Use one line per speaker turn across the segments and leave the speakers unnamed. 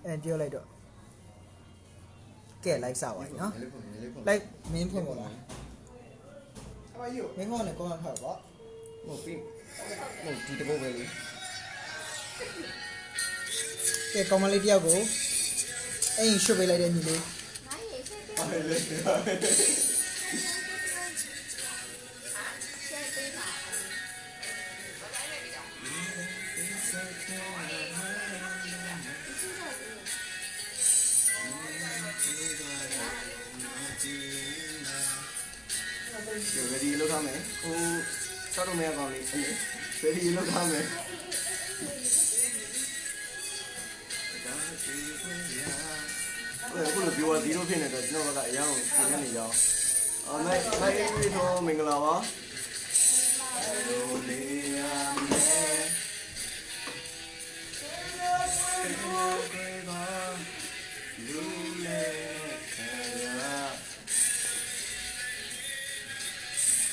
ပြောလိုက်တော့ကဲ live စပါပြီနော် live မင်းဖွင့်ပါလားမင်းဖွင့်နဲ့ comment ဖတ်ပါဟုတ်ပြီဟုတ်ဒီတပုတ်ပဲလေကဲ comment လေးတယောက်ကိုအဲ့ရင်ရှုပ်ပေးလိုက်တဲ့ညီလေးအဲ့လေready လောက်ထားမယ်ဟိုဆောက်တော့မယ်ကောင်လေး ready လောက်ထားမယ်အခုလိုပြောရဒီလိုဖြစ်နေတော့ကျွန်တော်ကအရန်ကိုသင်ရနေကြအောင်မိုက်ပြီးတော့မင်္ဂလာပါလိုလေးရမယ်လူလေး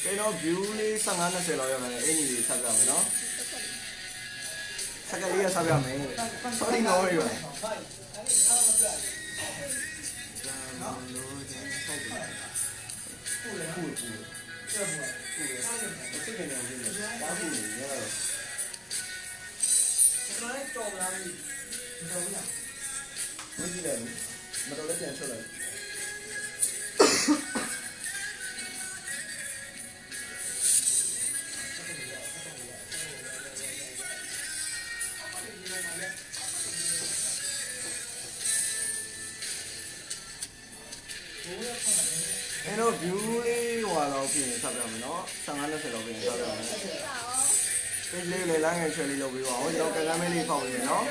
ကဲတော့ view လေး15-20လောက်ရမယ်အင်ကြီးလေးဆက်ပြမယ်နော်ဆက်ကလေးရဆက်ပြမယ် sorry နော်ရပါအဲ့တော့ view လေးဟိုတော့ပြင်ဆက်ပြမယ်နော်15-20လောက်ပြင်ဆက်ပြမယ် page လေးလည်း like and share လေးလုပ်ပေးပါဦးကျွန်တော်ကမ်းမဲလေးဖောက်ပေးမယ်နော်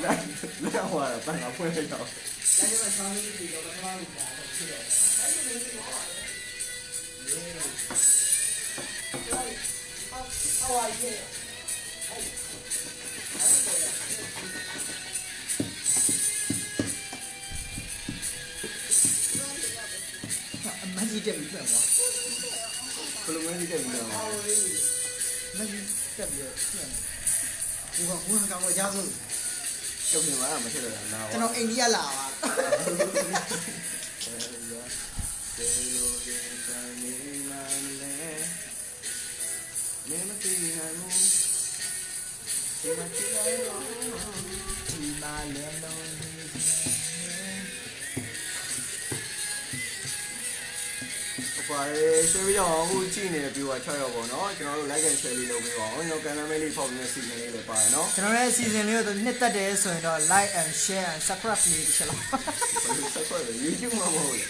လက်ဟိုတော့ပတ်လာဖွင့်လိုက်တော့လက်မှာဆောင်းလေးပြီးတော့ပထမလို့ပါတော့ဖြစ်တော့How are you? Magic တက်ပြီပြန်သွားဘယ်လို magic တက်ပြီလဲ magic တက်ပြီပြန်ဘူးကကောင်ကြားစိုးကျုပ်နေမှာမဖြစ်တော့တာနော်ကျွန်တော်အိန္ဒိယလာပါမင်းမသိနိုင်ဘူးဒီမှာကြည့်လိုက်တော့ဒီမှာလည်းတော့ဘာလဲဆွေးပြောင်းအခုကြည့်နေပြီးတော့6ရောက်ပေါ့နော်ကျွန်တော်တို့ like and share လေးလုပ်ပေးပါဦးကျွန်တော် channel လေးဖောက်ပြီး season လေးလည်းပါတယ်နော်ကျွန်တော်ရဲ့ season လေးကိုနှစ်သက်တယ်ဆိုရင်တော့ like and share and subscribe လေးတစ်ချက်လောက် subscribe YouTube မှာမဟုတ်ဘူး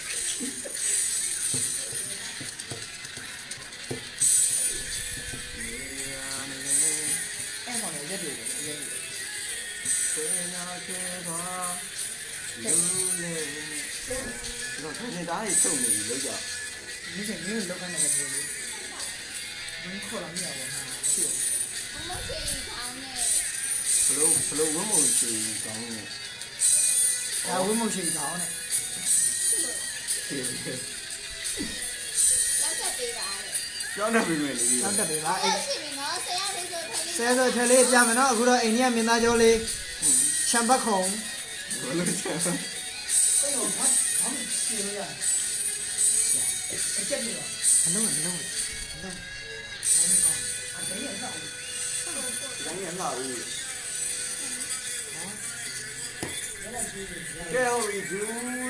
ဒါတွေစုံနေပြီလောက်ကြမင်းကလောက်ကနေတယ်လေဘယ်ခေါ်လာမရဘူးဟာရှိတယ်ဘုံချေကောင်းနဲ့ဘလို့ဝမုံချေကောင်းနဲ့ဒါဝမုံချေကောင်းနဲ့လောက်တက်ပေးပါလေကျောင်းတက်ပေးမယ်လေကျောင်းတက်ပေးပါအဲ့ရှိပြီနော်ဆရာလေးဆိုထဲလေးပြမယ်နော်အခုတော့အိန္ဒိယမင်းသားကျော်လေးချမ်ဘတ်ခုံဘယ်လိုချမ်စိတ်ကိုဘာမှရှင်းလို့ရအချက်နေပါအလုံးအလုံးအလုံးအတိုင်းရလာဘူးတိုင်းရလာဘူးကဲဟို view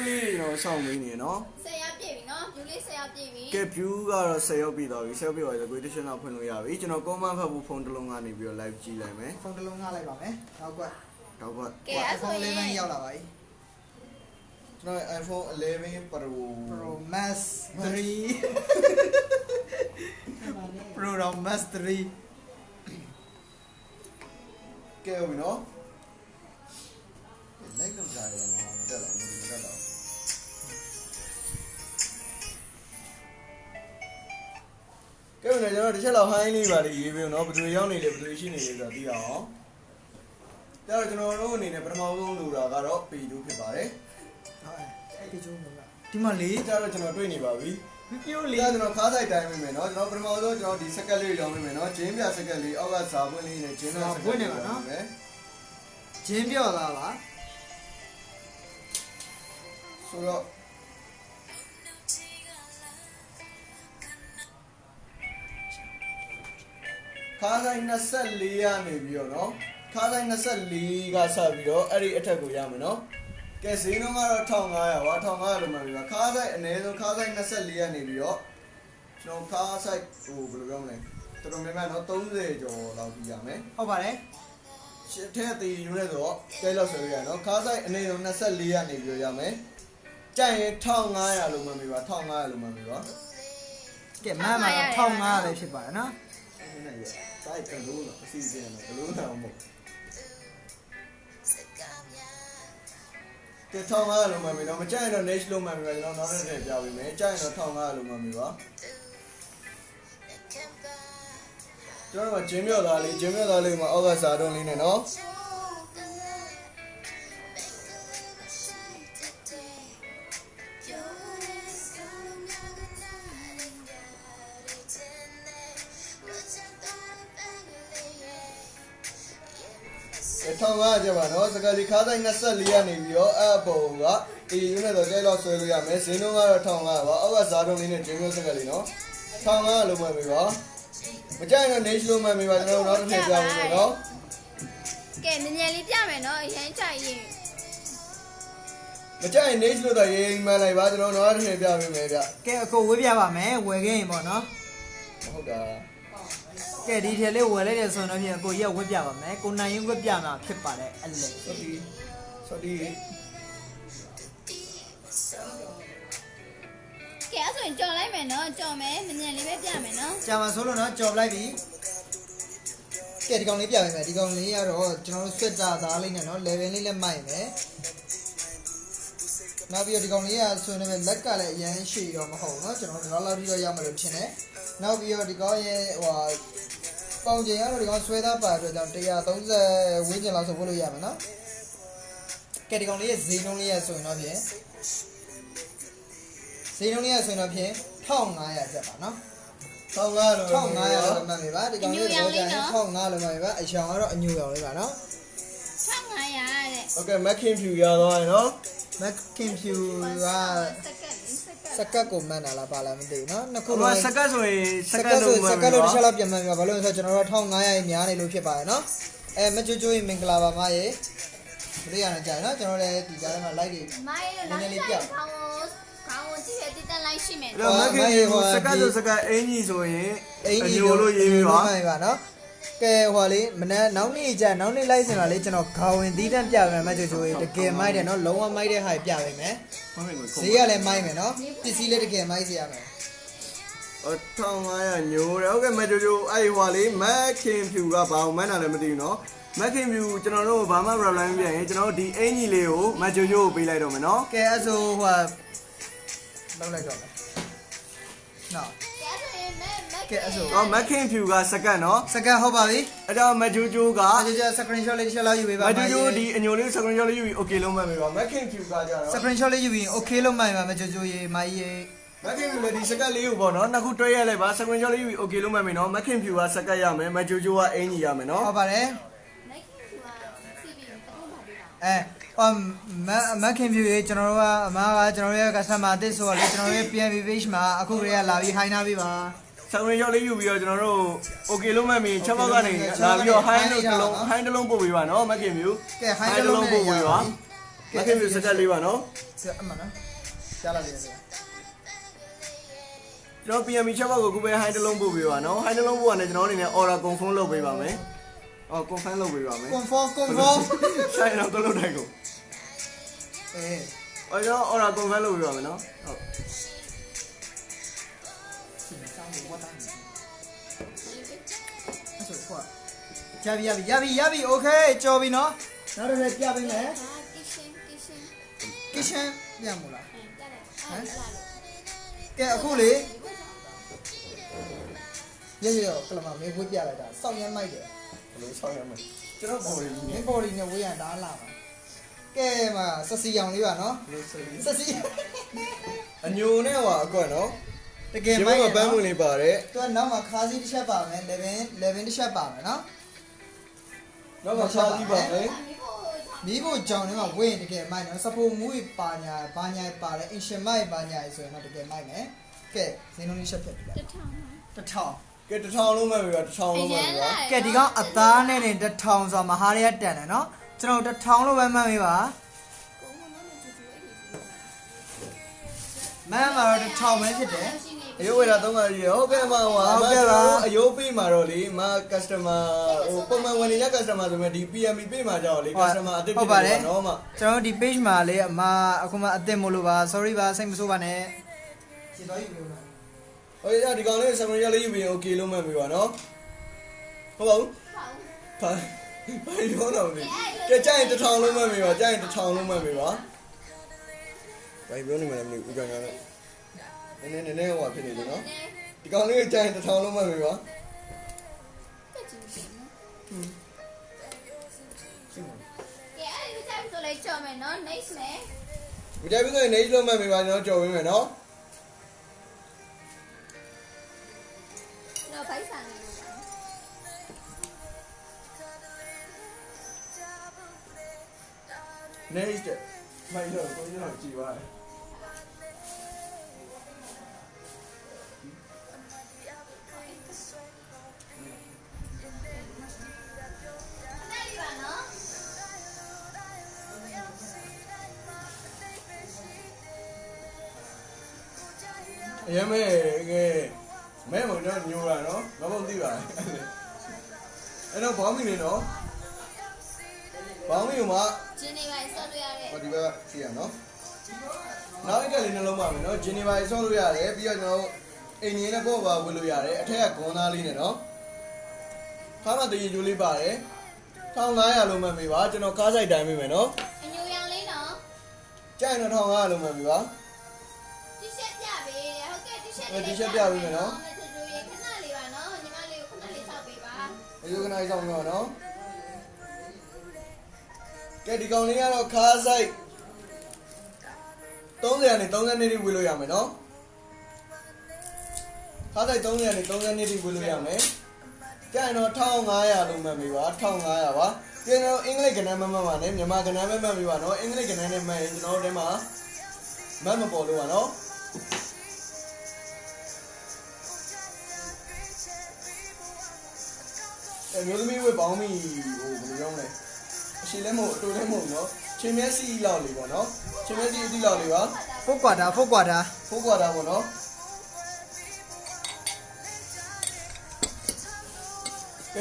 လေးတော့စောင့်မင်းနေနော်10ရောက်ပြည့်ပြီနော် view လေး10ရောက်ပြည့်ပြီကဲ view ကတော့10ရောက်ပြည့်သွားပြီ10ရောက်ပြည့်သွားပြီ quotation တော့ဖွင့်လို့ရပြီကျွန်တော် comment ဖတ်ဖို့ဖုန်းတစ်လုံးကနေပြီးတော့ live ကြည့်လိုက်မယ်ဖုန်းတစ်လုံးငှားလိုက်ပါမယ်တော့ကွကဲအဲ့ဆိုရင်11ရောက်လာပါပြီကျွန်တော် iPhone 11 Pro Max 3 Pro Max 3ကဲဦးနော်လိုက်တော့ကြာရမှာမတက်တော့ဘူးမတက်တော့ကဲဦးနော်ကျွန်တော်တစ်ချက်လောက် high လေးပါလေးရေးပြီးတော့ဘယ်သူရောက်နေလဲဘယ်သူရှိနေလဲဆိုတော့သိအောင် ဒါတော့ကျွန်တော်တို့အနေနဲ့ပထမဆုံးလိုတာကတော့ P2 ဖြစ်ပါတယ်ဟုတ်အဲ့ဒီကျုံးမလားဒီမှာလေးဒါတော့ကျွန်တော်တွေ့နေပါပြီ ပြောလေ
ကျွန်တော်ခါးဆိုင်တိုင်းမိမယ်နော်ကျွန်တော်ပထမဆုံးကျွန်တော်ဒီစက်ကက်လေးရောင်းမိမယ်နော်ဂျင်းပြစက်ကက်လေးအောက်ကဇာပွင့်လေးနဲ့ဂျင်းနဲ့စက်ကက်လေးနော်
ဂျင်းပြော့သားပါ
ဆိုတော့ခါးဆိုင်24ရနေပြီးတော့နော်ခါးဆိုင်24ကစပြီးတော့အဲ့ဒီအထက်ကိုရမယ်နော်ကဲဈေးနှုန်းကတော့1500ပါ1500လို့မှန်ပြီပါခါးဆိုင်အနည်းဆုံးခါးဆိုင်24ရနေပြီးတော့ကျွန်တော်ခါးဆိုင်ဟိုဘယ်လိုပြောမလဲတော်တော်များများနော်30ကျော်လောက်ပြီးရမယ်
ဟုတ်ပါတယ်
ရှစ်ထက်တည်ယူနေတော့တဲလောက်ဆိုရရနော်ခါးဆိုင်အနည်းဆုံး24ရနေပြီးတော့ရမယ်ကြိုက်ရင်1500လို့မှန်ပြီပါ1500လို့မှန်ပြီပါ
ကဲမှန်ပါ1500ပဲဖြစ်ပါတယ်နော်
အဲ့ဒါရတိုက်ကလို့နော်အစီအစဉ်နော်ဘလို့တော့မဟုတ်ကဲ1500လုံးမှန်ပြီနော်မကြိုက်ရင်တော့ next လုံးမှန်ပြီပါကျွန်တော်နောက်တစ်ထည့်ပြပေးမယ်ကြိုက်ရင်တော့1500လုံးမှန်ပြီပါကျွန်တော်ကဂျင်းမြော့သားလေးမှာအောက်ကစားတုံးလေးနဲ့နော်1500ကျပါနော်စကားဒီခါးတိုင်း24ရနေပြီးတော့အပေါ်ကဒီယူနဲ့တော့ကြိုက်တော့ဆွဲလို့ရမယ်ဈေးနှုန်းကတော့1500ပါအောက်ကဇာတုံးလေးနဲ့ဂျင်းမျိုးစကားလေးနော်1500လုံးမှန်ပြီပါမကြိုက်တော့ next လုံးမှန်ပြီပါကျွန်တော်နောက်တစ်ထည့်ပြပေးမယ်နော်
ကဲနည်းနည်းလေးပြမယ်နော်အရင်ကြိုက်ရင်
မကြိုက်ရင် next လို့တော့ရေးမှန်လိုက်ပါကျွန်တော်နောက်တစ်ထည့်ပြပေးမယ်ဗျ
ကဲအကိုဝေးပြပါမယ်ဝယ်ခဲ့ရင်ပေါ့နော်
ဟုတ်တာ
ကဲဒီထဲလေးဝယ်လိုက်တယ်ဆိုတော့ပြင်ကိုရက်ဝက်ပြပါမယ်ကိုနိုင်ရင်ဝက်ပြမှာဖြစ်ပါတယ်အဲ့လေ
ဆိုဒီ
ကဲအဲ့ဆိုရင်ကြော်လိုက်မယ်နော်ကြော်မယ်နည်းနည်းလေးပဲပြမယ်နော်
ကြာမှာဆိုလို့နော်ကြော်လိုက်ပြီကဲဒီကောင်လေးပြပေးမယ်ဒီကောင်လေးကတော့ကျွန်တော်တို့ဆွတ်တာသားလေးနဲ့နော် level လေးလည်းမိုက်မယ်နောက်ပြီးတော့ဒီကောင်လေးကဆိုရင်လည်းလက်ကလည်းအရန်ရှည်တော့မဟုတ်ဘူးเนาะကျွန်တော်တို့လောက်ပြီးတော့ရမယ်လို့ထင်တယ်နောက်ပြီးတော့ဒီကောင်ရဲ့ဟိုပေါင်ကျင်ရတော့ဒီကောင်ဆွဲသားပါအတွက်ကြောင့်130ဝန်းကျင်လောက်ဆိုဖို့လို့ရမယ်เนาะကဲဒီကောင်လေးရဲ့ဈေးနှုန်းလေးရဆိုရင်တော့ဖြင့်ဈေးနှုန်းလေးရဆိုရင်တော့ဖြင့်1500ကျပ်ပါเนาะ
1500လို့
1500လို့မှတ်ပြီပါဒီကောင်လေးတော့ကျရင်1500လို့မှတ်ပြီပါအချောင်ကတော့အညူရောင်လေးပါเนาะ
1500တဲ့
โอเคမက်ခင်ဖြူရသွားရင်เนาะ
မက်ခင်ဖြူကစကတ်ကိုမှန်တာလားပါလားမသိဘူးเนาะနှစ်ခု
လုံးစကတ်ဆိုရင်စကတ်လို့
တစ်ချက်လောက်ပြန်မှန်ပြီပါဘာလို့လဲဆိုတော့ကျွန်တော်တို့1500ရေများနေလို့ဖြစ်ပါတယ်เนาะမကျွတ်မင်္ဂလာပါမရေမသိရနဲ့ကြာเนาะကျွန်တော်လည်းဒီကြားထဲမှာ like တွေ
နည်းနည်းလေးပြခေါင်းကြည့်ရတည်တန်းလိုက်ရှိမယ်
အဲ့တော့မက်ခင်ဖြူစကတ်ဆိုစကတ်အင်ကြီးဆိုရင်အညိုလို့ရေးပြီး
ပါเนาะကဲဟိုလေမနက်နောက်နေ့ကျနောက်နေ့လိုက်စင်လာလေကျွန်တော်ခေါဝင်သီးတန်းပြမယ်မချိုချိုတကယ်မိုက်တယ်နော်လုံးဝမိုက်တဲ့ဟာပြပေးမယ်ဈေးကလည်းမိုက်မယ်နော်ပစ္စည်းလည်းတကယ်မိုက်စေရမယ်
1500ညိုတယ်ဟုတ်ကဲ့မချိုချိုအဲ့ဟိုလေမက်ခင်ဖြူကဘာမှမနာလည်းမသိဘူးနော်မက်ခင်ဖြူကျွန်တော်တို့ဘာမှ problem မပြရင်ကျွန်တော်တို့ဒီအင်ကြီးလေးကိုမချိုချိုကိုပေးလိုက်တော့မယ်နော်
ကဲအဲ့ဆိုဟိုလောက်လိုက်တော့မယ်နော်ကဲအဲ့ဆို
မက်ခင်ဖြူကစကတ်နော်
စကတ်ဟုတ်ပါပြီ
အဲ့တော့မဂျိုဂျိုက
screenshot လေးတစ်ချက်လောက်ယူပေးပါ
မဂျိုဂျိုဒီအညိုလေး screenshot လေးယူပြီး okay လုံးမှတ်ပေးပါမက်ခင်ဖြူကကြတော့
screenshot လေးယူပြီး okay လုံးမှတ်ပါမဂျိုဂျိုရေမိုင်းရေ
မက်ခင်ဖြူလည်းဒီစကတ်လေးကိုပေါ့နော်နှစ်ခုတွဲရလိုက်ပါ screenshot လေးယူပြီး okay လုံးမှတ်မယ်နော်မက်ခင်ဖြူကစကတ်ရမယ်မဂျိုဂျိုကအင်ကြီးရမယ်နော်
ဟုတ်ပါတယ်မခင်ဖြူရေကျွန်တော်တို့ကအမားကကျွန်တော်တို့ရဲ့ customer အသစ်ဆိုတော့လေကျွန်တော်တို့ရဲ့ PNB page မှာအခုတည်းကလာပြီး high နာပြီးပါ
ဆောင်းရလေးယူပြီးတော့ကျွန်တော်တို့ okay လုံးမှတ်ပြီးချက်ပေါက်ကနေလာပြီးတော့ high လို့တစ်လုံး high တစ်လုံးပို့ပေးပါနော်မခင်ဖြူ
ကဲ high တစ်လုံး
ပို့ပေးပါမခင်ဖြူစကတ်လေးပါနော်
အမှန်နော်ကြားလာပြီ
ကျွန်တော် PNB ချက်ပေါက်ကိုခုပဲ high တစ်လုံးပို့ပေးပါနော် high တစ်လုံးပို့ရတယ်ကျွန်တော်အနေနဲ့ order confirm လုပ်ပေးပါမယ်confirm လုပ်ပေးပါမယ်
confirm
ဆိုင်တော့လုပ်တိုင်းကိုကျွန်တော် order confirm လုပ်ပေးပါမယ်နော်ဟုတ်
ရပြီ okay ကြော်ပြီနော်နောက်တစ်ခါပြပေးမယ် kitchen ပြန်မို့လားကဲအခုလေရောကလမမေးခွေးပြလိုက်တာစောင့်ရမ်းလိုက်တယ်
ဘယ်လိုစောင့်ရမ်းမလဲကျွန်တော် body
နဲ့ body နဲ့ဝေးရတာလာပါကဲမှာစစီအောင်လေးပါနော်
စစီအညိုနဲ့ဟောအကွက်နော်
တကယ်မိုက်
ပန်းမွန်လေးပါတယ်
သူကနောက်မှာခါးစီးတစ်ချက်ပါမယ်11တစ်ချက်ပါမယ်နော်
နောက်မှာခါးစီးပါမယ်
မီးဖို့ကြောင်ထဲမှာဝင့်တကယ်မိုက်နော်စပိုမူးပါညာဘာညာပါတယ်အင်ရှင်မိုက်ပါညာဆိုရင်တော့တကယ်မိုက်မယ်ကဲဇင်းလုံးလေးရှက်ဖြတ်ပြလိုက်1000
ကဲ1000လုံးမှတ်ပြီပါ1000လုံးမှတ်ပြီပါ
ကဲဒီကောင်အသားနဲ့နေ1000ဆိုမဟာရရတန်တယ်နော်ကျွန်တော်1000လို့ပဲမှတ်မိပါမမ်းမှာတော့1000ပဲဖြစ်တယ်
အယိုးဝေတာ3ခါကြီးဟုတ်ကဲ့မဟိုအယိုးပေးမှာတော့လေမ customer ဟိုပုံမှန်ဝင်နေတဲ့ customer ဆိုရင်ဒီ PME ပေးမှာကြောက်လေ customer အတစ်ဖြစ်တယ်နော်မ
ကျွန်တော်ဒီ page မှာလေအမအခုမှအစ်စ်မို့လို့ပါ sorry ပါစိတ်မဆိုးပါနဲ့ခြေတော်ကြီးပြောမှာ
ဟိုဒီကောင်လေး summary လေးယူပြီး okay လုံးမှတ်ပြီပါနော်ဟုတ်ပါဘူးဘာရောတော့လေကဲကြိုင်1000လုံးမှတ်ပြီပါကြိုင်1000လုံးမှတ်ပြီပါဘာပြောနေမှလည်းမသိဘူးကြောင်ကြောင်နည်းနည်းဟိုဖြစ်နေတယ်နော်ဒီကောင်လေးကြိုင်1000လုံးမှတ်ပြီပါမကြိုက်ဘူးဆိုရင် next လုံးမှတ်ပြီပါကျွန်တော်ကြော်ပေးမယ်နော်next မိုက်တော့ကိုကြီးတော့ကြည်ပါတယ်ရမဲမဲမတော့ညိုတာနော်မဟုတ်သိပါဘူးအဲ့တော့ဘောင်းမီနေနော်ဘောင်းမီကမှဂျင်းနေပါဆော့လို့ရတယ်ဟောဒီဘက်ကြည့်ရနော်နောက်တစ်ကလေးနှလုံးပါမယ်နော်ဂျင်းနေပါဆော့လို့ရတယ်ပြီးတော့ကျွန်တော်အိမ်ကြီးနဲ့ပေါ့ပါဝယ်လို့ရတယ်အထက်ကဂွန်သားလေးနဲ့နော်ခါမှတရေကျိုးလေးပါတယ်1500လုံးမှတ်ပြီပါကျွန်တော်ကားဆိုင်တိုင်းပေးမယ်နော်အညိုရောင်လေးနော်ကြိုင်တော့1500လုံးမှတ်ပြီပါတီရှပ်ပြပေးဟုတ်ကဲ့တီရှပ်ပြပေးမယ်နော်ခဏလေးပါနော်ညီမလေးကိုခဏလေးစောက်ပေးပါအယုခဏလေးစောက်ပေးပါနော်ကဲဒီကောင်လေးကတော့ခါးဆိုင်30နဲ့30တိဝေးလို့ရမယ်နော်ခါးဆိုင်30နဲ့30တိဝေးလို့ရမယ်ကြိုင်တော့1500လုံးမှတ်ပြီပါ1500ပါကျွန်တော်အင်္ဂလိပ်ကဏ္ဍမမှတ်ပါနဲ့မြန်မာကဏ္ဍပဲမှတ်ပြီပါနော်အင်္ဂလိပ်ကဏ္ဍနဲ့မှတ်ရင်ကျွန်တော်တို့ထဲမှာမတ်မပေါ်လို့ပါနော်မျိုးသမီးဝေပေါင်းမိဟိုဘယ်လိုပြောမလဲအရှိလဲမဟုတ်အတူလဲမဟုတ်နော်ချင်းမျက်စိလောက်လေးပေါ့နော်ချင်းမျက်စိအတိလောက်လေးပါ
4 quarter
ပေါ့နော်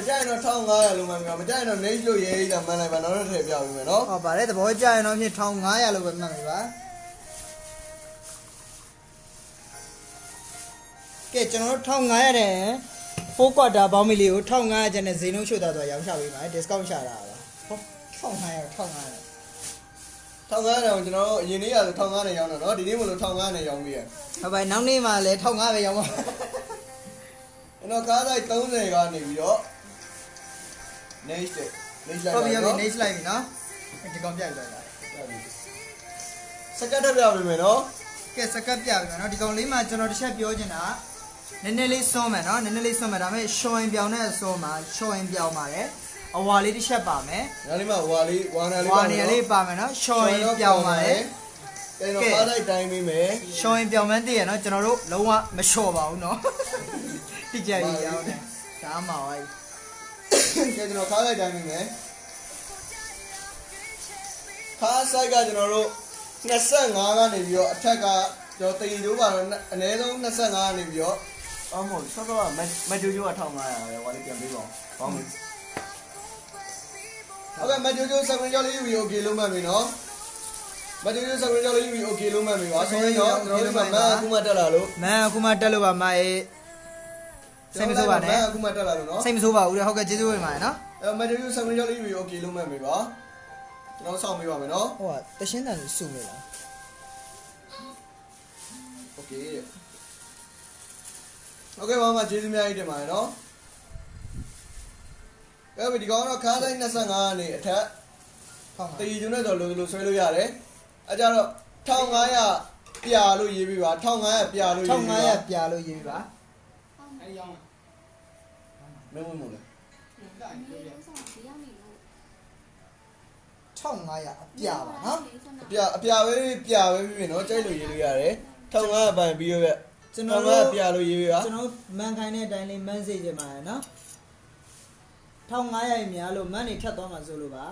ကြိုင်တော့1500လုံးမှမြောမကြိုင်တော့ next လို့ရေးတာမှန်လိုက်ပါနောက်တော့ထည့်ပြပေးမယ်နော်
ဟုတ်ပါတယ်သဘောကျရင်တော့ဖြင့်1500လို့ပဲမှတ်ပြီပါကဲကျွန်တော်တို့1500တဲ့4 quarter ဘောင်းမီလေးကို1500ကျန်တဲ့ဇိန်လုံးချို့တာဆိုရောင်းချပေးပါ discount ချတာပါဟုတ်1500တော့
ကျွန်တော်အရင်နေ့ကဆို1500နဲ့ရောင်းတော့နော်ဒီနေ့မလို့1500နဲ့ရောင်းပေးရ
ဟုတ်ပါနောက်နေ့မှလည်း1500ပဲရောင်းပါ
ကျွန်တော်ကားဆိုင်30ကနေပြီးတော့ next
ဟုတ်ပြီ next လိုက်ပြီနော်ဒီကောင်ပြလိုက်ပါ
စကတ်ထပ်ပြပေးမယ်နော်
ကဲစကတ်ပြပြီနော်ဒီကောင်လေးမှာကျွန်တော်တစ်ချက်ပြောချင်တာနည်းနည်းလေးစွန်းမယ်နော်နည်းနည်းလေးစွန်းမယ်ဒါပေမဲ့ရှော်ရင်ပြောင်းတဲ့စွန်းမှာရှော်ရင်ပြောင်းပါတယ်အဝါလေးတစ်ချက်ပါမယ်
ဒါလေးမှာဝါနာ
လေးပါမယ်နော်ရှော်ရင်ပြောင်းပါတယ်
ကျွန်တော်ကားလိုက်တိုင်းပေးမယ်
ရှော်ရင်ပြောင်းမှန်းသိရနော်ကျွန်တော်တို့လုံးဝမလျှော်ပါဘူးနော်တိကျကြီးရောင်းတယ်ဒါမှဝိုင်း
ကျွန်တော်ကားလိုက်တိုင်းပေးမယ်ကားဆိုင်ကကျွန်တော်တို့25ကနေပြီးတော့အထက်ကကျွန်တော်တရင်ကျိုးပါတော့အနည်းဆုံး25ကနေပြီးတော့အော်မဟုတ်ဆော့တော့မဂျိုဂျိုက1500ပဲဝါလေးပြန်ပေးပါဘောင်းပြီဟုတ်ကဲ့မဂျိုဂျိုစကွန်ကြော်လေးယူပြီး okay လုံးမှတ်ပြီနော်မဂျိုဂျိုစကွန်ကြော်လေးယူပြီး okay လုံးမှတ်ပြီပါဆိုရင်တော့ကျွန်တော်တို့ကမန်အခုမှတက်လာလို့
ပါမအေးစိတ်မဆိုးပါနဲ့
အခုမှတက်လာလို့နော်
စိတ်မဆိုးပါဘူးလေဟုတ်ကဲ့ကျေးဇူးတင်ပါတယ်နော်
မဂျိုဂျိုစကွန်ကြော်လေးယူပြီး okay လုံးမှတ်ပြီပါကျွန်တော်စောင့်ပေးပါမယ်နော်
ဟုတ်ပါတရှင်းတန်စုနေလား
Okay ပါမကျေးဇူးများကြီးတင်ပါတယ်နော်အဲ့ဒီကောင်တော့ခါးတိုင်း25ကနေအထက်တည်ယူနေတော့လို့ဆွဲလို့ရတယ်အဲကြတော့1500 ပြာလို့ရေးပြီးပါ1500ပြာလို့ရေးပြီးပါ
1500ပြလို့ရေးပါ
မင်းဝင်မို့လဲ
1500အပြပါနော်
အပြပဲပြပဲဖြစ်နော်ကြိုက်လို့ရေးလို့ရတယ်1500ပိုင်ပြီးတော့ကျွန်တော်ကပြလို့ရေးပြီးပါ
ကျွန်တော်မန်ခိုင်းတဲ့အတိုင်းလေးမန်းစေချင်ပါတယ်နော်1500များလို့မန်းနေဖြတ်သွားမှာဆိုလို့ပါ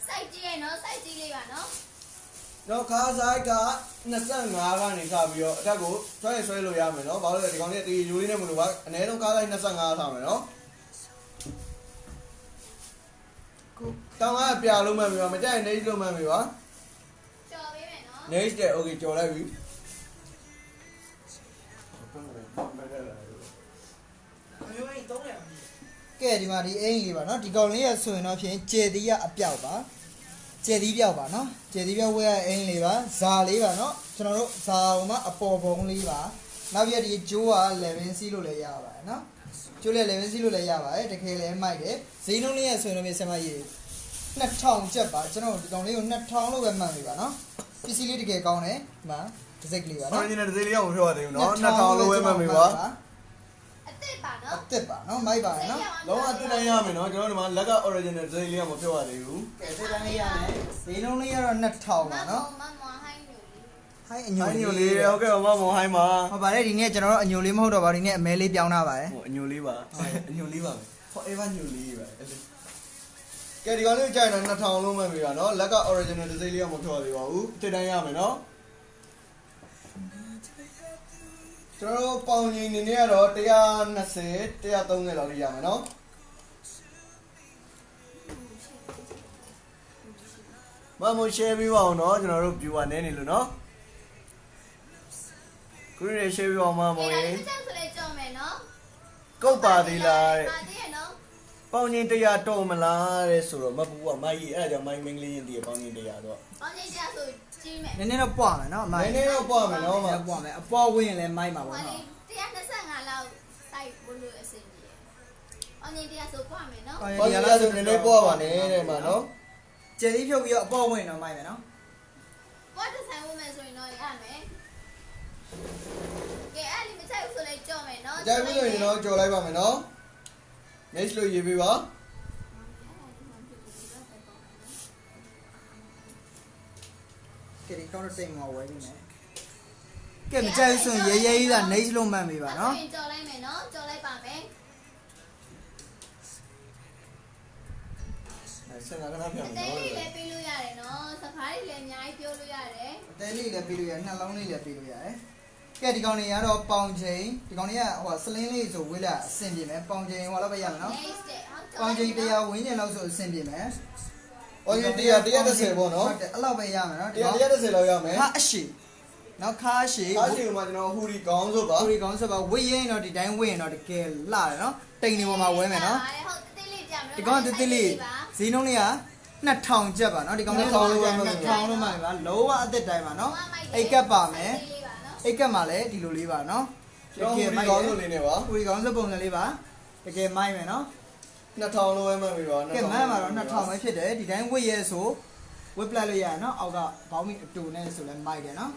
စိုက်ကြည့်ရနော်စိုက်ကြည့်လေးပါနော်
တော့ခါဆိုင်က25ကနေခါပြီးတော့အထက်ကိုဆွဲလို့ရမယ်နော်ဘာလို့လဲဒီကောင်လေးတီယူလေးနဲ့မလို့ပါအနည်းဆုံးခါဆိုင်25ထားမယ်နော်တောင်းကပြလို့မှန်ပြီပါမကြိုက်နေလို့မှန်ပြီပါ
ကြော်ပေးမယ်နော်
next တဲ့ okay ကြော်လိုက်ပြီ
ကဲဒီမှာဒီအင်ကြီးလေးပါနော်ဒီကောင်လေးရဆိုရင်တော့ဖြင့်ကျေသီးရအပြောက်ပါကျေသီးပြောက်ပါနော်ကျေသီးပြောက်ဝဲရအင်လေးပါဇာလေးပါနော်ကျွန်တော်တို့ဇာဟိုမှာအပေါ်ပုံလေးပါနောက်ပြဒီဂျိုးက11စီးလို့လည်းရပါတယ်နော်ကျိုးလည်း11စီးလို့လည်းရပါတယ်တကယ်လည်းမိုက်တယ်ဈေးနှုန်းလေးရဆိုရင်တော့ဆင်မကြီး2000ကျပ်ပါကျွန်တော်ဒီကောင်လေးကို2000လို့ပဲမှန်ပြီပါနော်ပစ္စည်းလေးတကယ်ကောင်းတယ်ဒီမှာတစ်စိတ်ကလေးပါနော်
original တစ်စိတ်လေးအောင်ပြောရသေးဘူးနော်2000လို့ပဲမှန်ပြီပါ
အစ်စ်ပါနော်
အစ်စ်ပါနော်မိုက်ပါတယ်နော်
လုံးဝတစ်တိုင်းရမယ်နော်ကျွန်တော်ဒီမှာလက်က original တစ်စိတ်လေးအောင်မပြောရသေးဘူး
ကဲတစ်တိုင်းလေးရမယ်ဈေးနှုန်းလေးကတော့2000ပါနော်
မမဟိုင်းညိုလေး
ဟိုင်းအညိုလေး
ဟုတ်ကဲ့မမောင်ဟိုင်းပါ
ဟုတ်ပါတယ်ဒီနေ့ကျွန်တော်တို့အညိုလေးမဟုတ်တော့ပါဒီနေ့အမဲလေးပြောင်းထားပါတယ်
ဟိုအညိုလေးပါအညိုလေးပါမယ် forever ညိုလေးပါကဲဒီကောင်လေးကြိုက်တော့2000လုံးမှန်ပြီပါနော်လက်က original တစ်စိတ်လေးအောင်မပြောရသေးပါဘူးတစ်တိုင်းရမယ်နော်ကျွန်တော်ပေါင်ကြီးနေနေကတော့120 130လောက်လေးရမယ်နော်မမ share ပေးပါအောင်နော်ကျွန်တော်တို့ viewer နည်းနေလို့နော်ခုနေ share ပေးပါအောင်မမောင်ရေ
ဒီချက်ဆိုလေကြော်မယ်နော်
ကုတ်ပါသေးလားတဲ့
ပါသေးရနော်
ပေါင်ကြီး100တော်မလားတဲ့ဆိုတော့မပူကမိုက်ကြီးအဲ့ဒါကြောင့်မိုင်းမင်းကလေးရင်တည်းပေါင်ကြီး100တော့
ပေါင်ကြီး100ဆိုကြီးမယ်
နည်းနည်းတော့ပွားမယ်နော်
နည်းနည်းတော့ပွားမယ်နော်
ပွားမယ်အပေါ်ဝင်ရင်လည်းမိုက်မှာပေါ့နော်
125လောက်စိုက်ဖို့လို့အဆင်ပြေ။အော်နေတရားဆိုပွားမယ်နော်
။ပေါင်ကြီးဆိုနည်းနည်းပွားပါနဲ့တဲ့မှာနော်
ကျယ်လေးဖြုတ်ပြီးတော့အပေါ်ဝင်တော့မိုက်မယ်နော်
။ပွားတဲ့ဆိုင်ဝင်မယ်ဆိုရင်တော့ရမယ်။ကဲအဲ့ဒီမချိုက်ဘူးဆိုလည်းကြော်မယ်နော်
။ကြိုက်ဘူးဆိုရင်တော့ကြော်လိုက်ပါမယ်နော်။ next လို့ရေးပေးပါ
ကဲဒီကောင်းတဲ့စိတ်မှာဝယ်နေမယ်ကဲမကြိုက်ဆိုရင်ရဲကြီးက next လို့မှတ်မိပါနော်
။ကြော်လိုက်မယ်နော်ကြော်လိုက်ပါမယ်။
ဆင်လာကနာပြန်
အသေးလေးလည်းပေးလို့ရတယ်နော်။စကားလေးလည်းအများကြီးပြောလို့ရတယ်
။အသေးလေးလည်းပေးလို့ရတယ်နှလုံးလေးလည်းပေးလို့ရတယ်။ကဲဒီကောင်တွေကတော့ပေါင်ချိန်ဒီကောင်တွေကဟိုစလင်းလေးဆိုဝေးလာအဆင်ပြေမယ်ပေါင်ချိန်ဟိုလောက်ပဲရမယ်နော်။ပေါင်ချိန်100ဝင်းကျင်လောက်ဆိုအဆင်ပြေမယ်
။အော်130ပေါ့နော်
။ဟုတ်တယ်အဲ့လောက်ပဲရမယ်နော်
။130လောက်ရမယ်
။ခါအရှိနောက်ခါအရှိ
ခါအရှိမှာကျွန်တော်ဟူရီကောင်းဆိုပါ
ဟူရီကောင်းဆိုပါဝေးရင်တော့ဒီတိုင်းဝေးရင်တော့တကယ်လှတယ်နော်။တိန်နေပေါ်မှာဝဲမယ်နော်
။ဟုတ်တိတိလေးပြမယ်
ဒီကောင်တိတိလေးဈေးနှုန်းလေးက2000ကျပ်ပါနော်ဒီကောင်လေး2000လို့မှန်ပါလုံးဝအသက်တိုင်းပါနော်အိတ်ကပ်ပါမယ်အိတ်ကပ်မှာလည်းဒီလိုလေးပါနော်
တကယ်မိုက်ကောင်းလို့လေးနေပါ
ဟူရီကောင်းစပုံစံလေးပါတကယ်မိုက်မယ်နော်
2000လို့ပဲမှတ်ပြီပါ
ကဲမှန်ပါတော့2000ပဲဖြစ်တယ်ဒီတိုင်းဝစ်ရဲဆိုဝစ်ပလက်လို့ရရနော်အောက်ကဘောင်းမီအတူနဲ့ဆိုလဲမိုက်တယ်နော်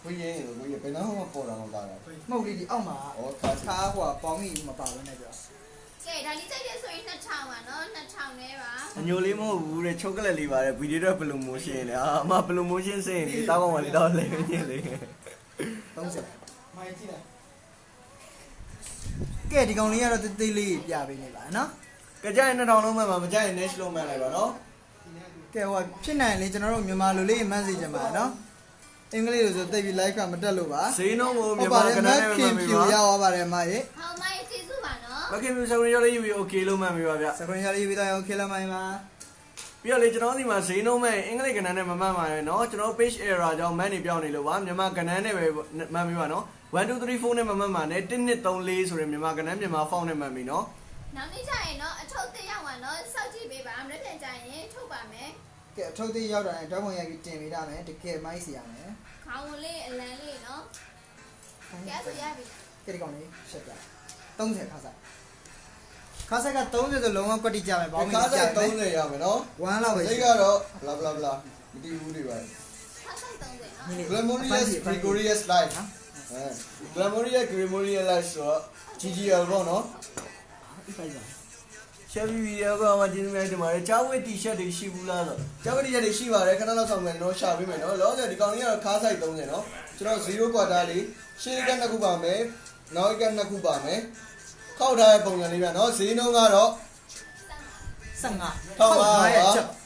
ဝိရဲကိုဘယ်တော့မှပေါ်တာမပါဘူး
မဟုတ်လေဒီအောက်မှာခါဟိုပေါင်းမီမပါလို့နဲ့ပြော
ကဲဒါလေးကြိုက်တယ်ဆိုရင်2000ပါနော်2000နဲ့ပါ
အညိုလေးမဟုတ်ဘူးတဲ့ချုပ်ကလက်လေးပါတဲ့ဗီဒီယိုတော့ဘယ်လိုမိုးရှင်းလဲအမဘယ်လိုမိုးရှင်းစင်ဒီတောင်းကောင်းပါလေတော့လေညင်းလေ
30မိုက်ကြည့်လိုက်ကဲဒီကောင်လေးကတော့တိတ်လေးပြပေးနေပါနော်
ကကြရင်2000လုံးမှမကြရင် next လုံးမှလိုက်ပါနော်
ကဲဟိုဖြစ်နိုင်လေကျွန်တော်တို့မြန်မာလူလေးမှန်းစီကြပါနော်အင်္ဂလိပ်လိုဆိုတိတ်ပြီး live ကမတက်လို့ပါ
ဈေးနှုန်းကိုမြန်မာကဏ္ဍနဲ့မှန်ပြီပါ
ရောက်သွားပါတယ်မရေ
ဟောမိုက်ကျေးဇူးပါနော်
မခင်ဗျစကွန်ရောလေးယူပြီး okay လို့မှန်ပြီပါဗျ
စကွန်ရောလေးယူပြီးတော့ okay လို့မှန်ပါ
ပြီးတော့လေကျွန်တော်ဒီမှာဈေးနှုန်းမဲ့အင်္ဂလိပ်ကဏ္ဍနဲ့မမှန်ပါရဲ့နော်ကျွန်တော် page error ကြောင့်မှန်နေပြောင်းနေလို့ပါမြန်မာကဏ္ဍနဲ့ပဲမှန်ပြီပါနော်1 2 3 4နဲ့မမှန်ပါနဲ့1 2 3 4ဆိုရင်မြန်မာကဏ္ဍမြန်မာဖောင်းနဲ့မှန်ပြီနော်
နောက်နေ့ကျရင်နော်အထုပ်တက်ရောက်မှာနော်စောက်ကြည့်ပေးပါမနေ့ပြန်ကျရင်ထုတ်ပါမယ်
ကဲအထုပ်တက်ရောက်တာနဲ့ဓာတ်ပုံရိုက်ပြီးတင်ပေးတာမယ်တကယ်မိုက်စီရမယ်
ခေါင်းဝင်လေးအလံလေးနော်ကဲဆိုရပြီ
ကဲဒီကောင်လေးရှက်ပြ30ခါစားခါစားက30ဆိုလုံးဝကွက်တိကြမယ်ဘောင်းမီ
ခါစား30ရမယ်နော်
1လောက်ပဲ
စိတ်ကတော့ bla bla bla ဒီဦးတွေပါ
ခါဆိုင်30နော်
Glamorous Gregorious Life အဲ Glamorous Life ဆိုတော့ GGL ပေါ့နော်
ဒီဖိုက်ပါ
Chevy video ကမှကျေးဇူးများတင်ပါတယ်ကြားဝတ် T-shirt တွေရှိဘူးလားဆိုကြားဝတ် T-shirt တွေရှိပါတယ်ခဏလောက်ဆောင်မယ်ကျွန်တော်ရှာပေးမယ်နော်လောဆယ်ဒီကောင်လေးကတော့ခါးဆိုင်30နော်ကျွန်တော်0 quarter လေးရှေ့က2ခုပါမယ်နောက်က2ခုပါမယ်ခောက်ထားတဲ့ပုံစံလေးပြနော်ဈေးနှုန်းကတော့
15
ထောက်ပါချက်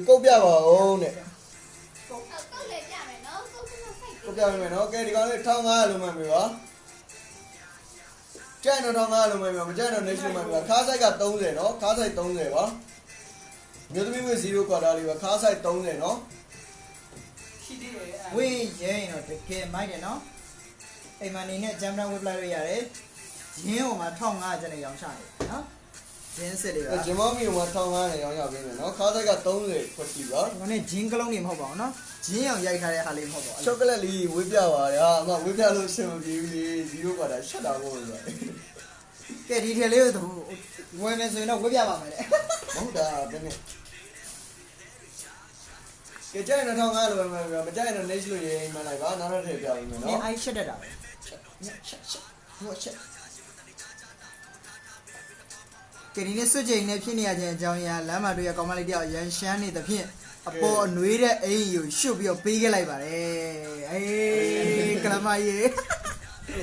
ကုတ်ပြပါဦးတဲ့
ကုတ်လေပြမယ်နော်ကုတ်ဆိုင်
ကုတ်ပြပေးမယ်နော်ကဲဒီကောင်လေး1500လုံးမှမယ်ပါကျန်တော့1500လုံးမှမယ်မကျန်တော့ next လုံးမှမယ်ခါးဆိုင်က30နော်ခါးဆိုင်30ပါမြို့သမီးဝေ0 quarter လေးပါခါးဆိုင်30နော်
ဝေးရင်တော့တကယ်မိုက်တယ်နော်အိမ်မနေနဲ့ဂျမ်ပန်ဝစ်ပလိုက်လို့ရတယ်ရင်းဟိုမှာ1500ကျန်နေရောင်းချတယ်နော်ဂျင်းစစ်တွေပါ
ဂျင်မောမီက1500နဲ့ရောင်းရပေးမယ်နော်ခါးဆိုင်က30ခွက်တီပါ
ဒီနေ့ဂျင်းကလုံးနေမဟုတ်ပါဘူးနော်ဂျင်းအောင်ရိုက်ထားတဲ့ဟာလေးမဟုတ်ပါဘူး
ချောကလက်လေးဝေးပြပါတယ်ဟာအမဝေးပြလို့ရှင်မပြေဘူးလေ0 quarter ရှက်တာပေါ့ဆိုတာ
ကဲဒီထည်လေးကိုဝင်နေဆိုရင်တော့ဝေးပြပါမယ်တဲ့
ဟုတ်တာဘယ်နဲ့ကဲကြိုင်1500လိုပဲမကြိုင်တော့ next လို့ရေးမှလိုက်ပါနောက်တော့ထည့်ပြပေးမယ်
ဒီ
နော်
အိုက်ရှက်တတ်တာပဲဟိုရှက်ကဲဒီနေ့စွတ်ချိန်နဲ့ဖြစ်နေရခြင်းအကြောင်းအရာလမ်းမတို့ရကောင်မလေးတယောက်ရန်ရှမ်းနေသဖြင့်အပေါ်အနှွေးတဲ့အိမ်ကိုရှုပ်ပြီးတော့ပေးခဲ့လိုက်ပါတယ်အေးကလမကြီး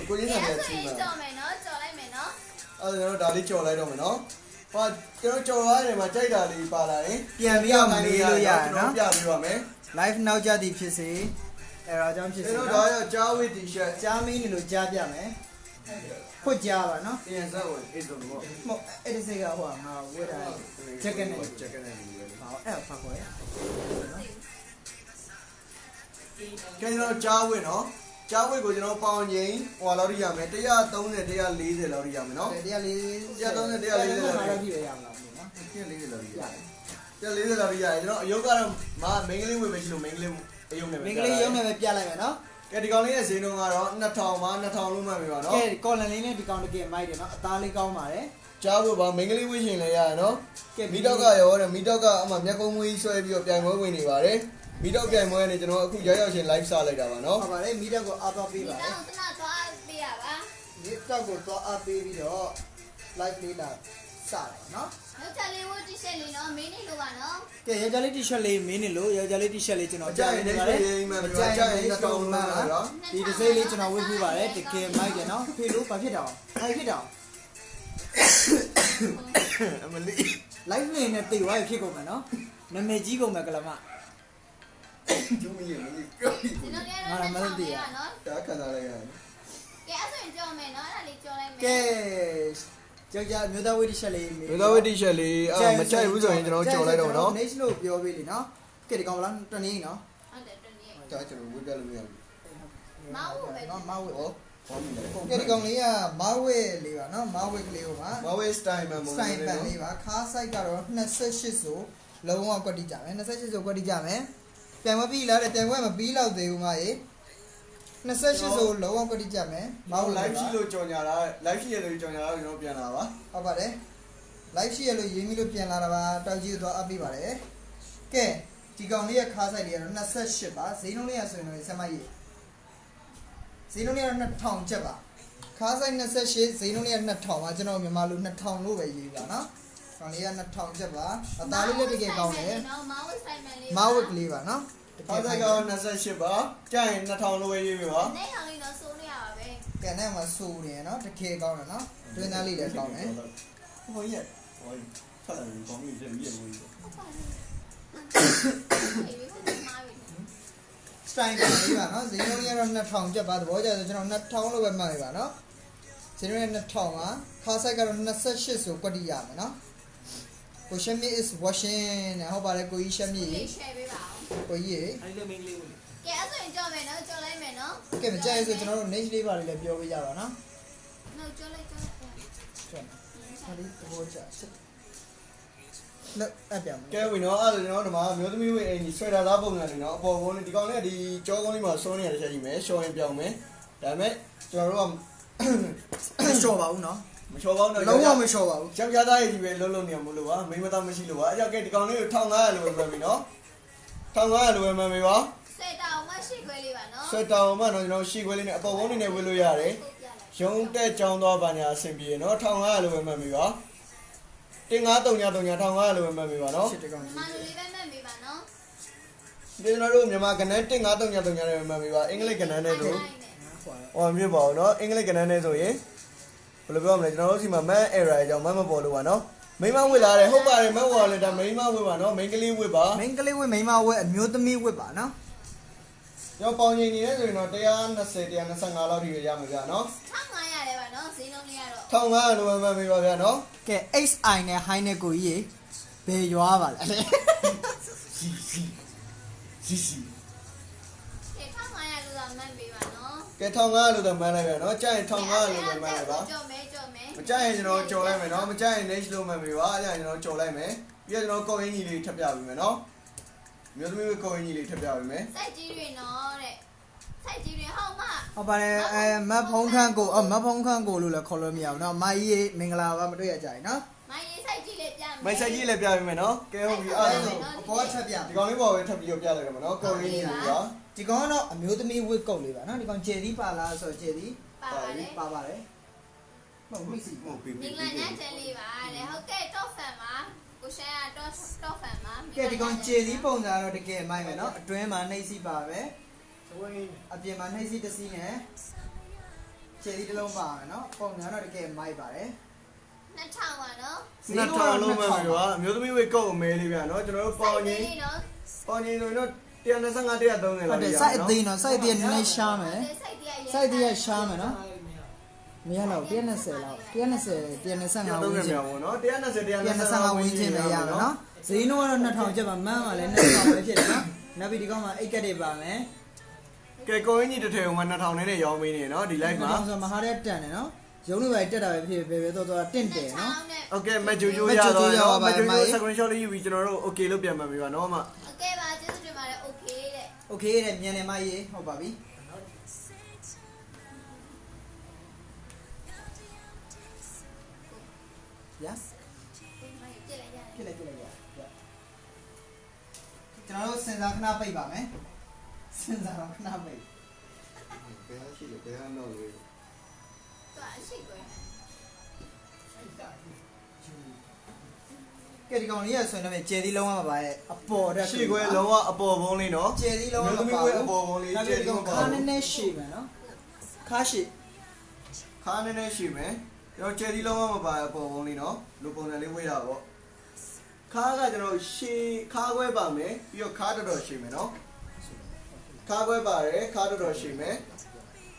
ကိုကြီး
ကဲ
နာမည်
ဆို
ချင်း
ရင်
ပါ
ကြော်မယ်နော်ကြော်လိုက်မယ်နော်
အဲ့ဒါကျွန်တော်ဒါလေးကြော်လိုက်တော့မယ်နော်ဟောကျွန်တော်ကြော်သွားတယ်မှာကြိုက်တာလေးပါလာရင်
ပြန်ပြီးတော့မေးလို့ရတယ်နော်
ပြပေးပါမယ်
live နောက်ကြသည်ဖြစ်စေအဲ့ဒါကြောင့်ဖြစ်စေ
ကျွန်တော်ဒါရောကြားဝေး T-shirt
ကြားမင်းနေလို့ကြားပြမယ်ခွတ်ကြားပါနော်
ပြန်စားဝင်အဲ့တော့ဘော
မဟုတ်အဲ့ဒီစိတ်ကဟိုငါဝေးတာဂျက်ကနဲ့
ဂျက်ကနဲ့လူပဲ
ဟောအဲ့ဖတ်ခေါ်ရနော်
ကျွန်တော်ကြားဝေးနော်ကြားဝေးကိုကျွန်တော်ပေါင်ငိမ့်ဟိုလောက်ရရမယ်130 140လောက်ရရမယ်နော်
တရားလေး
130 140လောက်
လောက်ကြည့်ရရမလားနော်
140လောက်ရ
ရတယ်
140လောက်ရရတယ်ကျွန်တော်အယုတ်ကတော့မမင်းကလေးဝင်မရှိလို့မင်းကလေးအယုတ်နဲ့ပဲ
မင်္ဂလိရုံးနဲ့ပဲပြလိုက်မယ်နော်
ကဲဒီကောင်လေးရဲ့ဈေးနှုန်းကတော့2000မှာ2000လုံးမှတ်ပြီပါနော်
ကဲကော်လန်လေးနဲ့ဒီကောင်တကယ်မိုက်တယ်နော်အသားလေးကောင်းပါတယ်
ကြားဖို့ပါမင်းကလေးဝှရှင်လည်းရရနော်ကဲမီတော့ကရောတဲ့မီတော့ကအမှမျက်ကုံးမွေးဆွဲပြီးတော့ပြိုင်ပွဲဝင်နေပါတယ်မီတော့ပြိုင်ပွဲကနေကျွန်တော်အခုရောက်ရှင် live စလိုက်တာပါနော်
ဟုတ်ပါတယ်မိတော့ကိုအားသွားပေးပါ
ဒီ
တယ်
တော့တနာသွားပေးရပါ
မိတော့ကိုသွားအားပေးပြီးတော့ live လေးလာစတာနော်
နောက်ချက်လေးဝတ် T-shirt လေးနော်မင်းနေလို့ပါနော်
ကဲယောက်ျားလေး T-shirt လေးမင်းနေလို့ယောက်ျားလေး T-shirt လေးကျွန်တော်ကြားနေပါတယ်
ကြားရင်2000လုံးမှတ်ပါနော်
ဒီဒီစိတ်လေးကျွန်တော်ဝတ်ပြပါတယ်တကယ်မိုက်တယ်နော်ဖေလို့ဘာဖြစ်တာဘာဖြစ်တာ
အမလေး
live လေးနဲ့တိတ်သွားဖြစ်ကုန်မယ်နော်နာမည်ကြီးကုန်မယ်ကလမ
ကျုံးမရမလေးပြောပြီး
ကျွန်တော်လည်းတော့မသိရနော်
တာခံစားလိုက်ရတယ်
ကဲအဲ့ဆိုရင်ကြော်မယ်နော်အဲ့ဒါလေးကြော်လိုက်မယ်
ကဲကြောက်ကြမျိုးသားဝတ် T-shirt လေး
ဝေသောဝတီရှက်လေးမကြိုက်ဘူးဆိုရင်ကျွန်တော်ကြော်လိုက်တော့နော်
next လို့ပြောပေးလေနော်ကဲဒီကောင်လားတနည်းနော်
ဟုတ်တယ်တနည်း
ကြားကျွန်တော်ဝေပြလို့မရဘူး
မဟုတ်ပဲ
နော်မဝတ်
ဟောဟောမိတယ်
ကဲဒီကောင်လေးကမဝတ်လေးပါနော်မဝတ်ကလေးကိုပါ
မဝေးစတိုင်မှမ
စတိုင်ပန်လေးပါခါးဆိုင်ကတော့28ဆိုလုံးဝကွက်တိကြမယ်28ဆိုကွက်တိကြမယ်ပြန်မပြီးလားတဲ့ပြန်ခွဲမပြီးတော့သေးဘူးမရေ28ဆိုလုံးဝကွက်တိကြမယ်မ
မော
ဝ
င်
တ်
live
လေး
ရှိ
ပါ
လို့ကြော်ညာတာ live ရှိရလို့ကြော်ညာတာကျွန်တော်ပြန်လာပါ
ဟုတ်ပါတယ် live ရှိရလို့ရေးမိလို့ပြန်လာတာပါတောက်ကြီးသွားအပ်ပေးပါတယ်ကဲဒီကောင်လေးရဲ့ခါးဆိုင်လေးကတော့28ပါဈေးနှုန်းလေးရဆိုရင်တော့ဆက်မရေးဈေးနှုန်းလေးကတော့2000ကျပ်ပါခါးဆိုင်28ဈေးနှုန်းလေးက2000ပါကျွန်တော်မြန်မာလို2000လို့ပဲရေးပါနော်ကောင်လေးက2000ကျပ်ပါအသားလေးလည်းတကယ်ကောင်းတယ်
နော်မဝတ်ဆိုင်မယ်လေး
မဝတ်ကလေးပါနော်
ခေါင်းဆိုင်ကတော့28ပါကြိုက်ရင်2000လိုပဲရေးပြီပါ
နေထောင်လေးတော့စိုးနေရပါပဲ
ကဲနဲ့မှာစူနေနော်တကယ်ကောင်းတယ်နော်တွင်းသားလေးလည်းကောင်းတယ်
ဟိုရက်ဟိုဖတ်တယ်ကောင်းပြီပြည့်ပြီးဝင်
ဟုတ်ပါဘူးအေးဘယ်လိုမှားပြီ
စတိုင်ကလေးပါနော်ဈေးနှုန်းလေးကတော့2000ကျပ်ပါသဘောကျတယ်ကျွန်တော်2000လို့ပဲမှတ်လိုက်ပါနော်ဈေးနှုန်းလေး2000ပါခါဆိုင်ကတော့28ဆိုကွက်တိရမယ်နော်ကိုရှမ်းမြေ is washing နဲ့ဟုတ်ပါတယ်ကိုကြီးရှမ်းမြေ
လေး share ပေးပါအောင်
ကိုကြီး
ကဲအဲ့ဆိုရင်ကြော်မယ်နော်ကြော်လိုက်မယ်နော်
ကဲမကြိုက်ဆိုကျွန်တော်တို့ next လေးပါလေးလည်းပြောပေးကြပါနော်
နော်ကြော်လိုက်ကြော်လိုက်
ကျန်ဟာဒီသဘောကျလက်အပြမယ်
ကဲဝင်တော့အဲ့ဒါကျွန်တော်ဒီမှာမျိုးသမီးဝင်အင်ကြီးဆွဲတာသားပုံစံနေတော့အပေါ်ကုန်းလေးဒီကောင်လေးဒီကြောကုန်းလေးမှာစောနေရတဲ့ချက်ရှိမယ်ရှော်ရင်ပြောင်းမယ်ဒါပေမဲ့ကျွန်တော်တို့က
ရှော့ပါဦးနော်
မချော်ပေါင်းတော့
လုံးဝမလျှော့ပါဘူး
ယောက်ျားသားကြီးပဲလုံးလုံးနေမလို့ပါမိမသားမရှိလို့ပါအဲ့ကြောင့်ကဲဒီကောင်လေးကို1500လို့ပဲမှတ်ပြီနော်1500လို့ပဲမှတ်ပြီပါ
စေတောင်မရှိခွဲလေးပါနော်
ဆွဲတောင်မှတော့ကျွန်တော်ရှီခွဲလေးနဲ့အပေါ်ဝန်းနေနဲ့ဝေးလို့ရတယ်ရုံတက်ကြောင်းသွားပါညာအဆင်ပြေနော်1500လို့ပဲမှတ်ပြီပါ15331500လို့ပဲမှတ်ပြီပါနော်
ရှစ်တကောင်
မ
ကြီး
လူလေးပဲမှတ်ပေးပါနော်
ဒီကျွန်တော်တို့မြန်မာကဏ္ဍ1533နဲ့ပဲမှတ်ပြီပါအင်္ဂလိပ်ကဏ္ဍနဲ့ဆို ဟောမြင်ပါဦးနော်အင်္ဂလိပ်ကဏ္ဍနဲ့ဆိုရင်ဘယ်လိုပြောမလဲကျွန်တော်တို့စီမှာ man error အကြောင်းမပေါ်လို့ပါနော်မိမဝစ်လာတယ်ဟုတ်ပါတယ်မဝါလဲဒါမိမဝစ်ပါနော်မိန်းကလေးဝစ်ပါ
မိန်းကလေးဝတ်မိန်းမဝတ်အမျိုးသမီးဝတ်ပါနော်
ကျွန်တော်ပေါင်ချိန်နေနေဆိုရင်တော့120 125လောက်ထိရမှာဗျာနော်
1500ရတယ်ပါနော်ဈေးနှုန်းလေးကတော့
1500လိုပဲမှတ်ပြီပါဗျာနော်
ကဲ XI နဲ့ high နဲ့ကိုကြီးဘယ်ရွာပါလဲ
စီစီ
ကဲ1500လို့သာမှတ်ပေးပါနော်
ကဲ1500လို့တော့မှန်းလိုက်ဗျာနော်ကြိုက်ရင်1500လို့ပဲမှန်းလိုက်ပါ
ကြော်မဲကြော်မဲ
မကြိုက်ရင်ကျွန်တော်ကြော်လိုက်မယ်နော်မကြိုက်ရင် next လို့မှတ်ပြီပါအဲ့ဒါကျွန်တော်ကြော်လိုက်မယ်ပြီးတော့ကျွန်တော်ကော်ရင်းကြီးလေးထပ်ပြပေးမယ်နော်မျိုးသမီးကော်ရင်းကြီးလေးထပ်ပြပေးမယ်
စိုက်ကြီးတွေနော်တဲ့စိုက်ကြီးတွေဟောက်မ
ဟုတ်ပါတယ်မတ်ဖုံးခန့်ကိုမတ်ဖုံးခန့်ကိုလို့လည်းခေါ်လို့မရဘူးเนาะမကြီးမင်္ဂလာပါမတွေ့ရကြရင်เนาะ
မိုင်းရေးစိုက်ကြီးလေးပြမယ်
မိုက်ဆက်ကြီးလည်းပြပေးမယ်နော်ကဲဟုတ်ပြီအဲ့ဒါဆို
အပေါ်ချက်ပြ
ဒီကောင်လေးပေါ်ပဲထပ်ပြီးတော့ပြလိုက်ရမှာနော်ကော်ရင်းကြီးလေးပါ
ဒီကောင်ကတော့အမျိုးသမီးဝတ်ကုတ်လေးပါเนาะဒီကောင်ကျယ်သီးပါလားဆိုတော့ကျယ်သီး
ပါပါတယ်
ပါပါတယ်ဟုတ်ပြီစီ
ဟုတ်ပြီ
မင်္ဂလာညချမ်းလေးပါတဲ့ဟုတ်ကဲ့တော့ဖန်ပါကိုရှမ်းကတော့ဖန်ပါ
ကဲဒီကောင်ကျယ်သီးပုံစံကတော့တကယ်မိုက်မယ်เนาะအတွင်းမှာနှိပ်စီပါပဲအပြင်မှာနှိပ်စီတစ်စီးနဲ့ကျယ်သီးတစ်လုံးပါမယ်เนาะပုံစံကတော့တကယ်မိုက်ပါတယ်
2000ပါနော်
နှစ်ထောင်လုံးပဲပြီပါအမျိုးသမီးဝေကောက်အမဲလေးဗျာနော်ကျွန်တော်တို့ပေါင်ကြီး
နော်
ပေါင်ကြီးဆိုရင်တော့125 130
ဟုတ်
လောက်
တယ်
ရ
စိုက်အသေးနော်စိုက်အသေးနည်းနည်းရှားမယ်
စိုက်တရ
စိုက်တရရှားမယ်နော်မရတော့120လောက်120 125ဝန်းကျင်
ပေါ့နော်120
125ဝန်းကျင်ပဲရမယ်နော်ဈေးနှုန်းကတော့2000ကျပ်ပါမန်းပါလဲ2000ပဲဖြစ်တယ်နော်နောက်ပြီးဒီကောင်မှာအိတ်ကက်တွေပါမယ်
ကဲကိုင်းကြီးတစ်ထည်က2000နဲ့ရောင်းပေးနေနော်ဒီ live မှာ
2000ဆိုမဟာတဲ့တန်တယ်နော်ရုံးတွေပဲတက်တာပဲဖြစ်ပဲတော့တင့်တယ်နော်
โอเคမဂျိုဂျိုရတော့နော်မဂျိုဂျို screenshot လေးယူပြီးကျွန်တော်တို့ okay လို့ပြန်မှတ်ပေးပါနော်မ
โอเคပါကျေးဇူးတင်ပါတယ် okay တဲ့
โอเคတဲ့မြန်နေမရေးဟုတ်ပါပြီ yes
ပြစ်လိုက်ရတယ်
ပြလိုက်ရကျွန်တော်တို့စင်စာခဏပိတ်ပါမယ်စင်စာခဏပိတ်
ဘယ်ရှိလဲဘယ်တော့လဲ
သူအရှိကို
ကဲဒီကောင်လေးရဆိုရင်တော့ကျယ်သီးလုံးဝမပါရဲ့အပေါ်တက်
ရှေ့ခွဲလုံးဝအပေါ်ဘုံလေးနော်
ကျယ်သီးလုံးဝမ
သမီး
ပါ
ခွဲ
ဘူး
အပေါ်ဘုံလေး
နောက်
ကျဲ
ပြီး
ဒီ
ဒီ
မ
ကောင်
ပါ
ခါ
ဘူး
နည်းနည်းရှည်မယ်နော်ခါရှည်
ခါနည်းနည်းရှိမယ်ကျွန်တော်ကျဲဒီလုံးဝမပါအပေါ်ဘုံလေးနော်လူပုံစံလေးဝေးတာပေါ့ခါကကျွန်တော်ရှေ့ခါခွဲပါမယ်ပြီးတော့ခါတော်တော်ရှိမယ်နော်ခါခွဲပါတယ်ခါတော်တော်ရှိမယ်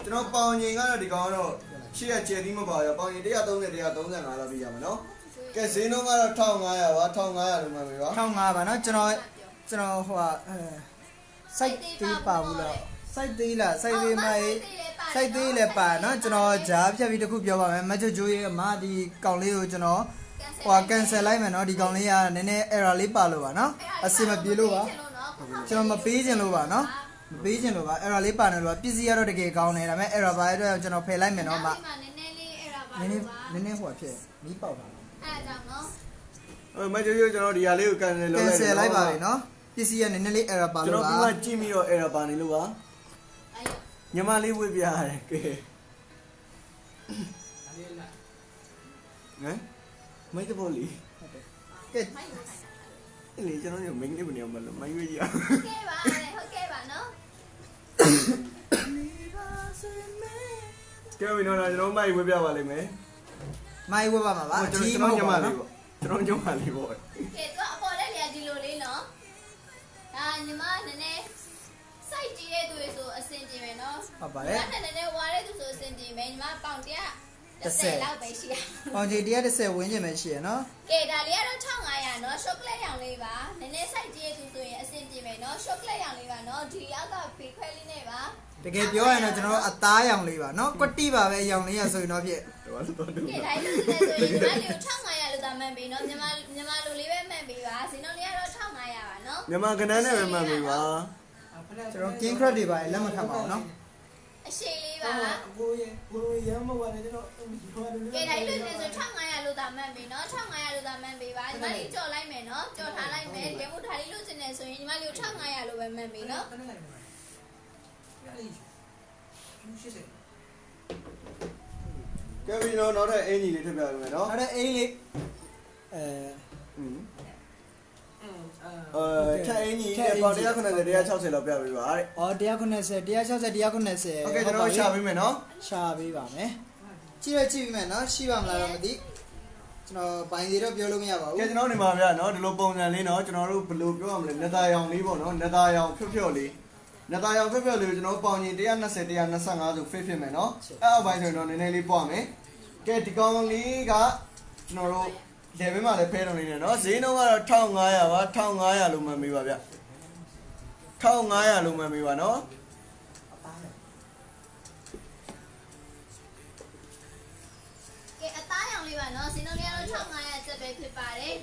ကျွန်တော်ပေါင်ချိန်ကတော့ဒီကောင်ကတော့ရှေ့ကကျဲဒီမပါရပေါင်ချိန်130 135လောက်ပြရမယ်နော်ကဲဈေးနှုန်းကတော့1500ပါ1500လို့မှတ်ပြီပါ
1500ပါနော်ကျွန်တော်ဟိုဟာစိုက်သေးပါဘူးလားစိုက်သေးလားစိုက်သေးမရေးစိုက်သေးလည်းပါနော်ကျွန်တော်ဂျားဖြတ်ပြီးတခုပြောပါမယ်မချိုချိုရဲ့အမဒီကောင်လေးကိုကျွန်တော်ဟို cancel လိုက်မယ်နော်ဒီကောင်လေးကနည်းနည်း error လေးပါလို့ပါနော်အစင်မပြေလို့ပါကျွန်တော်မပေးခြင်းလို့ပါနော်မပေးခြင်းလို့ပါ error လေးပါနေလို့ပါပစ္စည်းကတော့တကယ်ကောင်းတယ်ဒါပေမဲ့ error ပါတဲ့အတွက်ကျွန်တော်ဖယ်လိုက်မယ်နော်မ
နည်းနည်းလေးအဲ့ဒါပါ
နည်းနည်းဟိုဖြစ်မီးပေါက်တာ
အဲ့ဒါကြောင့်နော်
မကြိုကျွန်တော်ဒီဟာလေးကို cancel လုပ်လိုက်
cancel လိုက်ပါပြီနော်ပစ္စည်းကနည်းနည်းလေး error ပါ
ကျွန်
လို့
တော်
ပါ
ပြီးမှကြည့်ပြီးတော့ error ပါနေလို့ပါ
အဲ့
ညီမလေးဝေးပြရတယ်ကဲဟမ်မိုက်တဘောလီ
ကဲ
မိုင်းလို့ခိုင်းတာ
အဲ့လေကျွန်တော်ညမင်းလေးဘယ်နေမှာလဲမိုင်းဝေးကြီး
ဟုတ်ကဲ့ပါဟုတ်ကဲ့ပါနော်
ကဲဝင်တော့ကျွန်တော်မိုက်ဝေးပြပါလိမ့်မယ်
မိုင်းဝတ်ပါမှာပါ
ကျွန်တော်ညီမလေးပေါ့ကျွန်တော်ညီမလေးပေါ့
ကဲသူအပေါ်လက်လျာဒီလိုလေးနော်ဒါညီမနည်းနည်းစိုက်ကြည့်တဲ့သူတွေဆိုအဆင်ပြေမယ်နော်
ဟုတ်ပါတယ်
နည်းနည်းဝါတဲ့သူဆိုအဆင်ပြေမယ်ညီမပေါင်130လောက်ပဲရှိရ
ပေါင်ကြီး130ဝန်းကျင်ပဲရှိရနော်
ကဲဒါလေးကတော့1500နော်ရှော့ကလက်ရောင်လေးပါနည်းနည်းစိုက်ကြည့်တဲ့သူဆိုရင်အဆင်ပြေမယ်နော်ရှော့ကလက်ရောင်လေးပါနော်ဒီအောက်ကဖေခွဲလေးနဲ့ပါ
တကယ်ပြောရရင်တော့ကျွန်တော်တို့အသားရောင်လေးပါနော်ကွတိပါပဲရောင်လေးရဆိုရင်တော့ဖြစ်
တော်တော်တူ
ကဲဒါလေးဆိုရင်ညီမလေးကို1500လို့သာမှန်ပြီနော်ညီမလိုလေးပဲမှန်ပြီပါစီနော်လေးကတော့1500ပါနော်
မြန်မာကနန်းနဲ့ပဲမှတ်ပြီပါ
ကျွန်တော် king crab တွေပါလက်မထပ်ပါဘူးနော်
အရှိလေးပါ
ကိုရမ်းမဝနဲ့ကျွန်တော်
ကဲဒါကြီးလို့ဆို1500လို့သာမှတ်ပြီနော်1500လို့သာမှတ်ပြီပါညီမလေးကြော်လိုက်မယ်နော်ကြော်ထားလိုက်မယ်တကယ်မို့ဒါလေးလို့ကျင်နေဆိုရင်ညီမလေးကို1500လို့ပဲမှတ်ပြီနော်
ကဲပြီးတော့နောက်ထပ်အင်ကြီးလေးထပ်ပြပေးမယ်နော်
အဲ့ဒါအိမ်လေး
ထပ်အင်ကြီးပေါင်190 160လောက်ပြပေးပါတဲ့
အော်190 160 190
โอเคကျွန်တော်ရှာပေးမယ်နော်
ရှာပေးပါမယ်ကြည့်ပြီးမယ်နော်ရှိပါမလားတော့မသိကျွန်တော်ဘိုင်စီတော့ပြောလို့မရပါဘူး
ကဲကျွန်တော်နေမှာဗျာနော်ဒီလိုပုံစံလေးနော်ကျွန်တော်တို့ဘယ်လိုပြောရမလဲနသားရောင်လေးပေါ့နော်နသားရောင်ဖြော့ဖြော့လေးနသားရောင်ဖြော့ဖြော့လေးကိုကျွန်တော်ပေါင်ရင်120 125ဆို fit ဖြစ်မယ်နော်အဲ့အောက်ပိုင်းဆိုရင်တော့နည်းနည်းလေးပွားမယ်ကဲဒီကောင်လေးကကျွန်တော်တို့ level မှာလည်းဖဲတော်နေတယ်နော်ဈေးနှုန်းကတော့1500ပါ1500လို့မှတ်မိပါဗျ1500လို့မှတ်မိပါနော်
ကဲအသားရောင်လေးပါနော်စင်းလုံးလေးကတော့1500ကျပ်ပဲဖြစ်ပါတယ်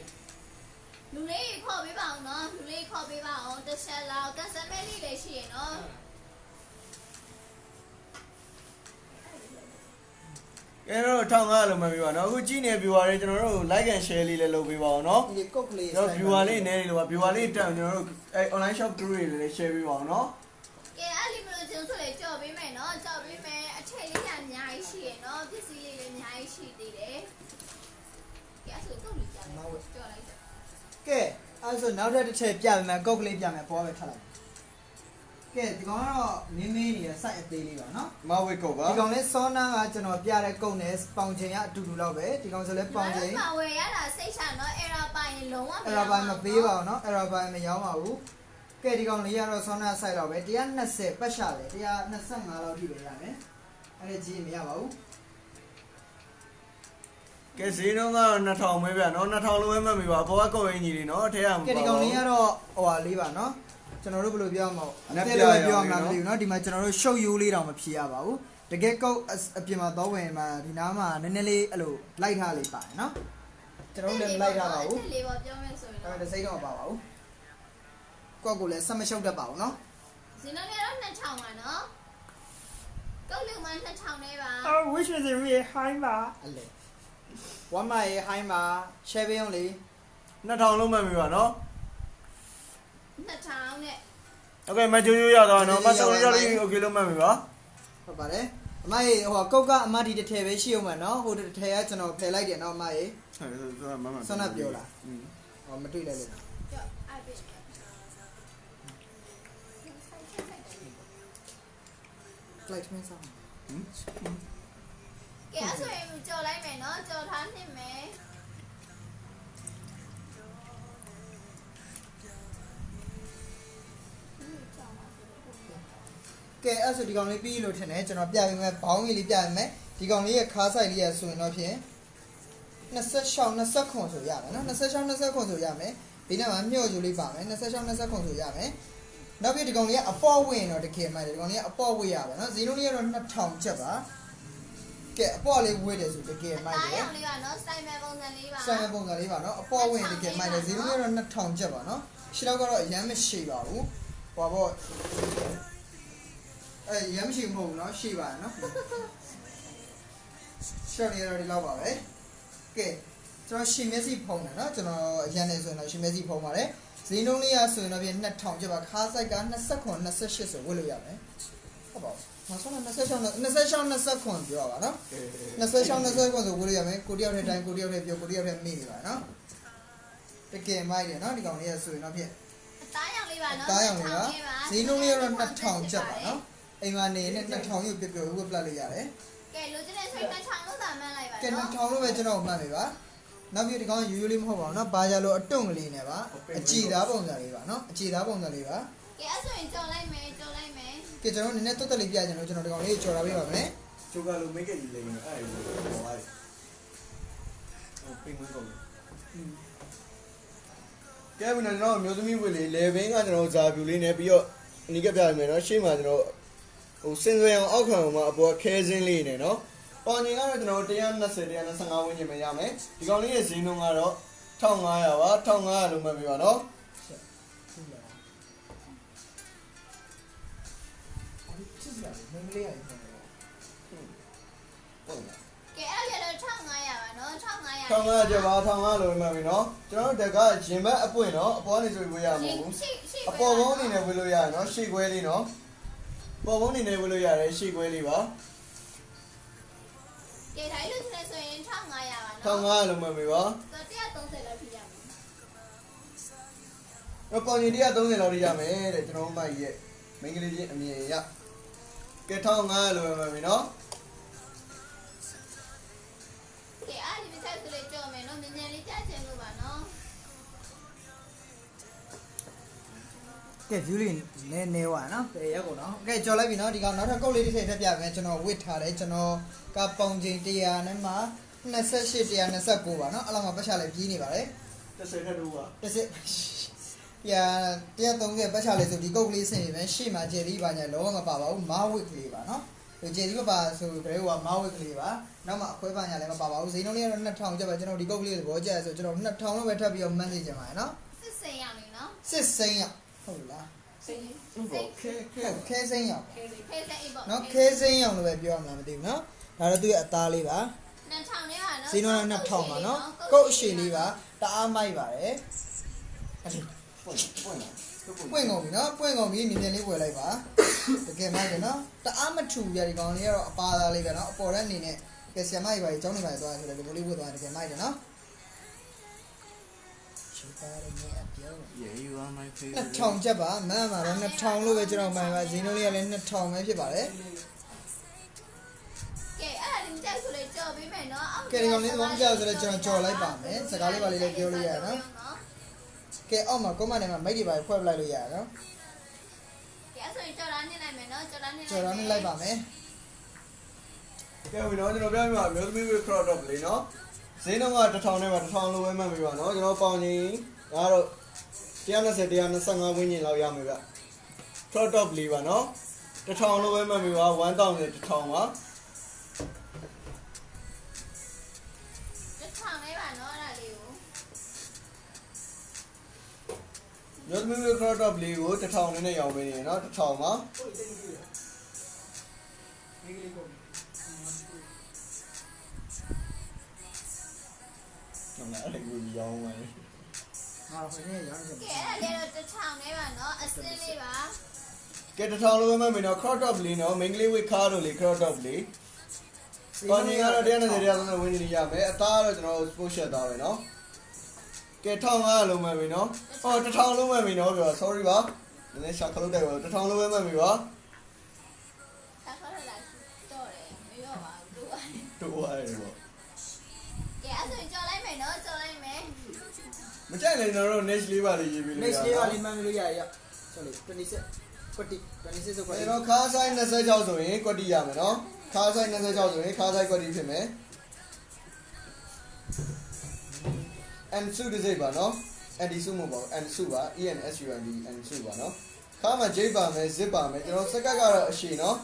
လူလေးခေါ်ပေးပါအောင်နော်လူလေးခေါ်ပေးပါအောင်တစ်ချက်လောက်ကစမဲလေးလည်းရှိရနော်
ကဲတော့1500လို့မှတ်မိပါနော်အခုကြည့်နေ viewer တွေကျွန်တော်တို့ like and share လေးလည်းလုပ်ပေးပါအောင်နော်
ဒီကုတ်ကလေး
ကျွန်တော် viewer လေးနည်းလို့ပါ viewer လေးတက်ကျွန်တော်တို့အဲ online shop group တွေလည်း share ပေးပါအောင်နော်
ကဲအဲ့ဒီမလို့ကျင်းဆိုလေကြော်ပေးမယ်နော်ကြော်ပေးမယ်အထည်လေးကအများကြီးရှိရနော်ပစ္စည်းလေးလည်းအများကြီးရှိသေးတယ်ကဲအဲ့ဆိုတော့လေးကြော်လိုက်ကြော်လိုက်
ကဲအဲ့ဆိုနောက်တစ်ထည့်ပြမယ်ကုတ်ကလေးပြမယ်ပေါ်ပဲထပ်လိုက်ကဲဒီကောင်ကတော့မင်းနေတဲ့ site အသေးလေးပါနော်
မဝိတ်ကုတ်ပါ
ဒီကောင်လေးစောနာကကျွန်တော်ပြတဲ့ကုတ်နဲ့ပေါင်ချိန်ကအတူတူလောက်ပဲဒီကောင်ဆိုလဲပေါင်ချိန်
ပါဝယ်ရတာစိတ်ချနော်အဲ့ဒါပိုင်လုံးဝ
အဲ့ဒါပိုင်းမပေးပါဘူးနော်အဲ့ဒါပိုင်းမရောင်းပါဘူးကဲဒီကောင်လေးကတော့စောနာ site လောက်ပဲ120ပတ်ရှာတယ်125လောက်ထိပဲရမယ်အဲ့ဒါကြီးမရပါဘူး
ကဲဈေးနှုန်းကတော့2000ပဲဗျနော်2000လို့ပဲမှတ်မိပါဘောကကောက်ရင်းကြီးလေးနော်အထက်က
ကဲဒီကောင်လေးကတော့ဟိုဟာလေးပါနော်ကျွန်တော်တို့ဘယ်လိုပြောမှာအသေးလေးပြောမှာမသိဘူးเนาะဒီမှာကျွန်တော်တို့ရှုပ်ရိုးလေးတောင်မဖြေရပါဘူးတကယ်ကုတ်အပြင်မှာတော့ဝင်မှာဒီနားမှာနည်းနည်းလေးအဲ့လိုလိုက်ထားလေးပါတယ်เนาะကျွန်တော်တို့လည်းလိုက်ထားပါဘူး
လေးပေါ့ပြောမယ်ဆိုရင်
အဲ့ဒါစိတ်တော့မပါပါဘူးကောက်ကိုလည်းဆက်မရှုပ်တတ်ပါဘူးเนาะ
ဇင်းလုံးလေးတော့2000ပါနော်ကုတ်လေးမှ2000နဲ့ပါ
which is a really high ပါအဲ့လေဝမ်းမရေ high ပါ share ပေးအောင်လေ
2000လို့မှတ်မိပါနော်
2000နဲ့
โอเคမကျိုးရတော့နော်မဆော်ရလေးโอเคလို့မှတ်မိပါ
ဟုတ်ပါတယ်အမရေဟိုကုတ်ကအမဒီတစ်ထည်ပဲရှိအောင်မှာเนาะဟိုတစ်ထည်ကကျွန်တော်ဖယ်လိုက်တယ်เนาะအမရေ
ဟုတ်မမ
ဆွမ်းနာပြောလားဟောမတွေ့လိုက်လို့
ကြော်အဲ့ပေး
flight မင်းဆောင်
ကဲအဲ့ဆိုရင်ကြော်လိုက်မယ်နော်ကြော်ထားနှစ်မယ်
ကဲအဲ့ဆိုဒီကောင်လေးပြီးလို့ထင်တယ်ကျွန်တော်ပြပေးမယ်ဘောင်းကြီးလေးပြပေးမယ်ဒီကောင်လေးရဲ့ခါဆိုင်လေးရဆိုရင်တော့ဖြင့်26 20ခွန်ဆိုရမယ်နော်26 20ခွန်ဆိုရမယ်ဒီနေ့မှာမျှော့ယူလေးပါမယ်26 20ခွန်ဆိုရမယ်နောက်ပြီးဒီကောင်လေးကအပေါ်ဝင်တော့တကယ်မှတယ်ဒီကောင်လေးကအပေါ်ဝေးရပါနော်ဈေးနှုန်းလေးကတော့2000ကျပ်ပါကဲအပေါ်လေးဝေးတယ်ဆိုတကယ်မှ
အား
တယ်
ရောင်လေးပါနော်စတိုင်မဲပုံစံလေးပါ
ဆိုင်ရပုံစံလေးပါနော်အပေါ်ဝင်တကယ်မှတယ်ဈေးနှုန်းလေးကတော့2000ကျပ်ပါနော်ရှင်းတော့ကတော့အရင်မရှိပါဘူးဟောပေါ့ရမ်းမရှိမဟုတ်ဘူးเนาะရှိပါတယ်เนาะရှော့နေရတော့ဒီလောက်ပါပဲကဲကျွန်တော်ရှင်မျက်စိဖုံးတယ်เนาะကျွန်တော်အရင်နေဆိုရင်တော့ရှင်မျက်စိဖုံးပါတယ်ဈေးနှုန်းလေးရဆိုရင်တော့ပြင်2000ကျပ်ပါခါဆိုင်က29 28ဆိုဝယ်လို့ရမယ်ဟုတ်ပါဘူးမဆောင်း26ပြောပါเนาะ26 29ဆိုဝယ်လို့ရမယ်ကိုတယောက်ထဲတိုင်းကိုတယောက်ထဲပြောကိုတယောက်ထဲမိနေပါเนาะတကယ်မိုက်တယ်เนาะဒီကောင်လေးရဆိုရင်တော့ပြင်
တားရောင်လေးပါနော်
တားရောင်လေးပါဈေးနှုန်းလေးကတော့2000ကျပ်ပါเนาะအိမ်မှာနေနဲ့2000ရုပ်ပြပြဝတ်ပလက်လို့ရတယ်
ကဲလိုချင်တဲ့ဆိုရင်2000လို့သာမှန်းလိုက်ပါ
ကဲ
နော်
2000လို့ပဲကျွန်တော်မှတ်ပြီပါနောက်ပြီးဒီကောင်ရိုးရိုးလေးမဟုတ်ပါဘူးเนาะဘာကြလို့အတုံးကလေးနဲ့ပါအကြည်သားပုံစံလေးပါเนาะအကြည်သားပုံစံလေးပါ
ကဲအဲ့ဆိုရင်ကြော်လိုက်မယ်ကြော်လိုက်မယ်
ကဲကျွန်တော်နည်းနည်းတွတ်တက်လေးပြကြတယ်ကျွန်တော်ဒီကောင်လေးကြော်ထားပေးပါမယ်
ချိုကလို make it လေးအဲ့ဒါဟိုပင်ဝင်ကုန်ကဲဘယ်နဲ့တော့မျိုးသမီးဝေလေးလေဘင်းကကျွန်တော်ဇာပြူလေးနဲ့ပြီးတော့အနီးကပြရမယ်နော်ရှေ့မှာကျွန်တော်ဟိုစင်စွယ်အောင်အောက်ခံမှာအပေါ်ခဲစင်းလေးနေနော်ပေါင်ငင်ကတော့ကျွန်တော်120 125ဝန်းကျင်ပဲရမယ်ဒီကောင်လေးရဲ့ဈေးနှုန်းကတော့1500ပါ1500လို့မှတ်ပြပါနော်
မင်းကလေးရည်
ဟုတ်လား
ကဲအဲ့ဒါတော့1500ပါနော်1500
ထောင်ကားကြပါထောင်ကားလို့မှတ်ပြီနော်ကျွန်တော်တို့တက်ကရင်ဘက်အပွင့်နော်အပေါ်နေဆိုဝေးရမှာမဟုတ်ဘူးအပေါ်ကုန်းအနေနဲ့ဝေးလို့ရတယ်နော်ရှေ့ခွဲလေးနော်ပေါ်ကုန်းအနေနဲ့ဝေးလို့ရတယ်ရှေ့ခွဲလေးပါ
ကဲဒါလို့ဆိုရင်1500ပါနော်
ထောင်ကားလို့မှတ်ပြီပါ
130လောက်ထိရမယ်
တော့ပေါင်ရင်130လောက်ရမယ်တဲ့ကျွန်တော်တို့မှရဲ့မိန်းကလေးချင်းအမြင်ရကဲထောင်ကားလို့မှတ်ပြီနော်
ကဲအဲ့ဒီမဆက်ဆိုလေကြော်မယ်နော်မြင်မြင်လေးကြားချင်လို့ပါနော်
ကဲ view လေးနေဝါနော်ကဲရက်ကုန်နော်ကဲကြော်လိုက်ပြီနော်ဒီကောင်နောက်ထပ်ကုတ်လေးတစ်ထည့်ထပ်ပြမယ်ကျွန်တော်ဝစ်ထားတယ်ကျွန်တော်ကပုံချိန်100နဲ့မှ28 129ပါနော်အဲ့လောက်မှပတ်ချလိုက်ပြီးနေပါတယ်
30ထက်တော့ပါ
တစ်စစ်130ပတ်ချလိုက်ဆိုဒီကုတ်ကလေးဆင်ပြီမယ်ရှေ့မှာဂျယ်လီပါညာလုံးဝမပါပါဘူးမားဝစ်ကလေးပါနော်ဂျယ်လီမပါဆိုကြဲဟိုကမားဝစ်ကလေးပါနောက်မှအခွဲပါညာလည်းမပါပါဘူးဈေးနှုန်းလေးကတော့2000ကျပ်ပါကျွန်တော်ဒီကုတ်ကလေးကိုသဘောကျဆိုကျွန်တော်2000လောက်ပဲထပ်ပြီးတော့မှန်းနေကြပါရနော်
စစ်စိန်ရမယ်နော်
စစ်စိမ်းရဟုတ်လား
စိန်
ဟုတ်ပါခဲ
ခဲစိမ်းရ
ခဲစိန်အိပ်ပေါ့
နော်ခဲစိမ်းရလို့ပဲပြောရမှာမသိဘူးနော်ဒါတော့သူ့ရဲ့အသားလေးပါ
2000နဲ့ပါနော်
ဈေးနှုန်းက2000ပါနော်ကုတ်အရှိလေးပါတအားမိုက်ပါတယ်အဲ့
ပွင့်လား
ပွင့်ကုန်ပြီနော်ပွင့်ကုန်ပြီမြင်မြင်လေးဝယ်လိုက်ပါတကယ်မိုက်တယ်နော်တအားမထူပြဒီကောင်လေးကတော့အပါသားလေးပဲနော်အပေါ်တဲ့အနေနဲ့ကဲဆီယမိုက်ပါကြီးကျောင်းနေပါသွားဆိုတော့ဒီလိုလေးဝယ်သွားတကယ်မိုက်တယ်နော်ချိုးပါရမယ်အပြော
Yeah you are my favorite
2000ကျပ်ပါမန်းမှာတော့2000လို့ပဲကျွန်တော်မှန်ပါဈေးနှုန်းလေးကလည်း2000ပဲဖြစ်ပါတယ်
ကဲအဲ့ဒီမဆက်ဆိုလေကြော်ပေးမယ်နော်
ကဲဒီကောင်လေးသဘောမကျဆိုတော့ကျွန်တော်ကြော်လိုက်ပါမယ်စကားလေးပါလေးလည်းပြောလို့ရနော်ကဲအောက်မှာ comment ထဲမှာမိတ်တွေပါဖွဲ့ပလိုက်လို့ရနော်
ကဲဆိုရင်ကြော်လာနေလိုက်မယ်နော်ကြော်လာနေ
ကြော်တော့နေလိုက်ပါမယ်
ကဲဝင်တော့ကျွန်တော်ပြောပြမှာမျိုးသမီးတွေ crop top လေးနော်ဈေးနှုန်းက1000နဲ့ပါ1000လိုပဲမှတ်ပြီးပါနော်ကျွန်တော်ပေါင်ချင်းဒါကတော့120 125ဝန်းကျင်လောက်ရမယ်ဗျ crop top လေးပါနော်1000လိုပဲမှတ်ပြီးပါ1000နဲ့1000ပါ
1000လေးပါနော်အဲ့ဒါလေးကို
မျိုးသမီးတွေ crop top လေးကို1000နဲ့ရောင်းပေးနေရနော်1000ပါကျွန်တော်လည်းကိုရောင်းပါလေ
ငါတော့ခင်းနေရောင်းနေ
ကဲအဲ့ဒါလေးတော့1000လေးပါနော်အစင်းလေးပါ
ကဲ1000လိုပဲမှတ်ပြီးနော် crop top လေးနော်မိန်းကလေးဝစ်ခါလို့လေ crop top လေးပေါင်ချင်းကတော့120 130ဝန်းကျင်ရမယ်အသားကတော့ကျွန်တော် sport shirt သားပဲနော်ကဲ1500လုံးမှတ်ပြီနော်ဟော1000လုံးမှတ်ပြီနော်ပြော sorry ပါနည်းနည်းရှာခလုတ်တိုက်ပါ1000လုံးပဲမှတ်ပြီပါ
ဆက်ခေါ်လာတော့တယ်မရောပါဘူးတို့က
တို့ရတယ်ပေါ့
ကဲအဲ့ဆိုရင်ကြော်လိုက်မယ်နော်ကြော်လိုက်မယ်
မကြိုက်လည်းကျွန်တော်တို့ next လေးပါလေးရေးပြီးလို့
next လေးပါလေးမှန်းလို့ရရဆိုလေ26ကွတီ26ဆိုကွတီ
ကျွန်တော်ခါဆိုင်26ဆိုရင်ကွက်တီရမယ်နော်ခါဆိုင်26ဆိုရင်ခါဆိုင်ကွက်တီဖြစ်မယ် and စုတစ်စိတ်ပါနော် and စုမပေါ့ and စုပါ e n s u n d and စုပါနော်ခါမှာ J ပါမယ် zip ပါမယ်ကျွန်တော်စကတ်ကတော့အရှိနော်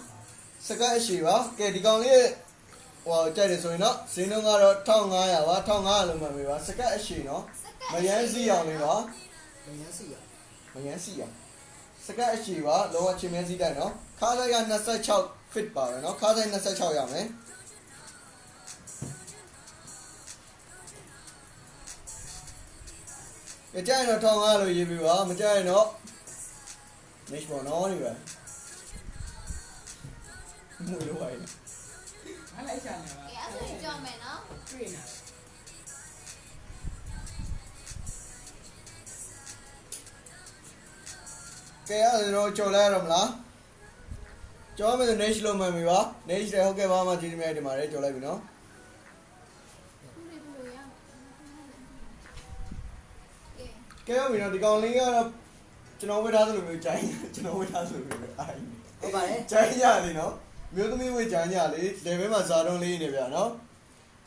စကတ်အရှိပါကဲဒီကောင်လေးဟိုကြိုက်တယ်ဆိုရင်တော့ဈေးနှုန်းကတော့1500ပါ1500လုံးမှပဲပါစကတ်အရှိနော်မယန်းစီအောင်လေးပါ
မရစီရ
မယန်းစီအောင်စကတ်အရှိပါလောကချင်းမဲစီတိုက်နော်ခါဆိုင်က26 fit ပါပဲနော်ခါဆိုင်26ရမယ်ကြိုက်ရင်တော့1500လို့ရေးပြီးပါမကြိုက်ရင်တော့ next ပေါ့နော်ဒီပဲမူလို့ပါလေ
အားလိုက်ချာနေပါ
ကဲအဲ့ဆိုရင်ကြော်မယ်နော်
တွေ့နေ
ကဲအဲ့ဒါတော့ကြော်လိုက်ရတော့မလားကြော်မယ်ဆို next လို့မှန်ပြီပါ next တယ်ဟုတ်ကဲ့ပါမှကြည့်နေမြဲဒီမှာလေကြော်လိုက်ပြီနော်
ဘူးလေးဘူးလို့ရကဲ
ကဲဟုတ်ပြီနော်ဒီကောင်လေးကတော့ကျွန်တော်ဝတ်ထားသလိုမျိုးကြိုင်းကျွန်တော်ဝတ်ထားသလိုမျိုးအိုင်
ဟုတ်ပါတယ်
ကြိုင်းရလေနော်မျိုးသမီးဝတ်ကြိုင်းရလေ level မှာဇာတုံးလေးနေဗျာနော်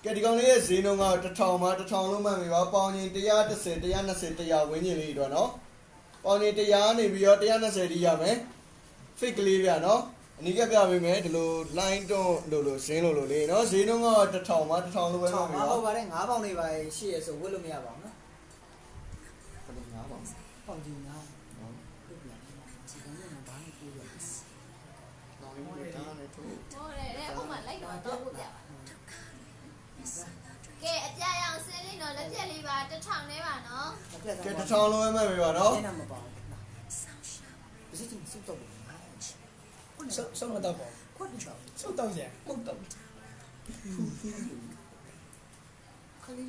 ကဲဒီကောင်လေးရဲ့ဈေးနှုန်းက1000မှာ1000လုံးမှန်ပြီပါပေါင်ချင်း130 120 100ဝန်းကျင်လေးတော့နော်ပေါင်ချင်း100နေပြီးတော့120တိရမယ် fake ကလေးဗျာနော်အနီးကပြပေးမယ်ဒီလို line တွန်းလို့ဇင်းလို့လေနော်ဈေးနှုန်းက1000မှာ1000လုံးပဲမှန်ပြီပါ
ဟုတ်ပါတယ်9ပေါင်နေပါရှိရဆိုဝတ်လို့မရပါဘူးနော်
ဘယ်လိုငါးပါ့
ပေါင်ကြီး9
နော်
ဟုတ်ပြီဒီကောင်ကဘာလို့ပြောရလဲ
နောင်ရင်း ကဲတစ်ထောင်လုံးပဲမှတ်ပြီပါနော်
အဲ့နာမပါဘူးဘယ်စတင်စုတော့စုံမတော့ခွတ်တော့စုတော့ရပုတ်တော့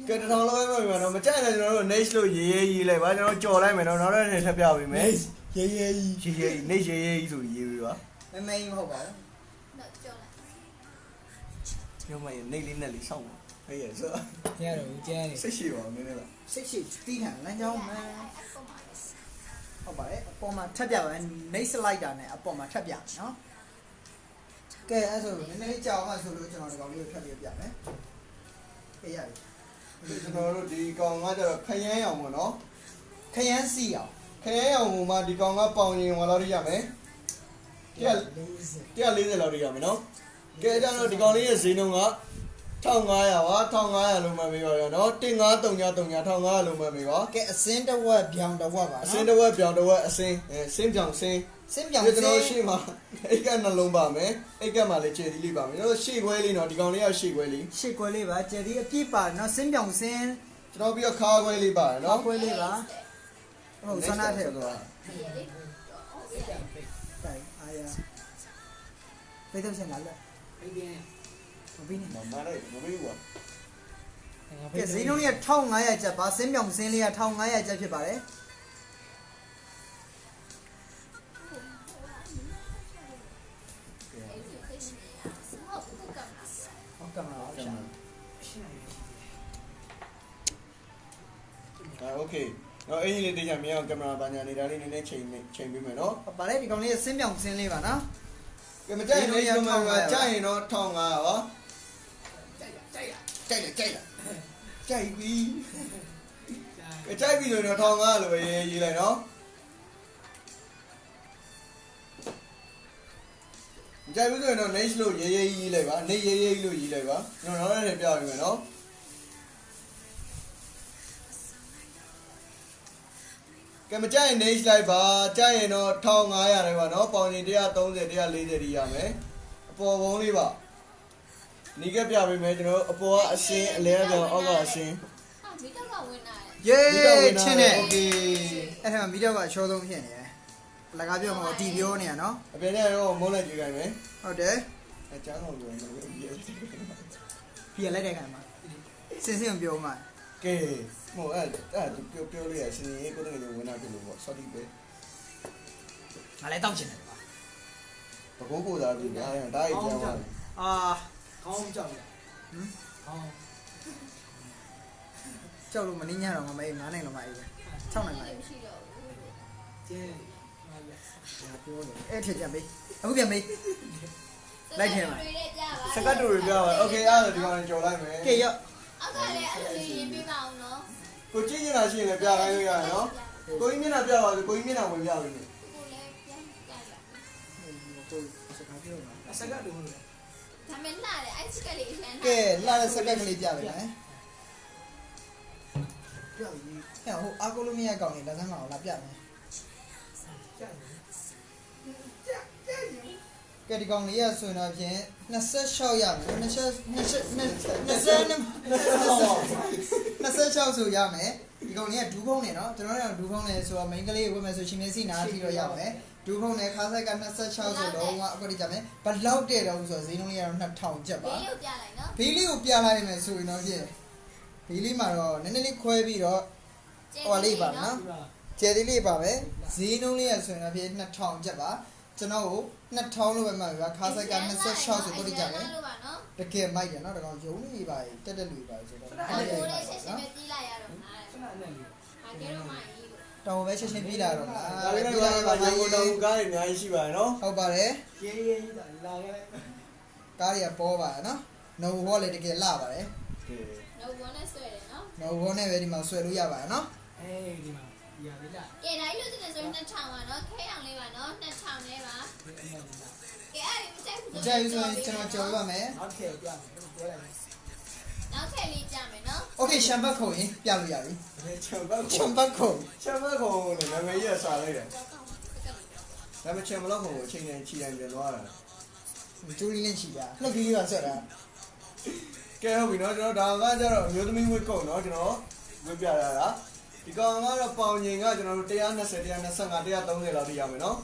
ကဲတစ်ထောင်လုံးပဲမှတ်ပြီပါနော်မကြိုက်လည်းကျွန်တော်တို့ next လို့ရေးလိုက်ပါကျွန်တော်ကြော်လိုက်မယ်နော်နောက်တစ်နေ့ထပ်ပြပေးမယ်
ရေး
next ရေးဆိုရေးပြီးပါ
မမေးမဟုတ်ပါဘူး
တော့ကြော်လိုက်
ညမရဲ့နေလေးနဲ့လေးစောင့်ပါဟဲ့ရဆို
ကျဲတော့ကျဲနေ
စိတ်ရှိပါမင်းလည်းလား
စိတ်ရှိတီးခံလမ်းကြောင်းမှန်
အပေါ်မှာ
ဟုတ်ပါတယ်အပေါ်မှာထပ်ပြပါမယ် next slide တာနဲ့အပေါ်မှာထပ်ပြမယ်နော်ကဲအဲ့ဆိုနည်းနည်းလေးကြောက်မှဆိုလို့ကျွန်တော်ဒီကောင်လေးကိုထပ်ပြပြမယ်အေးရတယ်
ကျွန်တော်တို့ဒီကောင်ကကျတော့ခရမ်းရောင်ပေါ့နော်
ခရမ်းစီအောင်
ခရမ်းရောင်ပုံမှာဒီကောင်ကပေါင်ရင်ဟောလောက်ရမယ်140လောက်ရမယ်နော်ကဲအဲ့တော့ဒီကောင်လေးရဲ့ဈေးနှုန်းက1500ပါ1500လုံးမှပေးပါရောနော်153331500လုံးမှပေးပါ
ကဲအစင်းတစ်ဝက်ပြောင်တစ်ဝက်ပါနော်
အစင်းတစ်ဝက်ပြောင်တစ်ဝက်အစင်းစင်းပြောင်စင်း
စင်းပြောင်
ကျွန်
စ
တော်
င်း
ရှေ့မှာအိတ်ကနှလုံးပါမယ်အိတ်ကမှလည်းခြေသီးလေးပါမယ်ကျွန်တော်ရှေ့ခွဲလေးနော်ဒီကောင်လေးကရှေ့ခွဲလေး
ရှစ်ခွဲလေးပါကျယ်ဒီအပြည့်ပါနော်စင်းပြောင်စင်း
ကျွန်တော်ပြီးတော့ခါခွဲလေးပါတယ်
နော်
နော်
ခွဲလေးပါဟုတ်ဆန္ဒထည့်ပါ
ဒီလေဟုတ်ပြီ
တိုင်အားရဘယ်တော့ဆက်လာလဲဘယ်ပြီးနေ
မမလိုက်မပေးဘူးကွာ
ကဲဈေးနှုန်းလေးက1500ကျပ်ပါစင်းပြောင်စင်းလေးက1500ကျပ်ဖြစ်ပါတယ် ဟုတ်ကဲ့ပါဗျာ
โอเคတော့အင်ကြီးလေးတေးချမြင်အောင်ကင်မရာပညာနေတာလေးနည်းနည်းချိန်ပေးမယ်နော်
ပါလေဒီကောင်လေးစင်းပြောင်စင်းလေးပါနော်
ကဲမကြိုက်ရင်လည်းကျွန်တော်ကကြိုက်ရင်တော့1500ပါကြိုက်ပြီကြိုက်ပြီဆိုတော့1500လို့ပဲရေးလိုက်နော်ကြိုက်ပြီဆိုရင်တော့ next လို့ရေးလိုက်ပါနေရေးလို့ရေးလိုက်ပါကျွန်တော်နောက်တစ်ထပ်ပြပေးမယ်နော်ကဲမကြိုက်ရင် next လိုက်ပါကြိုက်ရင်တော့1500တယ်ပါနော်ပေါင်ရင်130 140ဒီရမယ်အပေါ်ဘုံလေးပါနီးကပြပေးမယ်ကျွန်တော်အပေါ်ကအစင်းအလဲပြောင်းအောက်ကအစင်း
ဟာမိတော့ကဝင်လာတယ်
ယေးချင်းနေ
โอเค
အဲ့ဒါမီတော့ကအချောဆုံးဖြစ်နေတယ်လကားပြောမှာတီပြောနေရနော်
အပြင်ထဲတော့မုန်းလိုက်ကြည့်ခိုင်းမယ်
ဟုတ်တယ်
အချမ်းအောင်ပြောမယ်
ပြလိုက်တဲ့ခံမှာစင်စင်ပြောမှာ
ကဲဟိုအဲ့ပြောလို့ရစနေကိုတကယ်ဝင်လာပြီလို့ပေါ့ sorry ပဲ
ငါလည်းတောက်ချင်တယ်ပါ
ဘကိုးကိုသားပြီညာဒါကြီးပြန်သွား
အာ
ခေါင်းကြောက်တယ်
ဟမ်
ခေါင်း
ကြောက်လို့မင်းညတော့မမေး9နိုင်တော့မှအေးပဲ6နိုင်မှအေး
မရှိတော့ဘူး
ကျဲဟာလေ
ငါပြောတယ်အဲ့ထက်ကြမေးအခုပြန်မေး လိုက်ထဲမှာ
စကတ်တူတွေပြပါโอเคအဲ့ဒါဒီကောင်ကြော်လိုက်မယ်
ကဲရော့
အောက်ကလည်းအဲ့လိုလေးရင်ပေးပါအောင်နော်
ကိုကြည့်နေတာရှိရင်လည်းပြခိုင်းလို့ရတယ်နော်ကိုကြီးမျက်နှာပြပါဆိုကိုကြီးမျက်နှာဝင်ပြပြီလေ
ကိုလည်းပြန်ကြိုက်လာ
ကိုစကားပြောမှာ
အစကတူလို့
ဒါမဲ့လှတယ်အဲ့စကလေးအရင်
ကဲလာတဲ့စကက်ကလေးပြပေးမယ်
ပြောက်ကြီး
ဟဲ့ဟိုအာကိုလိုမီယာကောင်လေးလက်စမ်းမအောင်လာပြမယ်
ကြက်
ကဲဒီကောင်လေးရဆိုရင်တော့ဖြင့်26ရမယ်26ဆိုရမယ်ဒီကောင်လေးကဒူးဖုံးနေနော်ကျွန်တော်တို့ဒူးဖုံးနေဆိုတော့ main ကလေးဝယ်မယ်ဆိုရှင်နေစီနာထီတော့ရမယ်ဒူးဖုံးနေခါဆိုင်က26ဆိုတော့အခုဒီကြမယ်ဘလောက်တဲ့တော့ဆိုတော့ဈေးနှုန်းလေးကတော့2000ကျပ်ပါ
ဘေးကိုပြလိုက်နော်
ဘီလီကိုပြလိုက်မယ်ဆိုရင်တော့ဖြင့်ဘီလီမှာတော့နည်းနည်းလေးခွဲပြီးတော့ဟောလေးပါနော်
ဒီမှာ
ကျယ်သေးလေးပါပဲဈေးနှုန်းလေးရဆိုရင်တော့ဖြင့်2000ကျပ်ပါကျွန်တော်ကို2000လို့ပဲမှတ်ပါခါဆိုင်က26ဆိုတော့ဒီကြမယ်
လို့ပါနော်
တကယ်မိုက်တယ်နော်တကောင်ယုံနေပါတက်လူပါဆိုတော့
ဟိုလည်းချက်ချင်းပဲပြီးလိုက်ရတော့မှာ
ခဏနဲ့လေ
ဟာကဲတော့မှကြီးကို
တောင်ပဲချက်ချင်းပြီးလာတော့
ဒါလေးတော့ရပါရေကိုတောင်ကားတွေအများကြီးရှိပါတယ်နော်
ဟုတ်ပါတယ်
ရေးရေးကြီးလာခဲ့လိုက်
ကားတွေကပေါ်ပါနော်နှုတ်ဘောလည်းတကယ်လာပါတယ်
တော့ဘုန်းနဲ့ဆွဲတယ်နော်
နှုတ်ဘောနဲ့ပဲဒီမှာဆွဲလို့ရပါတယ်နော်
အေးဒီမှာဒီရလေးလား
ကဲတိုင်းလို့တင်ဆို2000ပါနော်ခဲအောင်လေးပါနော်2000နဲ့ပါ
ဒီအမေက
ကဲအဲ့ဒီမကြိုက်ဘူး
ကြိုက်ဆိုရင်ကျွန်တော်ကြော်ရမယ်
နောက်ထည့်ပြမယ်ပြောလိုက်မယ်
နောက်ထပ်လေးကြမယ်နော်
โอเคရှမ်ဘတ်ခုံရင်ပြလို့ရပြီ
ချမ်ဘတ်
ရှမ်ဘတ်ခုံ
ချမ်ဘတ်ခုံနဲ့နာမည်ရစားလိုက်တယ်ဒါပေမဲ့ချမ်ဘတ်ခုံကိုအချိန်နဲ့ချီတိုင်းပြန်သွားတာ
ကျူးလေးနဲ့ချီတာနှုတ်ကြီးပါဆက်တာ
ကဲဟုတ်ပြီနော်ကျွန်တော်ဒါကကျတော့မျိုးသမီးဝစ်ကုတ်နော်ကျွန်တော်ဝစ်ပြရတာ ဒီကောင်ကတော့ပေါင်ငင်ကကျွန်တော်တို့120 125 130လောက်ထိရမယ်နော်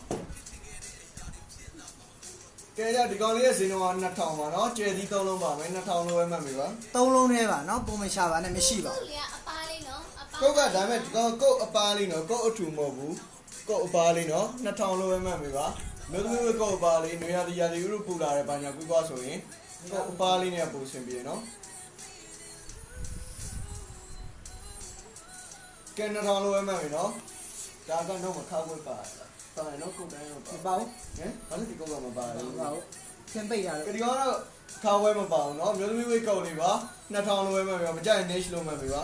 ကဲကြဒီကောင်လေးရဲ့ဈေးနှုန်းက2000ပါနော်ကျယ်သီး3လုံးပါမယ်2000လို့ပဲမှတ်မိပါ
3လုံးထဲပါနော်ပုံမရှာပါနဲ့မရှိပါဘူး
လေအပါလေးနော်အပါ
ကုတ်ကဒါမဲ့ဒီကောင်ကုတ်အပါလေးနော်ကုတ်အထူမဟုတ်ဘူးကုတ်အပါလေးနော်2000လို့ပဲမှတ်မိပါမြို့သမီးဝကုတ်အပါလေးနေရာဒီရာဒီဥရုပူလာတဲ့ဘာညာကွေးကွာဆိုရင်ကုတ်အပါလေးနဲ့ပုံဆင်ပြေနော်ကဲ2000လို့ပဲမှတ်မိနော်ဒါကတော့မခါခွက်ပါပါတယ်နော်ကုတ်တိုင်းတော့ပါ
မပါဘူး
ဟမ်ဘာလို့ဒီကုတ်ကမပါလဲ
မပါဘူးသင်ပိတ်တာ
က
လို့
ဒီကတော့ခါဝဲမပါဘူးเนาะမြို့သမီးဝေးကုတ်လေးပါ2000လိုပဲမှတ်ပြီမကြိုက် niche လို့မှတ်ပြီပါ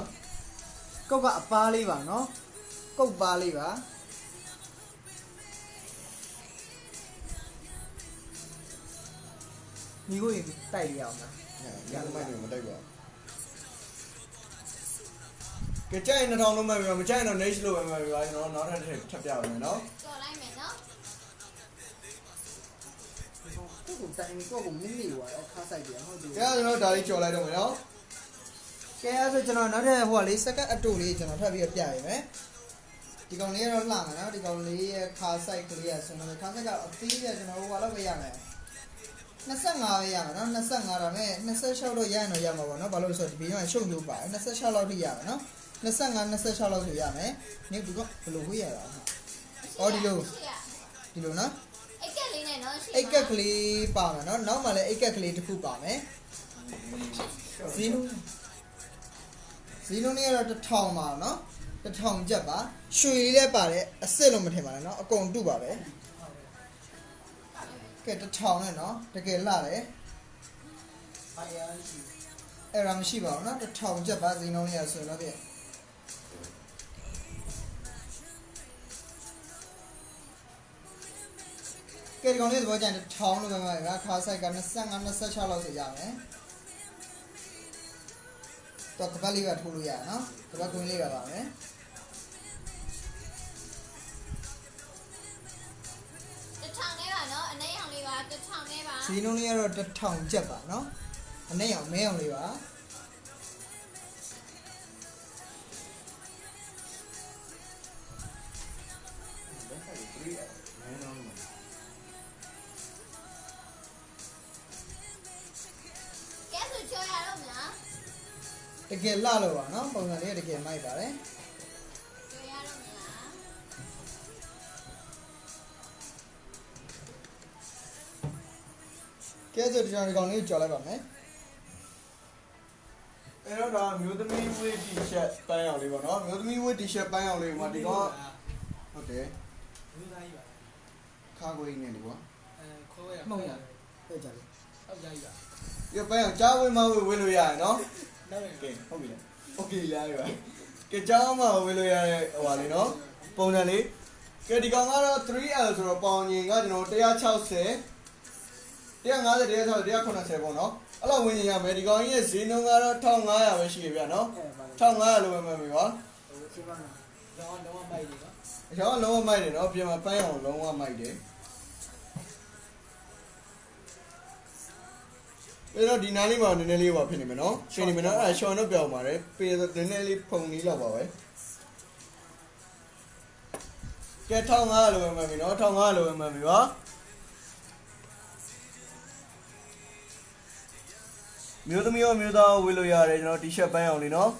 ကုတ်ကအပားလေးပါနော်ကုတ်ပါလေးပါမိကိုရင်တိုက်ရအောင်လား
ရမ်းမိုက်နေမတိုက်ပါကကြိုက်2000လို့မှတ်ပြီမကြိုက်တော့ niche လို့ပဲမှတ်ပြီပါကျွန်တော်နောက်ထပ်ထပ်ပြပါမယ်เนาะ
ကြော်လိုက်မယ်နော်
ကိုကိုတိုင်ကိုကိုမင်းလေးပါတော့ခါဆိုင်ပြန်ဟုတ်တယ်
ကဲကျွန်တော်ဒါလေးကြော်လိုက်တော့မယ်เนาะ
ကဲအဲ့ဆိုကျွန်တော်နောက်ထပ်ဟိုကလေးစက္ကန့်အတူလေးကျွန်တော်ထပ်ပြီးပြရမယ်ဒီကောင်လေးကတော့လှမယ်နော်ဒီကောင်လေးရဲ့ခါဆိုင်ကလေးရဆိုတော့ခါဆိုင်ကအသီးရကျွန်တော်ဟိုဘာလို့ပဲရမယ်25ပဲရမယ်နော်25တော့မဲ့26တော့ရရင်တော့ရမှာပေါ့နော်ဘာလို့လဲဆိုတော့ဒီဘီကရှုံညိုးပါတယ်26လောက်ထိရမယ်နော်25 26လောက်ဆိုရမယ်နေဒီကဘယ်လိုဝေးရတာအော်ဒီလိုနော်
အိတ်ကက်လေးနဲ့နော်ရှိ
အိတ်ကက်ကလေးပါမယ်နော်နောက်မှလည်းအိတ်ကက်ကလေးတစ်ခုပါမယ်ဇီနုလေးကတော့1000ပါနော်1000ကျပ်ပါရွှေလေးလည်းပါတယ်အစ်စ်လို့မထင်ပါနဲ့နော်အကုန်တုပါပဲကဲ1000နဲ့နော်တကယ်လှတယ်
အားရရှိ
အဲ့ဒါမရှိပါဘူးနော်1000ကျပ်ပါဇီနုလေးရဆိုရင်တော့ပြကဲဒီကောင်လေးသဘောကျရင်1000လို့ပဲမှာဗျာခါဆိုင်က25 26လောက်ဆိုရမယ်တော့တပတ်လေးပဲထိုးလို့ရနော်တပတ်ကွင်းလေးပဲပါမယ်
1000နဲ့ပါနော်အနေရောင်လေးပါ1000နဲ့ပါ
ဇီနုလေးကတော့1000ကျပ်ပါနော်အနဲ့အောင်မဲအောင်လေးပါ
ကဲဆိုကြော်ရတော့မလား
တကယ်လှလို့ပါနော်ပုံစံလေးတကယ်မိုက်ပါတယ်
ကြော်ရတော့မလား
ကဲဆိုဒီကောင်လေးကြော်လိုက်ပါမယ်
အဲ့တော့ဒါမြို့သမီးဝေး t-shirt ပန်းအောင်လေးပေါ့နော်မြို့သမီးဝေး t-shirt ပန်းအောင်လေးမှာဒီကောင်ဟုတ်တယ်
လူသားကြီးပါ
ခါခွေးနေလေကွာ
ခေါ်ရ
မှုံရဟုတ်ကြလေ
အောက်ကြီးပါ
ဒီပန်းအောင်ကြားဝေးမဝေးလို့ရရနော်
နောက်ရ
ကဲဟုတ်ပြီလားโอเคရရပါကဲကြားမဝေးလို့ရတဲ့ဟိုပါလေနော်ပုံစံလေးကဲဒီကောင်ကတော့ 3L ဆိုတော့ပေါင်ငင်ကကျွန်တော်160 150 160 190ပေါ့နော်အဲ့လိုဝင်ရင်ရမယ်ဒီကောင်ကြီးရဲ့ဈေးနှုန်းကတော့1500ပဲရှိရဗျာနော်1500လို့ပဲမှတ်ပြီပါ
ရှင်းပါမယ်တော့မိုက်တယ်နော်
အရောလုံးဝမိုက်တယ်နော်ပြင်မှာပန်းအောင်လုံးဝမိုက်တယ်အဲ့တော့ဒီနားလေးမှာနည်းနည်းလေးပါဖြစ်နေမယ်နော်ရှင်နေမယ်နော်အဲ့ဒါရှောင်းတော့ပြောင်းပါတယ်ပေးတော့နည်းနည်းလေးဖုန်လေးလောက်ပါပဲကဲ1500လို့ပဲမှတ်ပြီနော်1500လို့ပဲမှတ်ပြီပါမျိုးသမီးရောမျိုးသားဝေးလို့ရတယ်ကျွန်တော် t-shirt ပန်းအောင်လေးနော်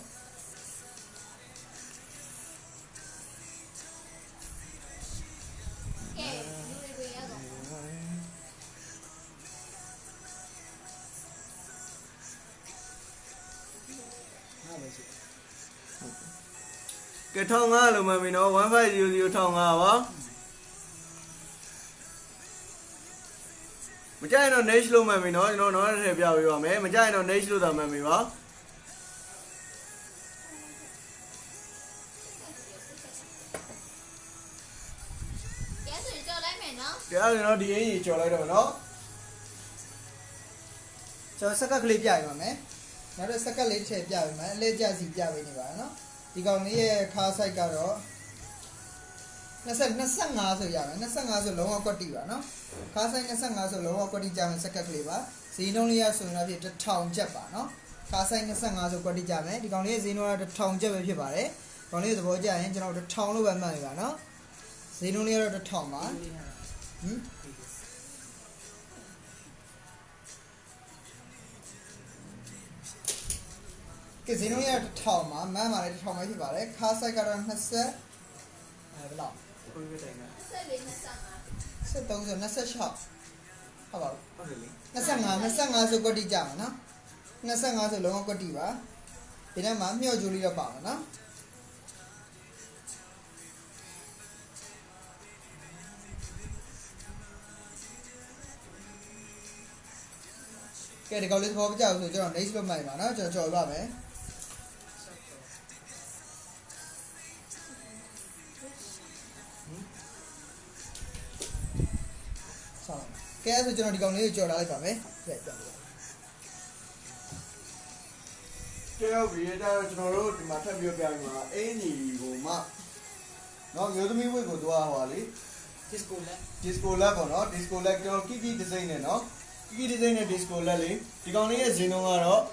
ကဲလူတွေရတော့
ဟာပဲရှိ
ကဲ1500လို့မှတ်ပြီနော်1500 1500ပါမကြိုက်ရင်တော့ niche လို့မှတ်ပြီနော်ကျွန်တော်နောက်တစ်ထည့်ပြပေးပါမယ်မကြိုက်ရင်တော့ niche လို့သာမှတ်ပြီပါ
ကဲဆိုကြော်လိုက်မယ်နော်
ကဲအဲ့ဒါကျွန်တော်ဒီအင်ကြီးကြော်လိုက်တော့နော်
ကျွန်တော်စက်ကတ်ကလေးပြရပါမယ်နောက်တော့စက်ကတ်လေးတစ်ထည့်ပြပေးမယ်အလဲကျစီပြပေးနေပါနော်ဒီကောင်လေးရဲ့ခါဆိုင်ကတော့25ဆိုရမယ်25ဆိုလုံးဝကွက်တီပါနော်ခါဆိုင်25ဆိုလုံးဝကွက်တီကြမယ်စက်ကတ်ကလေးပါဈေးနှုန်းလေးရဆိုရင်တော့1000ကျပ်ပါနော်ခါဆိုင်25ဆိုကွက်တီကြမယ်ဒီကောင်လေးရဲ့ဈေးနှုန်းက1000ကျပ်ပဲဖြစ်ပါတယ် còn lấy từ bố cha anh cho nó được thòng luôn bạn mày cả nó gì nó lấy được thòng mà cái gì nó lấy được thòng mà lấy thòng mấy thì bảo đấy khá sai cả nó sẽ cái đó sẽ tông rồi nó sẽ shop hả bảo nó sẽ ngã số có đi chẳng nó sẽ ngã số lâu có đi vào thì nó mà nhiều chú lý là bảo nó cái này college bao giờ rồi cho nó lấy luôn mày mà nó cho ba mẹ sao cái rồi cho nó đi college cho nó lấy ba mẹ vậy đó
cái vì đó cho nó rồi thì mà thay vì cái mà anh gì cũng mà nó nhớ tụi mình vui của tụi họ đi disco lab nó disco lab cho kiki design này nó kiki design này disco lab đi thì con này gì nó mà đó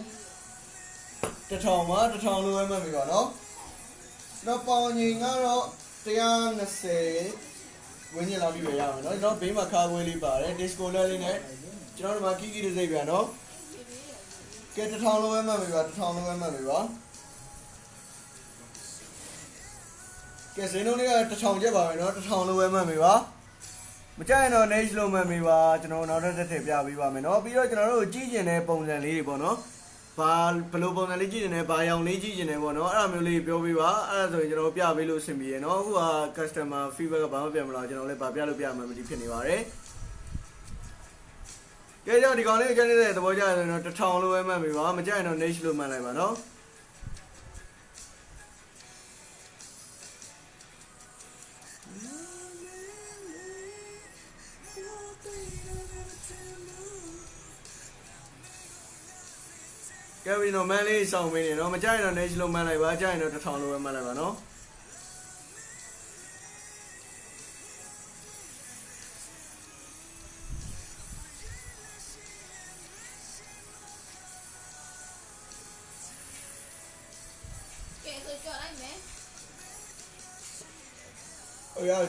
cái thòng luôn mà mình bảo nó bao nhiêu nó tiền nó sẽ với như là đi về nhà nó bị mà khá với đi bảo đấy disco lab đi này cho nó mà kiki design về nó cái thòng luôn mà mình bảo cái gì nó này thòng chứ bảo nó thòng luôn mà mình bảo mà chắc nó này luôn mà mình bảo cho nó rất đẹp giá bị bảo mình nó bây giờ cho nó rồi chỉ gì này bông sen lý bảo nó và blue bông sen lý chỉ này bà yong lý chỉ này bảo nó ở mình lý biểu bị bảo rồi cho nó giá bị luôn xem gì nó của customer feedback bảo nó bảo cho nó lấy bà giá luôn giá mà mình đi phiền bảo đấy cái giờ thì còn cái này thì bây giờ nó thòng luôn mà mình bảo mà chắc nó này luôn mà lại bảo nó cái vì nó mang đi xong mình nó mà chắc nó này luôn mà lại bảo chắc nó thòng luôn mà lại bảo nó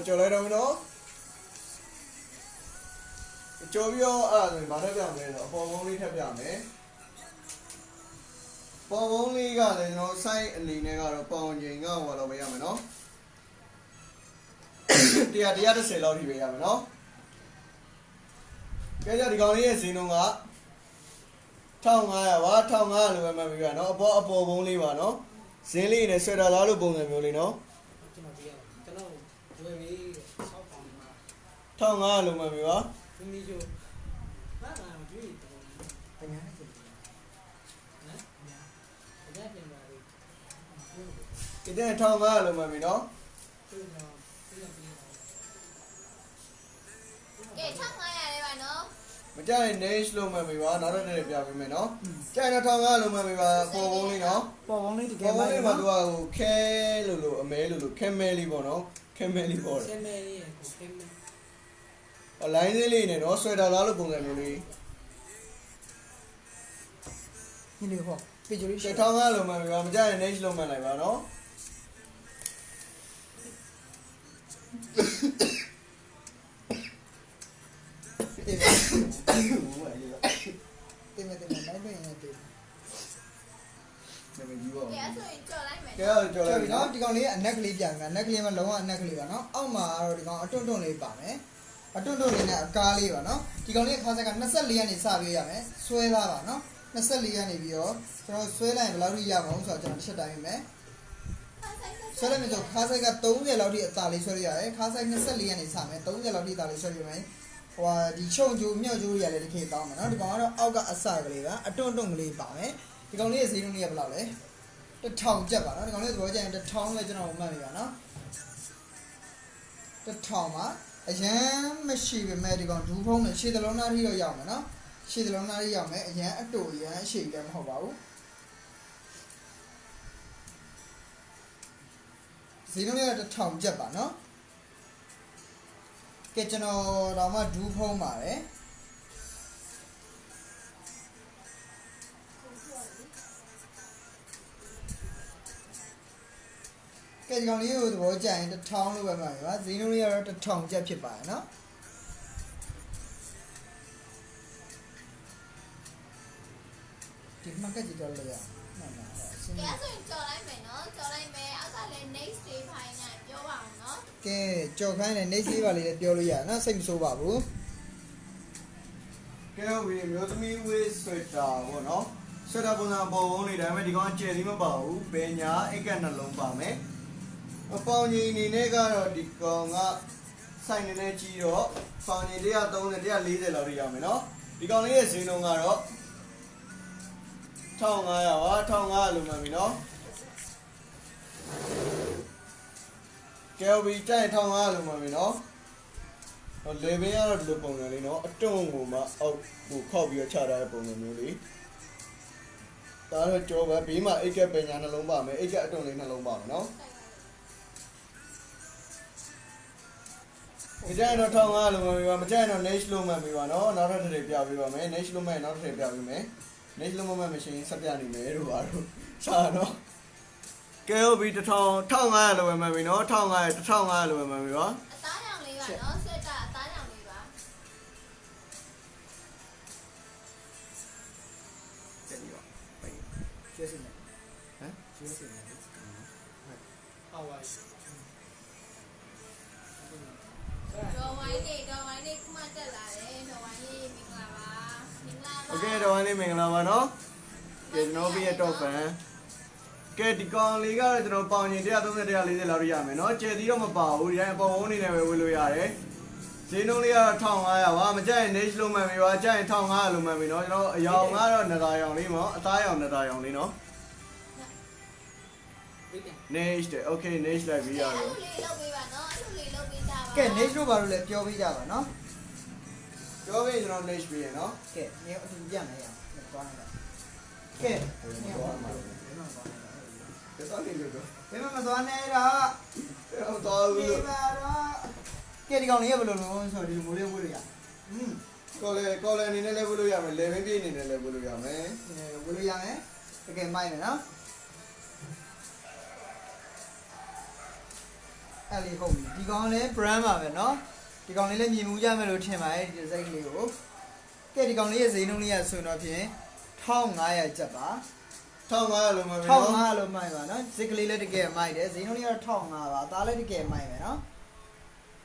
trở lại đâu nó cho biết rồi mà thép giảm này nó bao vốn đi thép giảm này bao vốn đi cả này nó sai lì này cả nó bao nhiêu ngang vào đâu bây giờ mà nó tia nó sẽ lâu thì bây giờ mà nó cái giờ thì còn cái gì nữa ngã thằng ngài luôn mà bây giờ nó bao vốn đi vào nó xin lì này sẽ ra lá luôn bông này miêu lì nó thằng ngài luôn mà bây giờ cái này thằng ngài luôn mà bây giờ
cái thằng ngài này bạn nó
mà trái này luôn mà bây giờ nó rất đẹp giá với nó trái nó thằng ngài luôn mà bây giờ bao vốn đi nó
bao vốn đi thì
bao vốn đi mà tụi khe lulu mẹ lulu khe mẹ li bỏ nó khe mẹ li bỏ ở lại đây li này nó xoay ra lá lúc bùng này đi
như thế không bây giờ
cái thằng ngài luôn mà bây giờ mà trái này luôn mà lại vào nó
tìm lấy bên này tìm
cái rồi trở lại mẹ
cái rồi cho
chơi
lại
nó thì con lấy anh nắc clip chẳng anh nắc clip mà lâu anh nắc clip nó ông mà rồi thì con trôn lấy bảo đấy trôn lấy này cá lấy bảo nó thì con lấy khá sai cái nó sẽ liền này sao bây giờ đấy xuôi ra bảo nó sẽ liền này bây giờ cho nó xuôi lại lâu đi ra mà không sợ cho nó sẽ đánh mẹ xuôi lại mình cho khá sai cái tống giờ lâu đi ta lấy xuôi ra đấy khá sai nó sẽ liền này sao mẹ tống giờ lâu đi ta lấy xuôi ra mẹ và đi chung chú miêu chú ra lấy cái tao mà nó thì con nó ao cái asar cái là trôn lấy bảo đấy thì con lấy gì nó lấy bảo đấy cái thòng chặt vào nó thì con lấy rồi cái thòng này cho nó mà bây nó cái thòng á anh mới xí về mẹ thì còn chú phong này xí từ lâu nay đi rồi giàu mà nó xí từ lâu nay đi giàu mẹ anh đổi anh xí cái mà họ bảo gì nó là cái thòng chặt vào nó cái cho nó đó mà chú phong mà đấy cái con này rồi bố chạy nó thong luôn mà mà gì nó đi nó thong chạy phía bài nó thì mang cái gì cho lừa
kẻ rồi cho lại mày nó cho lại mày áo ta lên next day phải này cho vào nó
cái cho cái này lấy gì vào thì tiêu lừa nó xem số bảo bố
cái đó vì nhiều tụi mình quay sweater của nó sweater của nó bao nhiêu đấy mà đi con chơi thì mà bảo bên nhà ấy cái nào lồng vào mấy bao nhiêu này này cái rồi đi con á sai này này chỉ đó bao nhiêu đấy à tông này đấy à lý rồi đi làm nó đi con này gì nó ngà đó thong ngà luôn mà mình nó kéo bị chạy thong ngà luôn mà mình nó lấy về nó được bông này nó trông ngủ mà ngủ khó bị chả ra bông này nữa ta nó cho vào bí mà ấy cái bên nhà nó lông bảo mấy ấy cái trong này nó lông bảo nó cái trái nó thong ngà luôn mà trái nó next luôn mà mình bảo nó ra để biểu bị bảo mấy next luôn mà nó để biểu bị mấy next luôn mà mình xin sắp ra đi mấy rồi bảo sao nó kêu bị thong ngà luôn mà mình nó thong ngà luôn mà mình bảo
tá nhau đi vào nó sẽ trả tá nhau đi vào
chưa xin này
hả
chưa xin này
How are
đồ ngoài đi cũng ăn trở lại đấy đồ ngoài đi mình là
ok đồ anh đi mình làm vào nó cái nó bị trâu phèn cái đi con lý cái nó bao nhiêu tiền tôi sẽ lấy để làm gì mà nó chơi đi đâu mà bảo đi anh bảo này này về lui à đấy chỉ nó đi thong ai à mà chơi next luôn mà mình vào chơi thong ai luôn mà mình nó dòng á rồi nè dòng đi mà tay dòng nè dòng đi nó next ok next là bây giờ rồi
cái này số bảo là cho bây giờ nó
cho bây giờ nó next bây giờ nó
cái nếu thì dạng này cái
cái đó thì được rồi
thế mà toán này đó
không to
cái
luôn
mà đó cái đi con này bao lâu rồi đi mua lên mua được à
có lên này level rồi mình lên cái này level rồi mấy
mua được à cái máy này nó ali không đi con này brand mà nó đi con này là nhìn mua ra mà rồi thêm mà cái dây liều cái đi con này gì nó này số nó phía thong ngay à chả ba
thong ai luôn mà mình
thong ngay luôn mày mà nó dịch lý lên cái máy đấy gì nó này thong ngay và ta lên cái máy mà nó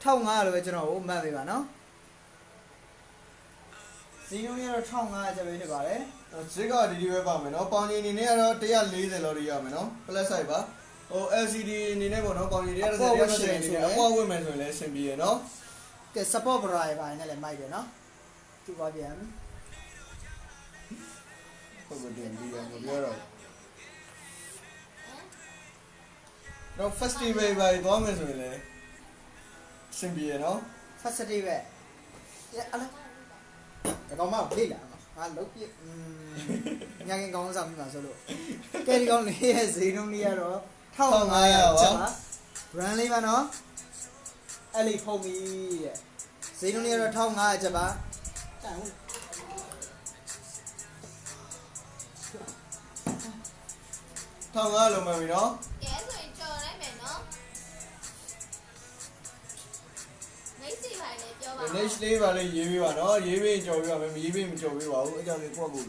thong ngay luôn cho nó mà vậy mà nó gì nó này thong ngay cho bên này bảo đấy
chỉ có đi về bảo mình nó bao nhiêu này nóတရား40လောက်ရရမယ်နော် plus size ပါဟို LCD အနေနဲ့ပေါ့နော်ပေါင်ကြီး130 130နေအပေါ်ဝင်မယ်ဆိုရင်လည်းအဆင်ပြေရနော်
cái support drive ပါနဲ့လည်းမိုက်တယ်နော်သူပါပြန်
ဟုတ်ကဲ့တင်ပြီးရမပြောတော့တော့ festival ပါသွားမယ်ဆိုရင်လည်းအဆင်ပြေရနော်
facility ပဲအဲ့ဒါကောင်မပြေးလာငါလုံးပြညာကင်ကောင်းဆောင်ပြီမှာဆိုလို့ကဲဒီကောင်လေးရဲ့ဈေးနှုန်းလေးကတော့1500ကျပ်ပါ brand လေးပါနော်အဲ့လေးဖုံးပြီတဲ့ဈေးနှုန်းလေးကတော့1500ကျပ်ပါတိုင်ဟုတ်
ထောင်ကားလုံးမှပြီနော်
ကဲဆိုရင်ကြော်လိုက်မယ်နော်မိတ်စီပါလေပြောပါ
next လေးပါလေရေးပေးပါနော်ရေးပေးကြော်ပေးပါမယ်မရေးပေးမကြော်ပေးပါဘူးအကြောင်းလေးကိုယ့်ကို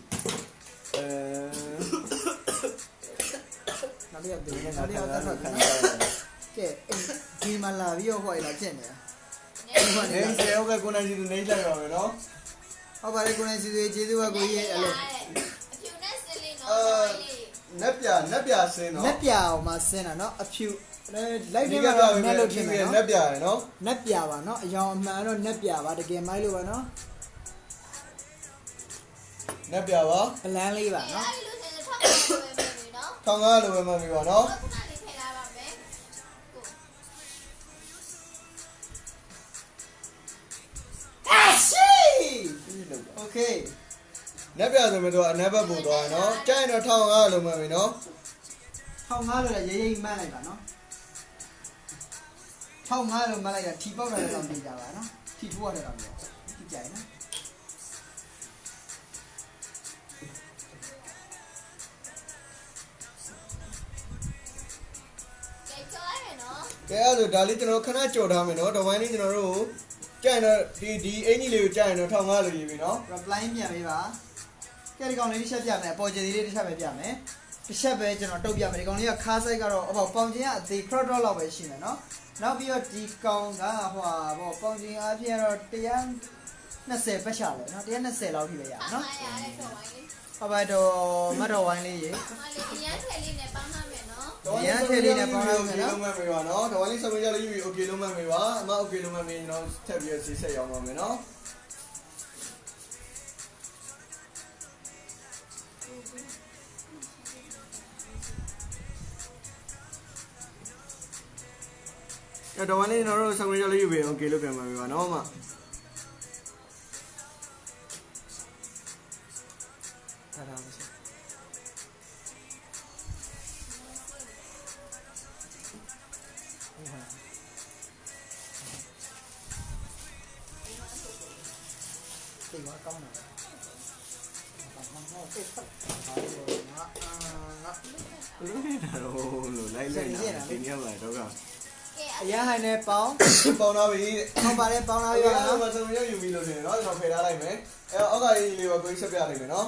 နောက်တစ်ယောက်ဒီ
ဒီ
နေ့
နေ့
နောက်တစ်ယောက်တက်ထွက်
ခံ
ခံ
ရ
ရ
တယ်
ကဲဒီမှာလာပြီးတော့ဟိုရလာကျင့်နေတာ
နေစေဟုတ်ကဲ့ကိုနိုင်စီသူနေလိုက်ပါမယ်နော်
ဟုတ်ပါတယ်ကိုနိုင်စီစီကျေးဇူးပါကိုကြီးအဲ့လို
အဖြူနဲ့စလေးနော်လေး
နက်ပြဆင်းနော်
လက်ပြအောင်မဆင်းတာเนาะအဖြူလိုက်
ဒီ
ပြီး
က
တော့
ပြ
နက်လို့ထင်မယ်
န
เนาะ
က်ပြရယ်နော်
နက်ပြပါเนาะအယောင်အမှန်တော့နက်ပြပါတကယ်မိုက်လို့ပါเนาะ
နက်ပြပါ
အလန်းလေးပါ
အဲ့
เนาะ
ဒီလိုဆိုရင်ထောက်ပါမယ်နော်
ထောင်ကားလိုပဲမှပြီပါနော်
ခုနလေးထည့်လာပါမယ်
အာရှိโอเค
နက်ပြဆိုမြင်တော့အနက်ဘက်ပို့သွားရနော်ကြိုက်ရင်တော့ထောင်ကားလိုမှပြီနော်
ထောင်ငါလို့လည်းရေးမှန်းလိုက်ပါเนาะထောင်ငါလို့မှန်းလိုက်တာထီပေါက်တယ်တော့ပြကြပါเนาะထီထိုးရတယ်တော့ပြကြိုင်နော်
ကဲကြော်လိုက်မယ်
ကဲအဲ့ဒါဒါလေးကျွန်တော်ခဏကြော်ထားမယ်နော်တဝိုင်းလေးကျွန်တော်တို့ကြိုင်တော့ဒီအင်ကြီးလေးကိုကြိုင်တော့1500လို့ရေးပြီနော်
reply ပြန်ပေးပါကဲဒီကောင်လေးတစ်ချက်ပြမယ်ပေါ်ကျလေးတစ်ချက်ပဲပြမယ်တစ်ချက်ပဲကျွန်တော်တုတ်ပြမယ်ဒီကောင်လေးကခါးဆိုင်ကတော့အပေါ့ပေါင်ချင်းကအသေး crop drop လောက်ပဲရှိမယ်နော်နောက်ပြီးတော့ဒီကောင်ကဟိုပေါ့ပေါင်ချင်းအပြင်တော့120ပတ်ချလဲနော်120လောက်ထိပဲရအောင်နော်
ရတဲ့တော့ဝိုင်းလေး
ဟုတ်ပါတော့မတ်တော်ဝိုင်းလေးရေ
။ဟာလေအရန်ထည်လေးနဲ့ပေါင်းထားမယ်နော်
ရန်ထေးလေးနဲ့ပေါင်းလို့မယ်နော်လုံးမမေပါနော်တဝိုင်းလေးစမင်းကြလေးယူပြီး okay လုံးမမေပါအမ okay လုံးမမေကျွန်တော်ထပ်ပြီးစီဆက်ရောက်ပါမယ်နော်တဝိုင်းလေးကျွန်တော်တို့စမင်းကြလေးယူပြီး okay လို့ပြန်ပါမယ်ပါနော်အမ
ဒါဒါပဲဒီမှာကောင်းတယ်ဘာမှမဟုတ်ဘူးဆက်ပါလို့ငါ
လို့လိုက်လိုက်တာဒီနေ့ပါတော့က
။ကဲ
အရဟိုင်းနဲ့ပေါင်း
ပေါင်းတော့ပြီ
ဟုတ်ပါတယ်ပေါင်းလာ
အဲ့
ပြီ
ဒါ
နော်
မှစမင်းယူပြီးလို့နေနော်ကျွန်တော်ဖယ်ထားလိုက်မယ်အဲ့အောက်ကရေးလေးပါကိုဆက်ပြလိုက်မယ်နော်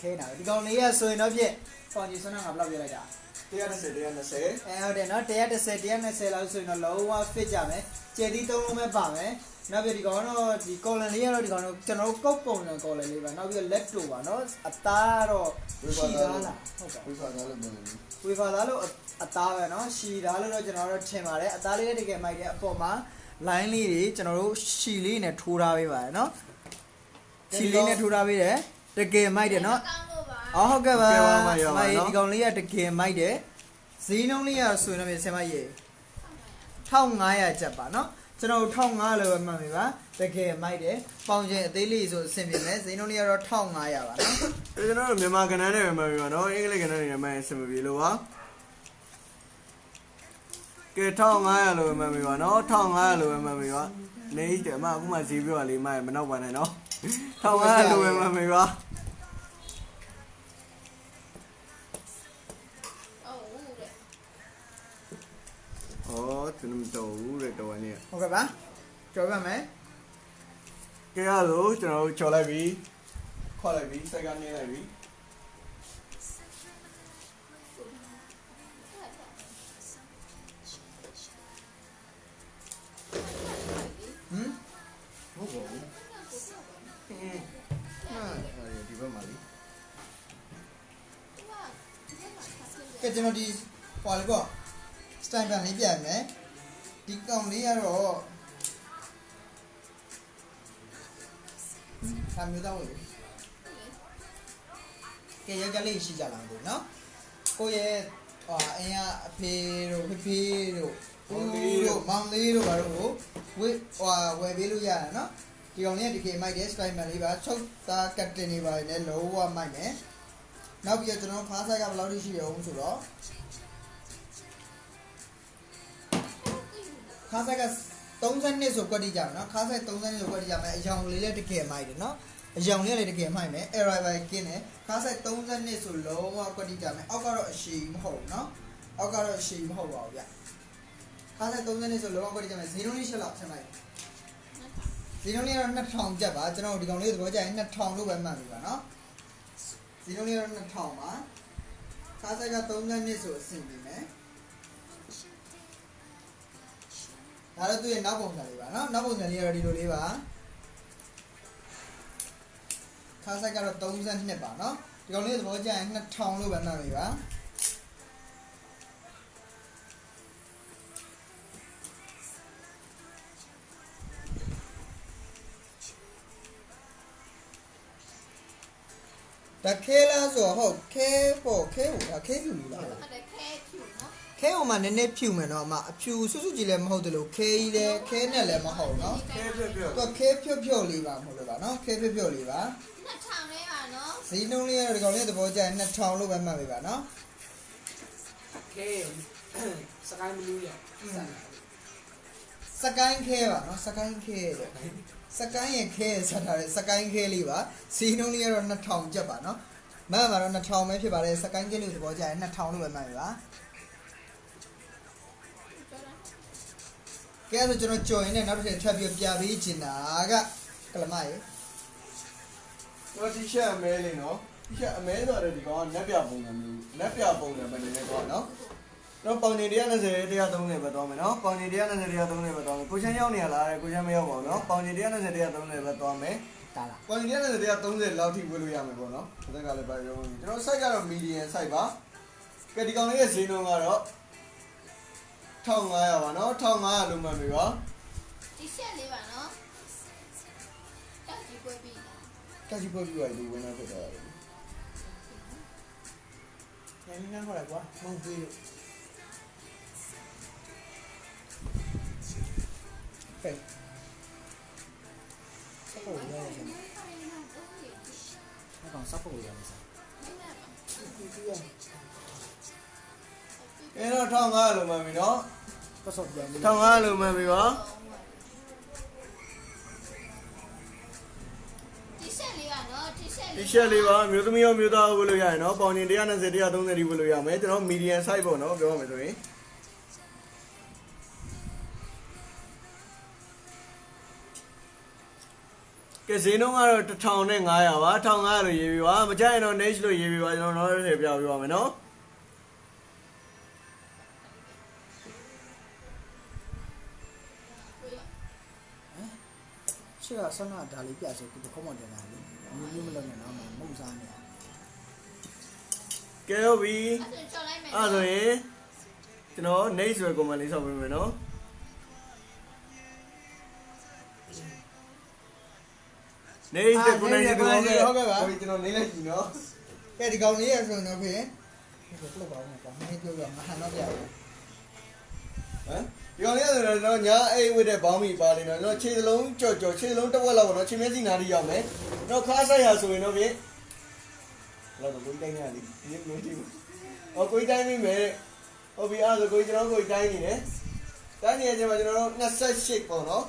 ခဲတာဒီကောင်လေးရဆိုရင်တော့ဖြင့်ပေါင်ကြီးစွမ်းကဘယ်လောက်ပြလိုက်တာ
120
ဟုတ်တယ်နော်130 120လောက်ဆိုရင်တော့လုံးဝ fit ကြမယ်ကျယ်သီး3လုံးပဲပါမယ်နောက်ပြီးဒီကောင်တော့ဒီ collar လေးကတော့ဒီကောင်တော့ကျွန်တော်တို့ကုတ်ပုံနဲ့ collar လေးပါနောက်ပြီး leg တို့ပါနော်အသားတော့ရှည်သားလားဟုတ်ပါ
ဝိဖာသားလို့ပြောနေပြီ
ဝေဖာသားလို့အသားပဲနော်ရှည်သားလို့တော့ကျွန်တော်တို့ထင်ပါတယ်အသားလေးတကယ်မိုက်တဲ့အပေါ်မှာ line လေးတွေကျွန်တော်တို့ရှည်လေးနဲ့ထိုးထားပေးပါတယ်နော်ရှည်လေးနဲ့ထိုးထားပေးတယ်တကယ်မိုက်တယ်နော်
ကောင်းလို့ပါ
အော်ဟုတ်ကဲ့ပါမရေဒီကောင်လေးကတကယ်မိုက်တယ်ဈေးနှုန်းလေးရဆိုရင်တော့ဆင်မရေ1500ကျပ်ပါနော်ကျွန်တော်1500လို့ပဲမှတ်မိပါတကယ်မိုက်တယ်ပေါင်ချင်းအသေးလေးဆိုအဆင်ပြေမယ်ဈေးနှုန်းလေးကတော့1500ပါနော်
ကျွန်တော်တို့မြန်မာကဏ္ဍနဲ့ပဲမှတ်ပြီးပါနော်အင်္ဂလိပ်ကဏ္ဍနဲ့မှတ်ရင်အဆင်မပြေလို့ပါကဲ1500လို့ပဲမှတ်ပြီးပါနော်1500လို့ပဲမှတ်ပြီးပါနေတယ်အမအခုမှဈေးပြောရလေးမှမနောက်ပါနဲ့နော်1500လို့ပဲမှတ်ပြီးပါ
။ဟုတ်တဲ့
ဩသူမတော်ဘူးတဲ့တော်နေ
ဟုတ်ကဲ့ပါကြော်ပြမယ်
ကဲရလို့ကျွန်တော်တို့ချော်လိုက်ပြီခေါ်လိုက်ပြီစက်ကနေလိုက်ပြီ
ဟမ်
ဟုတ်ပါဘူးဒီဘက်မှာလေ
ကဲကျွန်တော်ဒီဟွာလေးပေါ့စတိုင်ပြန်လေးပြရမယ်ဒီကောင်လေးကတော့ဆမ်းမျိုးတော့ဝင်ကဲရကြလေးရှိကြလားဘူးနော်ကိုရဲ့အင်းကအဖေတို့ဖေဖေတို့ဦးတို့မောင်လေးတို့ဘာလို့ဝေးဝယ်ပေးလို့ရတာနော်ဒီကောင်လေးကတကယ်မိုက်တယ်စတိုင်ပြန်လေးပါချုပ်သားကတ်တင်နေပါနဲ့လုံးဝမိုက်တယ်နောက်ပြီးတော့ကျွန်တော်ခါးဆိုင်ကဘယ်လောက်ရှိရအောင်ဆိုတော့ခါးဆိုင်က32ဆိုကွက်တိကြမယ်နော်ခါးဆိုင်32ဆိုကွက်တိကြမယ်အယောင်လေးလည်းတကယ်မိုက်တယ်နော်အယောင်လေးလည်းတကယ်မိုက်မယ် error ပဲကင်းတယ်ခါးဆိုင်32ဆိုလုံးဝကွက်တိကြမယ်အောက်ကတော့အရှိမဟုတ်ဘူးနော်အောက်ကတော့အရှိမဟုတ်ပါဘူးဗျခါးဆိုင်32ဆိုလုံးဝကွက်တိကြမယ်0.8လောက်ဆက်လိုက်ဒီလုံးလေးကတော့2000ကျပ်ပါကျွန်တော်ဒီကောင်လေးသဘောကျရင်2000လို့ပဲမှတ်ပြီပါနော်ဒီလုံးလေးကတော့2000ပါခါးဆိုင်က32ဆိုအဆင်ပြေမယ်ဒါတော့သူ့ရဲ့နောက်ပုံစံလေးပါနော်နောက်ပုံစံလေးကတော့ဒီလိုလေးပါခါးဆိုင်ကတော့32ပါနော်ဒီကောင်လေးသဘောကျရင်2000လို့ပဲမှတ်ပြီပါဒါခဲလားဆိုတော့ဟုတ်ခဲပေါ့ခဲဟိုဒါခဲဖြူလို့လား
ဟုတ်တယ်ခဲဖြူနော်
ခဲဟိုမှာနည်းနည်းဖြူမယ်နော်အမအဖြူစွစွကြီးလည်းမဟုတ်တယ်လို့ခဲကြီးလည်းခဲနဲ့လည်းမဟုတ်နော်
ခဲပြပြ
သူကခဲဖြော့ဖြော့လေးပါမဟုတ်လို့ပါနော်ခဲဖြော့ဖြော့လေးပါ
2000လေးပါနော်
ဈေးနှုန်းလေးကတော့ဒီကောင်လေးသဘောကျရင်2000လို့ပဲမှတ်ပေးပါနော်
ကဲစကိုင်းမလို့ရ
စကိုင်းခဲပါနော်စကိုင်းခဲတဲ့စကိုင်းရဲ့ခဲဆက်ထားတဲ့စကိုင်းခဲလေးပါဈေးနှုန်းလေးကတော့2000ကျပ်ပါနော်မှတ်ပါတော့2000ပဲဖြစ်ပါတယ်စကိုင်းခဲလေးသဘောကျရင်2000လို့ပဲမှတ်ပေးပါ cái rồi cho nó chơi này nó sẽ thay vì bia bị chín à cái làm ai
nó chỉ xe mê lên nó xe mê rồi thì còn nếp bia bông là mình để còn nó bằng nhiêu tiền nó sẽ đi ra đông này bắt đầu nó bằng nhiêu tiền nó sẽ đi ra đông này bắt đầu cô chơi nhau này là cô chơi mấy ông nó bằng nhiêu tiền nó sẽ đi ra đông này bắt đầu mấy bằng nhiêu tiền nó sẽ đi ra đông này lâu thì vừa lui làm mấy nó tất cả là bao nhiêu nó sai cái là medium sai ba cái đi con này gì nó đó thong ai mà nó thong ai luôn mà mình có
đi xe đi bạn nó chắc chỉ quay bị
cái gì bây giờ đi bên nào vậy đó
này nó không lại quá mong vui phải sắp hồi ra rồi nó còn sắp hồi ra rồi sao
cái nó thong ai luôn mà mình nó
có sốt giờ
thong ai luôn mà mình có đi xe đi vào miêu tao vừa lui nó bao nhiêu tiền nó sẽ đi ra đông này đi vừa lui mấy cho nó medium size bộ nóပြောmà rồi cái gì nó mà thằng này ngay à vả thằng ai rồi gì vả mà trái nó nấy rồi gì vả nó sẽ biểu mà nó
chưa sao nó đã lấy bia rồi cũng không muốn để lại nhưng mà lần này nó mà mông ra nè
kéo bi à rồi cho nó nấy rồi của mình đi sao vậy nó nấy thì con này thì con này thôi cho nó nấy là gì nó
cái thì con này rồi nó về cái lúc bảo này còn hay tiêu rồi mà nó dẻo
hả con này rồi nó nhớ ai với để bảo mì bà đi nó chơi lông chơi lông đâu là nó chơi mấy gì nào đi vào mấy nó khá sai hả rồi nó biết là nó cũng tay nhà đi biết nói chim cũng tay mi mẹ bị ăn rồi cho nó cũng tay gì đấy tay gì nhưng mà cho nó nát shake của nó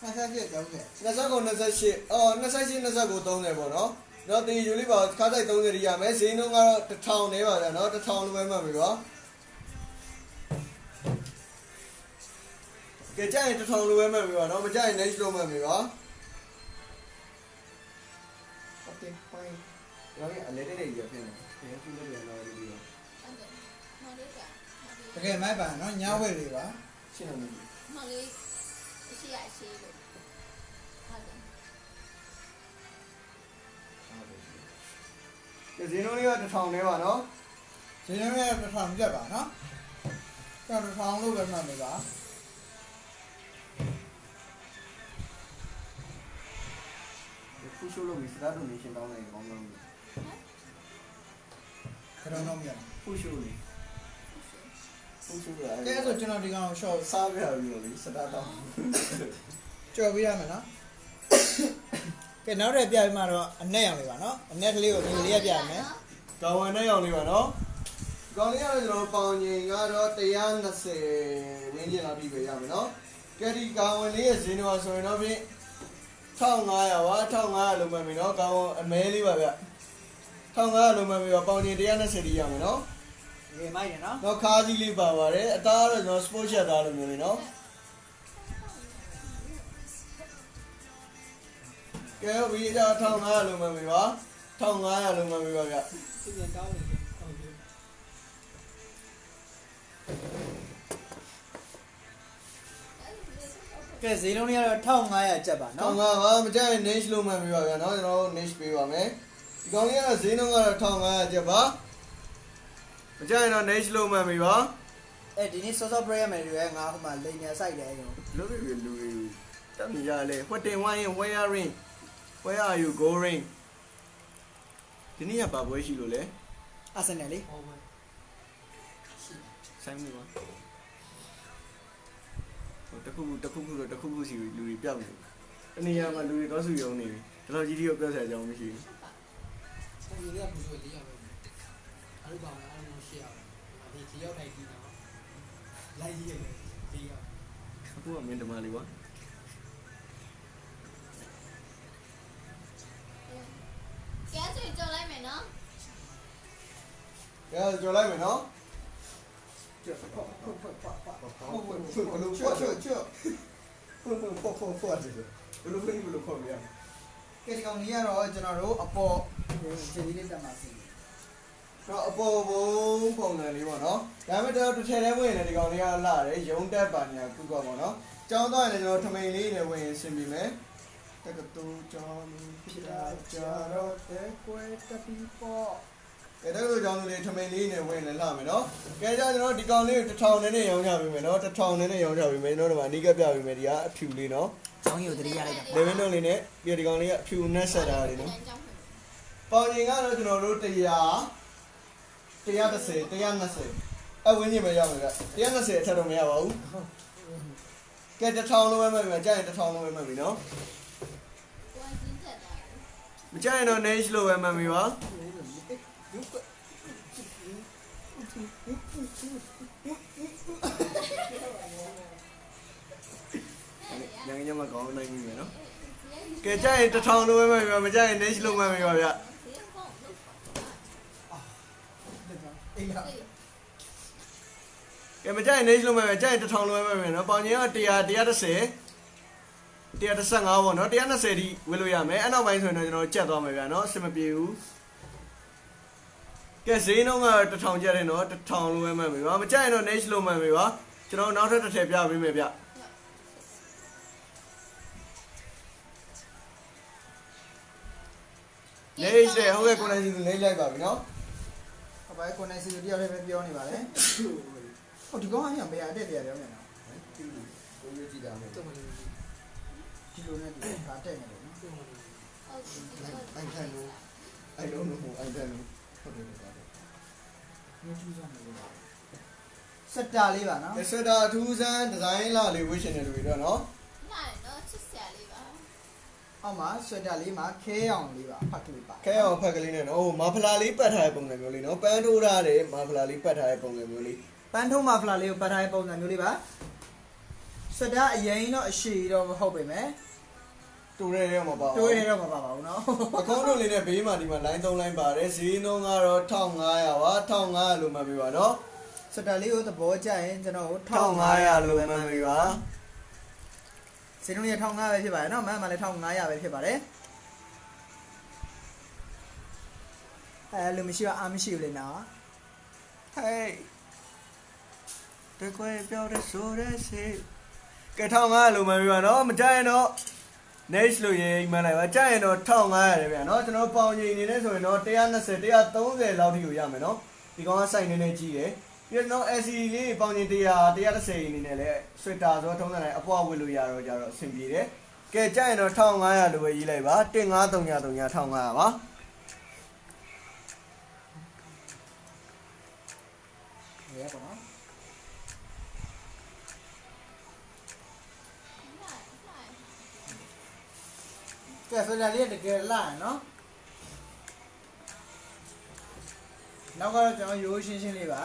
nát shake đâu vậy
nát shake nát của tông này của nó thì dù lý bảo khá sai tông này đi vào mấy gì nó ngao thòng đấy mà nó thòng luôn mà bị đó cái trái này thòng luôn mà bị đó mà trái này luôn mà bị đó nó lấy cái này giờ thế này thì nó chưa được nói gì
cái máy bà nó nhau về gì đó
xin lỗi
mà lấy xì lại xì được
cái gì nó đi vào thòng này mà nó
chỉ nó nghe cái thằng chơi bà nó cho nó thằng lúc bên mà mày bảo
phu số lo bị sao đó mình xem đâu này con đâu
cái đó nó miệng
phu số là
cái rồi cho nó đi ngang show
sao bây giờ rồi sao đó
cho bây giờ mà nó cái nó đẹp vậy mà rồi anh này làm nó anh này liều nhiều đẹp vậy mẹ
còn anh này ông đi mà nó còn này rồi bao nhiêu ngã đó tiền nó sẽ nên gì là đi về nhà mà nó cái đi còn anh này gì nữa rồi nó bị thong ai à vả thong ai luôn mà mình nó còn mấy đi vậy thong ai luôn mà mình bao nhiêu tiền nó sẽ đi nhà mà nó
cái máy này
nó khá gì li bảo vậy ta rồi nó sport chơi ta luôn rồi nó cái bây giờ thong ai luôn mà mình vả thong ai luôn mà mình vậy
cái gì cao này
cái gì nó nghe thông ngay à chả bà nó
thong ai mà chơi niche luôn mà mình vậy nó niche bị vậy mấy còn cái là gì nó là thong ai chứ bà mà chơi nó niche luôn mà mình vậy
ê đi nít số break mày rồi ngã không mà lên nhà sai đấy rồi
lúc tao nghĩ raเลย what they want where are you going ဒီနေ့ကဘာပွဲရှိလို့လဲ
Arsenal လေ
ဟောမယ်
ဆိုင်မလို့တခုစီလူတွေပြောက်နေတနေရာမှာလူတွေတော့စုယုံနေပြီဒါတော့ကြီးကြီးကိုပြောဆရာကြောင်းမရှိဘူး
ဆက်ရရဘူးဆိုလေးရပဲအဲ့ဒါကအဲ့လိုရှိရအောင်ဒီရောက်တိုင်းဒီတော့လိုက်ရတယ်ဒီရ
အခုကမင်းဓမ္မလေးကွာ
ကဲဆိုကြော်လိုက်မယ်နော်
ကဲကြော်လိုက်မယ်နော်
cái con này rồi cho nó rú ở bộ chỉ đi tầm nào xí
nó bộ bộ phong này đi mà nó cái mấy đứa tôi thấy đấy vậy này thì con này là đấy giống đẹp bản nhà cứ còn nó trong đó này nó tham lý này vậy xem đi mấy cái tu cho mình
cho rồi thế quay cái pipo
cái đó tôi trong này tham lý này vậy này làm nó cái đó nó đi con này thâu này giống nhau vậy nó thâu này giống nhau vậy nó mà đi cái biểu vậy đi á phiêu đi nó
cháu nhiều thì ra đây
để bên nó lên này bây đi con này phiêu nét sẽ ra đi nó bao nhiêu ngàn nó cho nóတရား30တရား20အဝင်းကြီးပဲရောက်မှာက120အထက်တော့မရပါဘူးကဲ1000လုံးပဲမှတ်ပြီကြာရင်1000လုံးပဲမှတ်ပြီနော်မကြာရင်တော့ next လို့ပဲမှတ်ပြီပါညငယ်ညမကောင်းနိုင်ပြီနော်ကဲကြာရင်1000လုံးပဲမှတ်ပြီမကြာရင် next လို့မှတ်ပြီပါဗျကဲမကြိုက်နေလို့မဲ့ကြိုက်1000လုံးပဲပဲเนาะပေါင်ချင်းက100 130 135ပေါ့เนาะ120ဒီဝေလို့ရမယ်အဲ့နောက်ပိုင်းဆိုရင်တော့ကျွန်တော်ကြက်သွားမယ်ဗျာเนาะအဆင်မပြေဘူးကဲဈေးနှုန်းက1000ကျပ်တယ်เนาะ1000လုံးပဲမှတ်ပြီပါမကြိုက်ရင်တော့ next လုံးမှတ်ပြီပါကျွန်တော်နောက်ထပ်တစ်ထည့်ပြပေးမယ်ဗျ next တဲ့ဟုတ်ကဲ့ကိုနိုင်စီသူ next လိုက်ပါပြီเนาะ
ဟုတ်ပါကိုနိုင်စီတယောက်လည်းပဲပြောနေပါလေဟုတ်ဒီကောင်အရင်ဘယ်အတက်တရားပြောနေနော်
ကိုရကြည့်တာမယ်
တော့မလို့
ဒီလိုနဲ့ဒီကတက်နေတယ်နော်
တော့မလို့
အဲ့ထိုင်လို့အဲ့လုံးလို့အဲ့ထိုင်လို့ဟုတ်တယ်ဒါပဲ
မျိုးကျူးဆောင်နေလို့စက်တာလေးပါနော်
ဆွတ်တာအထူးဆန်းဒီဇိုင်းလာလေးဝှရှင်တယ်လို့ပြောနော်
လာတော့ချစ်စရာလေးပါ
အောက်မှာစက်တာလေးမှာခဲအောင်လေးပါဖတ်ကလေးပါ
ခဲအောင်ဖက်ကလေးနဲ့နော်ဟိုမာဖလာလေးပတ်ထားတဲ့ပုံစံမျိုးလေးနော်ပန်းထိုးထားတဲ့မာဖလာလေးပတ်ထားတဲ့ပုံစံမျိုးလေး
ပန်းထုံးမာဖလာလေးကိုပတ်ထားတဲ့ပုံစံမျိုးလေးပါစက်တာအရင်တော့အရှိတော့မဟုတ်ပါမယ်
တူရဲရဲမှာပါ
တိုးရဲတော့မပါပါဘူးနော်
အကောင့်တို့လေးနဲ့ဘေးမှာဒီမှာ line 3 line ပါတယ်ဈေးနှုန်းကတော့1500ပါ1500လို့မှတ်ပေးပါနော်
စက်တာလေးကိုသဘောကျရင်ကျွန်တော်
1500လို့မှတ်ပေးပါ
ဈေးနှုန်းရ1500ပဲဖြစ်ပါတယ်နော်မန်မှလည်း1500ပဲဖြစ်ပါတယ်လူမရှိတော့အားမရှိဘူးလေနော်
ဟေးတကွယ်ပြောတဲ့ဆိုတဲ့စေကဲ1500လို့မှတ်ပေးပါနော်မကြရင်တော့ next လို့ရေးမှန်းလိုက်ပါကြာရင်တော့1500ရတယ်ဗျာเนาะကျွန်တော်ပေါင်ကြီးအနေနဲ့ဆိုရင်တော့120 130လောက်ထိကိုရမယ်เนาะဒီကောင်က site နေနေကြီးတယ်ပြီးတော့ SC လေးပေါင်ကြီး100 130အနေနဲ့လည်း sweater ဆိုတော့ထုံးစံတိုင်းအပွားဝတ်လို့ရတော့ကြတော့အဆင်ပြေတယ်ကဲကြာရင်တော့1500လို့ပဲရေးလိုက်ပါ15333 1500ပါ
ရဲပေါ့နော်ကဲဆိုကြလေးတကယ်လာနော်နောက်ကတော့ကျွန်တော်ရိုးရှင်းရှင်းလေးပါ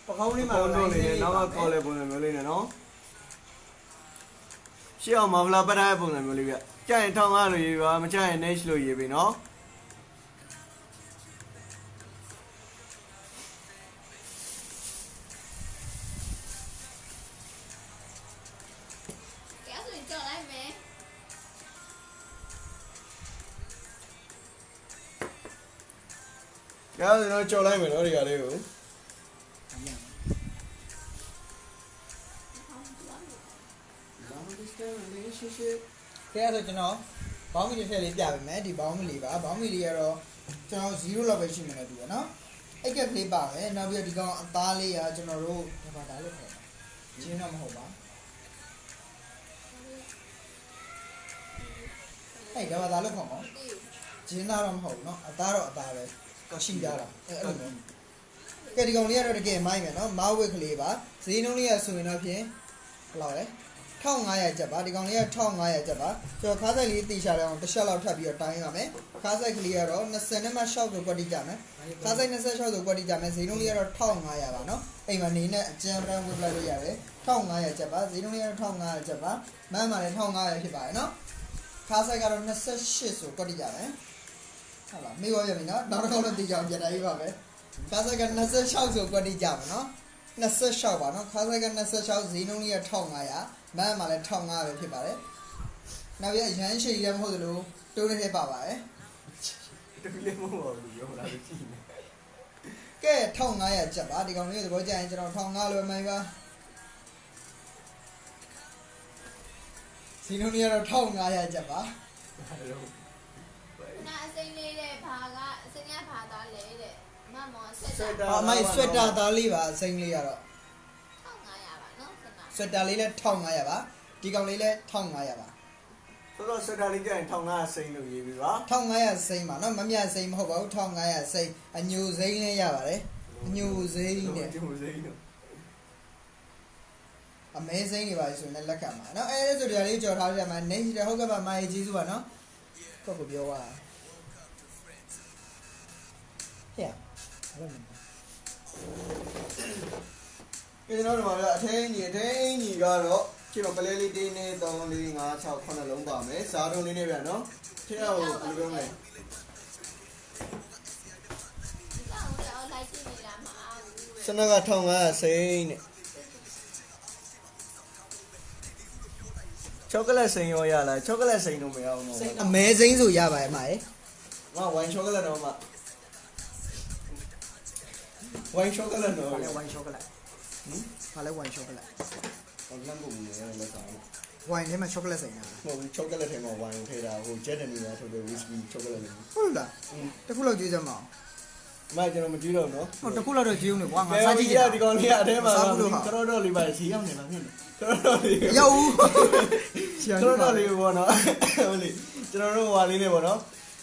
ပကုံးလေးမှာ
ပုံလို့လေးနောက်ကခေါ်လဲပုံစံမျိုးလေးနဲ့နော်ရှေ့အောင်မဗလာပတ်ထားတဲ့ပုံစံမျိုးလေးဗျကြာရင်1500လို့ရေးပါမကြာရင် next လို့ရေးပြီနော်
ကဲဆိုရင်ကြော်လိုက်မယ်
ရအောင်တော့ကြော်လိုက်မယ်နော်ဒီကလေးကို
ကဲဆိုကျွန်တော်ဘောင်းမီလေးထည့်လေးပြပေးမယ်ဒီဘောင်းမီလေးပါဘောင်းမီလေးကတော့ကျွန်တော်0လောက်ပဲရှိမှန်းတူရနော်အိတ်ကလေးပါမယ်နောက်ပြီးတော့ဒီကောင်အသားလေးကကျွန်တော်တို့ဘာသာလို့ခေါ်တာဂျင်းတော့မဟုတ်ပါအဲ့ဒါဘာသာလို့ခေါ်မှာဂျင်းသားတော့မဟုတ်ဘူးနော်အသားတော့အသားပဲတော့ရှိကြတာအဲ့လိုမျိုးကဲဒီကောင်လေးကတော့တကယ်မိုင်းမယ်နော်မားဝစ်ကလေးပါဈေးနှုန်းလေးကဆိုရင်တော့ဖြင့်ဘယ်လောက်လဲ1500ကျပ်ပါဒီကောင်လေးက1500ကျပ်ပါကျွန်တော်ခါးဆိုင်လေးတီရှာတယ်အောင်တစ်ချက်လောက်ထပ်ပြီးတော့တိုင်းရမယ်ခါးဆိုင်ကလေးကတော့20နဲ့မှ6ဆိုကွက်တိကြမယ်ခါးဆိုင်26ဆိုကွက်တိကြမယ်ဈေးနှုန်းလေးကတော့1500ပါနော်အိမ်မှာနေနဲ့အကျန်းပန်းဝတ်လိုက်လို့ရတယ်1500ကျပ်ပါဈေးနှုန်းလေးကတော့1500ကျပ်ပါမန်းမှာလည်း1500ဖြစ်ပါတယ်နော်ခါးဆိုင်ကတော့28ဆိုကွက်တိကြမယ်ဟုတ်လားမေးပါပြန်ပြီနော်နောက်တစ်ခေါက်တော့တီကြအောင်ပြန်တိုင်းပါမယ်ခါးဆိုင်က26ဆိုကွက်တိကြမယ်နော် 26ပါနော်ခါဆိုင်က26ဈေးနှုန်းကြီးက1500မန်းမှာလည်း1500ပဲဖြစ်ပါတယ်နောက်ပြီးအရန်ရှိလည်းမဟုတ်သလိုတိုးတဲ့ပါပါတယ်
တပီလေးမဟုတ်ပါဘူးပြောလာလို့ကြည့်နေ
ကဲ1500ကျပ်ပါဒီကောင်လေးသဘောကျရင်ကျွန်တော်1500လိုမှန်ပါဈေးနှုန်းကြီးကတော့1500ကျပ်ပါ
နာအစိမ့်လေးတဲ့ဘာကအစိမ့်ရဘာသားလဲတဲ့မမောဆက်
ဆွ
တာ
က်တာ
အမိုက်ဆွက်တာသားလေးပါအစိမ်းလေးကတော့
1500ပါနော်ဆက်တာ
ဆွက်တာလေးလည်း1500ပါဒီကောင်လေးလည်း1500ပါ
ဆိုတော့ဆွက်တာလေးကြရင်1500စိမ့်လို့ရေးပြီးပါ
1500စိမ်းပါနော်မမြစိမ်းမဟုတ်ပါဘူး1500စိမ်းအညိုစိမ်းလည်းရပါတယ်အညိုစိမ်းနဲ့
ဒီလိုစိမ့်တော့
အမဲစိမ်းတွေပါဆိုရင်လည်းလက်ခံပါနော်အဲဆိုဒီလေးကြော်ထားပြမှာနေတယ်ဟုတ်ကဲ့ပါမာရေးကျေးဇူးပါနော်ကိုကိုပြောပါဟဲ့အဲ့လို
ကျွန်တော်တို့မှာအထင်းကြီးကတော့ကျွန်တော်ပလဲလေးတင်းနေ3 4 5 6 9လုံးပါမယ်စားတုံးလေးနဲ့ဗျာနော်ထင်းအောင်ဘယ်လိုပြောမလဲ
ဒီကောင်ကတော့လိုက်ကြည့်နေတာမအားဘူး
စနက1500စိမ့်နဲ့ချောကလက်စိမ့်ရောရလားချောကလက်စိမ့်တော့မရအောင်တော့
အမဲစိမ်းဆိုရပါရဲ့မာရေး
ငါဝိုင်းချောကလက်တော့မှဝိုင်းချောကလက်တော့
ဘာလဲဝိုင်းချောကလက်ဘာလဲဝိုင်းချောကလက်
ဟိုလမ်းပုံနေရလက်ဆောင်
ဝိုင်းထဲမှာချောကလက်စိမ်းရတာ
မဟုတ်ဘူးချောကလက်ထဲမှာဝိုင်းထဲတာဟိုဂျက်ဒနီလာဆိုတဲ့ဝီစကီချောကလက်လေး
ဟုတ်လားတခုလောက်ကြည့်စမ်းမအောင်
မကျွန်တော်မကြည့်တော့နော်
ဟုတ်တခုလောက်တော့ကြည့်ဦးနေကွာငါ
ကဲ
စားကြည့်ကြည့်
ဒီကောင်လေးအထဲမှာတော်လေးပါစီရောက်နေလားဖြစ်နေတော်လေး
ရောက်ဦး
တော်လေးပေါ့နော်ဟုတ်လေကျွန်တော်တို့ဟွာလေးနဲ့ပေါ့နော်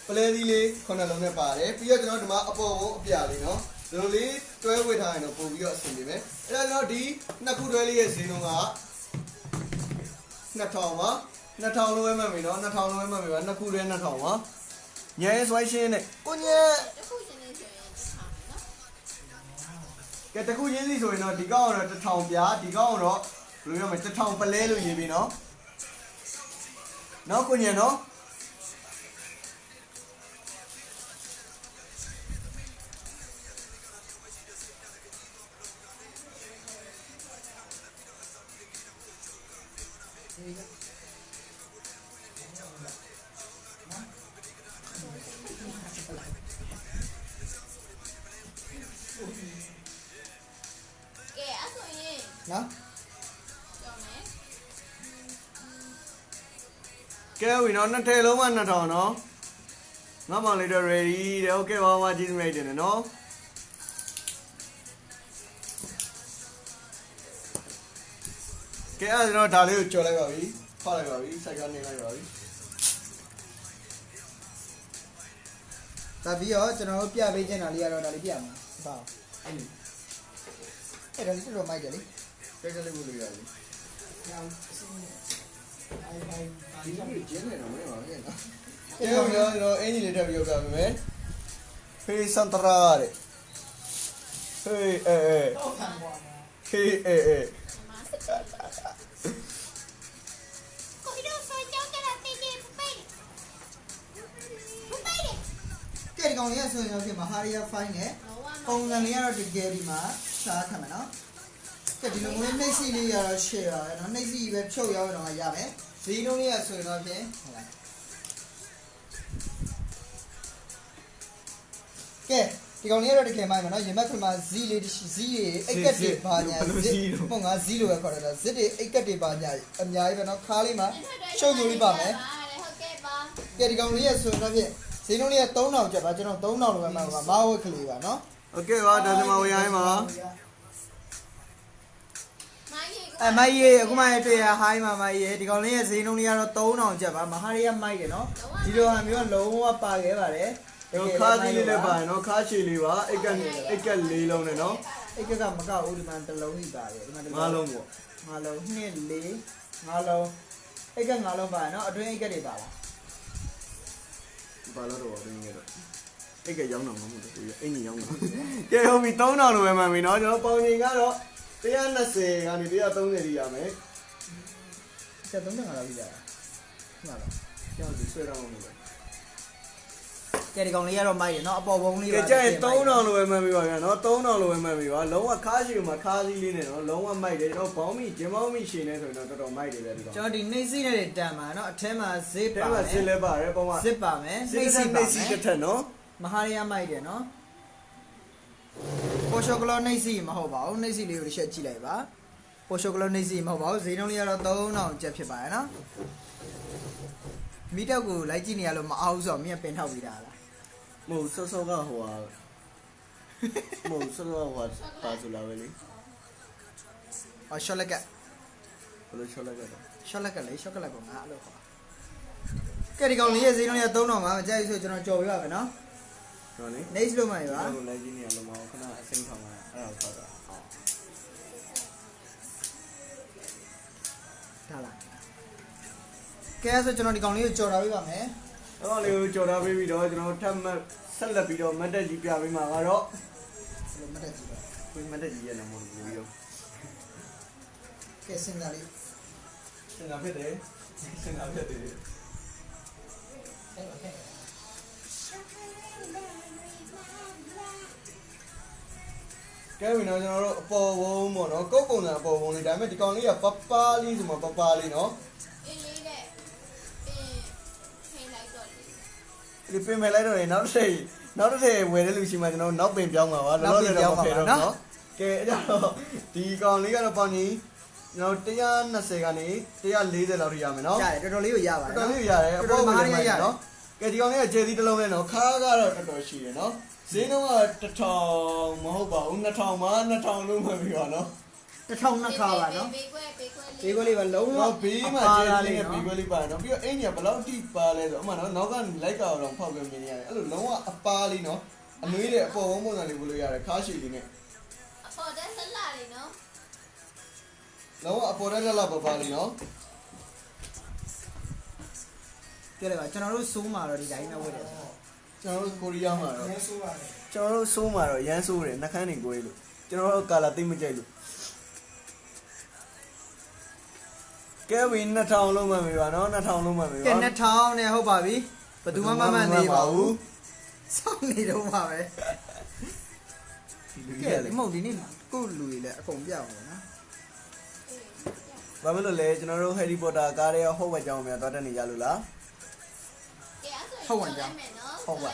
ပလဲသီးလေး9လုံးနဲ့ပါတယ်ပြီးတော့ကျွန်တော်ဒီမှာအပေါ်ဘုံအပြာလေးနော်ဒီလိုလေးတွဲဝစ်ထားရင်တော့ပို့ပြီးတော့အဆင်ပြေမယ်အဲ့ဒါတော့ဒီနှစ်ခုတွဲလေးရဲ့ဈေးနှုန်းက2000ပါ2000လုံးဝဲမှတ်ပြီနော်2000လုံးဝဲမှတ်ပြီပါနှစ်ခုတွဲ2000ပါညရဲဆွိုင်းရှင်းနဲ့ကိုညဲ
တခုချင်းလေးဆိုရင်ထားမယ်နော်
ကဲတခုချင်းစီဆိုရင်တော့ဒီကောင်ကတော့1000ပြားဒီကောင်ကတော့ဘယ်လိုပြောမလဲ1000ပလဲလို့ရေးပြီနော်နော်ကိုညံနော်
ကဲအဲ့ဆိုရင်
နော်
ကြောင်းမယ်
ကဲဝီနော်နှစ်ထည်လုံးမှ2000နော်ငါမလေးတော့ ready တဲ့ okay ပါပါကျေးဇူးလိုက်တယ်နော်ကဲအဲ့တော့ဒါလေးကိုကြော်လိုက်ပါပြီဖောက်လိုက်ပါပြီစိုက်ကနေလိုက်ပါပြီ
ဒါပြီးတော့ကျွန်တော်တို့ပြပေးချင်တာလေးကတော့ဒါလေးပြမှာဟုတ်အဲ့ဒါလေးတော့မိုက်တယ်လေ
ကဲကလေးကိုလေးရတယ် ဒီလိုကျင်းနေတော့မင်းပါနဲ့နော်ကဲဝီနော်ကျွန်တော်အင်ဂျင်လေးထပ်ပြီးရောက်တာမယ်ဖေးစန်တရာတဲ့ဟေးဟေး
ကို
အေး
ီတော့ဆိုကြောင်းကြတာတေးတေးပပိတ်ပပိတ်
ကဲဒီကောင်လေးကဆိုရင်တော့ဖြစ်မှာဟာရီယာဖိုင်းနဲ့
လောဝ
ပုံစံလေးကတော့တကယ်ဒီမှာရှားခံမယ်နော်ကဲဒီလိုမျိုးနှိပ်စီလေးရတော့ share ရတယ်နော်နှိပ်စီပဲဖြုတ်ရောက်တော့ရမယ်ဈေးနှုန်းလေးကဆိုရင်တော့ဖြင့်ဟုတ်လားကဲဒီကောင်လေးကတော့တကယ်မိုက်မယ်နော်ရင်မက်ခမဇီလေးဇီတွေအိတ်ကက်တွေပါညာပုံငါဇီလိုပဲခေါ်တယ်ဇစ်တွေအိတ်ကက်တွေပါညာအများကြီးပဲနော်ခါးလေးမှာရှုပ်ကြလေးပါမယ်
ဟုတ်ကဲ့ပါ
ကဲဒီကောင်လေးရဆိုရင်တော့ဖြင့်ဈေးနှုန်းလေးက3000ကျပ်ပါကျွန်တော်3000လိုပဲမှတ်ပါမာဝက်ကလေးပါနော်
โอเคပါဒါဆိုမှဝေးရိုင်းပါ
မိုင်းကြီး
မိုက်ရေအခုမှတွေ့ရဟိုင်းမှာမိုက်ရေဒီကောင်လေးရဲ့ဈေးနှုန်းလေးကတော့3000ကျပ်ပါမဟာရီယာမိုက်တယ်နော်ဒီလိုဟာမျိုးကလုံးဝပါခဲ့ပါတယ်
တော့ခါးသီးလေးလည်းပါနော်ခါးချီလေးပါအိတ်ကလေးလုံးနဲ့နော်
အိတ်ကမကဦးဒီမှာတစ်လုံးကြီးပါတယ်ဒီမှာတစ်
ငါးလုံးပေါ့
ငါးလုံး2 4 5လုံးအိတ်က5လုံးပါနော်အတွင်းအိတ်ကတွေပါလား
ဘာလို့တော့ဘင်းနေတော့အိတ်ကရောင်းတော့မဟုတ်ဘူးအင်ကြီးရောင်းတော့ကဲဟုတ်ပြီ3000လိုပဲမှန်ပြီနော်ကျွန်တော်ပေါင်ချိန်ကတော့120ကနေ130ထိရမယ်
ဆက်35လောက်ကြီးရတာဟုတ်လား
ကျောင်းဒီဆွဲတော့မလို့ပဲ
ကဲဒီကောင်လေးကတော့မိုက်တယ်နော်အပေါ်ဘုံလေး
ကဲကြရင်3000လိုပဲမှတ်ပြီးပါဗျာနော်3000လိုပဲမှတ်ပြီးပါလုံးဝခါးရှိမှာခါးစည်းလေးနဲ့နော်လုံးဝမိုက်တယ်ကျွန်တော်ဘောင်းမီဂျင်မောင်းမီရှင်နေဆိုရင်တော့တော်တော်မိုက်တယ်ဗျာဒီကောင်
ကျွန်တော်ဒီနှိမ့်စီးတဲ့တန်မှာနော်အထဲမှာဇစ်ပါမယ်
ဇစ်လဲပါတယ်ပေါ့မှာ
ဇစ်ပါမယ်
နှိမ့်စီတစ်ထက်နော်
မဟာရရမိုက်တယ်နော်ပေါ်ရှောကလောနှိမ့်စီမဟုတ်ပါဘူးနှိမ့်စီလေးကိုတစ်ချက်ကြည့်လိုက်ပါပေါ်ရှောကလောနှိမ့်စီမဟုတ်ပါဘူးဈေးနှုန်းလေးကတော့3000ကျပ်ဖြစ်ပါတယ်နော်မိတောက်ကိုလိုက်ကြည့်နေရလို့မအောင်ဆိုတော့မြင်ပင်ထောက်ပြီးတာလား
မဟုတ်ဆော့ကဟိုဟာမဟုတ်ဆော့ဟိုဟာပါစလာပဲလေ
အော်ရှော့လက်က
ဘယ်လိုချောလိုက်ကြလဲ
ရှော့လက်ကလေရှော့ကလက်ကငါအဲ့လိုခေါ်ကဲဒီကောင်လေးရဲ့ဈေးနှုန်းလေးက3000ပါမကြိုက်ဆိုကျွန်တော်ကြော်ပြပါမယ်နော်
နော်လေ
next လို့မှရပါ
ဘယ်လိုလဲကြီးနေရလုံးမခဏအစိမ့်ထောင်လာအဲ့ဒါကိုဆော့တာ
ဒါလားကဲဆိုကျွန်တော်ဒီကောင်လေးကိုကြော်ထားပေးပါမယ်
အဲ့တော့လေးကိုကြော်ထားပေးပြီးတော့ကျွန်တော်ထပ်မှတ်ဆက်လက်ပြီးတော့မတ်တက်ကြီးပြပေးမှာကတော့
ဘယ်လိုမှတ်တတ်ကြည့်ပါ
ကိုမတ်တက်ကြီးရဲ့နာမကိုပြီးတော့
ကဲစဉ်းစားလေး
စင်တာဖြစ်တယ်စင်တာဖြစ်တယ်
အဲ့โอเค
ကဲဝင်တော့ကျွန်တော်တို့အပေါ်ဘုံပေါ့နော်ကုတ်ပုံစံအပေါ်ဘုံလေးဒါပေမဲ့ဒီကောင်လေးကပပလေးဆိုမှပပလေးနော်
အင်းလေးတဲ့ပင်ထိန်လိုက်တော့လေ
ဒီပင်မဲ့လိုက်တော့ရင်နောက်တစ်ထည့်ဝယ်တဲ့လူရှိမှကျွန်တော်နောက်ပင်ပြောင်းမှာပါလောလောဆယ်တော့မဖယ်တော့နော်ကဲအဲ့တော့ဒီကောင်လေးကတော့ပေါင်ကြီးကျွန်တော်120ကနေ140လောက်ထိရမယ်နော်
ရတယ်တော်တော်လေးကိုရပါတယ်
တော်တော်လေးရတယ်အပေါ်ဘုံလေးရနော်ကဲဒီကောင်လေးကဂျယ်စီတစ်လုံးနဲ့နော်ခါကတော့တော်တော်ရှိတယ်နော်ဈေးနှုန်းက1000မဟုတ်ပါဘူး2000ပါ2000လို့မှတ်ပြီးပါနော်
1000နှစ်ခါပါနော်
ဘေးကွဲ
ဒီကိုလေးပါလုံးဝ
တော့ဘေးမှာကျဲလေးနဲ့ဘေးခွဲလေးပါတယ်နော်ပြီးတော့အင်ကြီးကဘယ်လောက်ထိပါလဲဆိုအမှန်တော့နောက်ကနေလိုက်ကောက်တော့ဖောက်ပြီးမြင်နေရတယ်အဲ့လိုလုံးဝအပါလေးနော်အနွေးတဲ့အပေါ်ဘုံပုံစံလေးဘယ်လိုရတယ်ခါးရှည်လေးနဲ့
အပေါ်တက်ဆက်လာလေနော်
လုံးဝအပေါ်တက်လက်လက်ပါလေးနော်
ပြလိုက်ပါကျွန်တော်တို့စိုးမှာတော့ဒီတိုင်းနဲ့ဝတ်တယ်
ကျွန်တော်တို့ကိုရီးယားမှာတော့
ရဲဆိုးပါတယ်
ကျွန်တော်တို့ဆိုးမှာတော့ရမ်းဆိုးတယ်နှခမ်းနေကိုယ်လို့ကျွန်တော်တို့ကာလာသိမကြိုက်လို့ကဲဝီ2000လုံးမှမေးပါနော်2000လုံးမှမေးပါ
ကဲ2000နဲ့ဟုတ်ပါပြီဘယ်သူမှမမှန်သေးပါဘူးစောင့်နေတော့ပါပဲကဲမဟုတ်ဒီနေ့ကိုလူတွေလည်းအကုန်ပြောက်နေနော်
ဘာဖြစ်လို့လဲကျွန်တော်တို့ Harry Potter ကားရဲ့ဟော့ဝက်ကြောင်းများတော်တက်နေကြလို့လား
ကဲအဲ့ဆိုရင်မယ်နော်
ဟော့ဝါ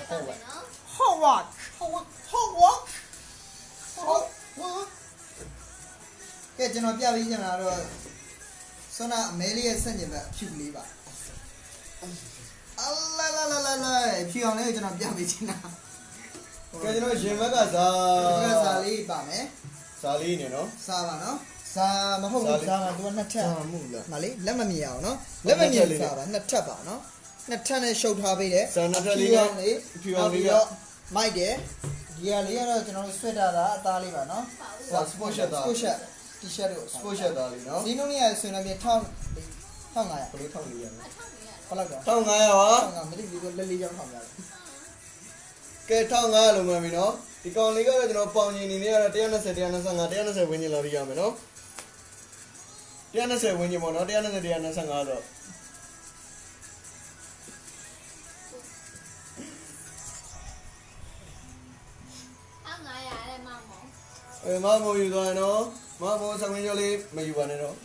ကဲကျွန်တော်ပြပေးချင်တာတော့ဆွမ်းနာအမဲလေးရဲ့စက်ညင်ဘက်ဖြူလေးပါအလာလာလာလာလာဖြူအောင်လေးကိုကျွန်တော်ပြပေးချင်တာ
ကဲကျွန်တော်ရင်ဘက်ကဇာ
ဒီကစားလေးပါမယ်
ဇာလေးနေနော်
စားပါနော်စားမဟုတ်ဘူးစားမှာသူကနှစ်ထပ်
ဇာမှုလား
မလေးလက်မမြင်အောင်နော်လက်မမြင်စားပါနှစ်ထပ်ပါနော်နှစ်ထပ်နဲ့ရှုပ်ထားပေးတယ်
ဇာနှစ်ထပ်လေးကဖြူအောင်လေးက
မိုက်တယ်ဒီဟာလေးကတော့ကျွန်တော်တို့ဆွဲထားတာအသားလေးပါနော်
စပို့ရှက်တာ
စပို့ရှက်တီရှပ်တို့
စပို့ရှက်တာလေးနော်
ဒီနုံးလေးရဆွေးနေပြီ1500
ဘယ်လိုထောက်နေရလဲ
အထောက်နေရ
ဘယ်လောက်တော့
1500ပါ
1500မသိဘူးလက်လေးကြောင်းထောင်ရတယ်
ကဲ1500လုံးမှပြီနော်ဒီကောင်လေးကတော့ကျွန်တော်ပေါင်ကြီးအနေနဲ့ကတော့120 125 120ဝန်းကျင်လောက်ရမယ်နော်120ဝန်းကျင်ပေါ့နော်120 125တော့
1500တဲ့မောင်မောင်
မမိုးယူသွားနော်မမိုးစံဝင်ကျော်လေးမယူပါနဲ့တော့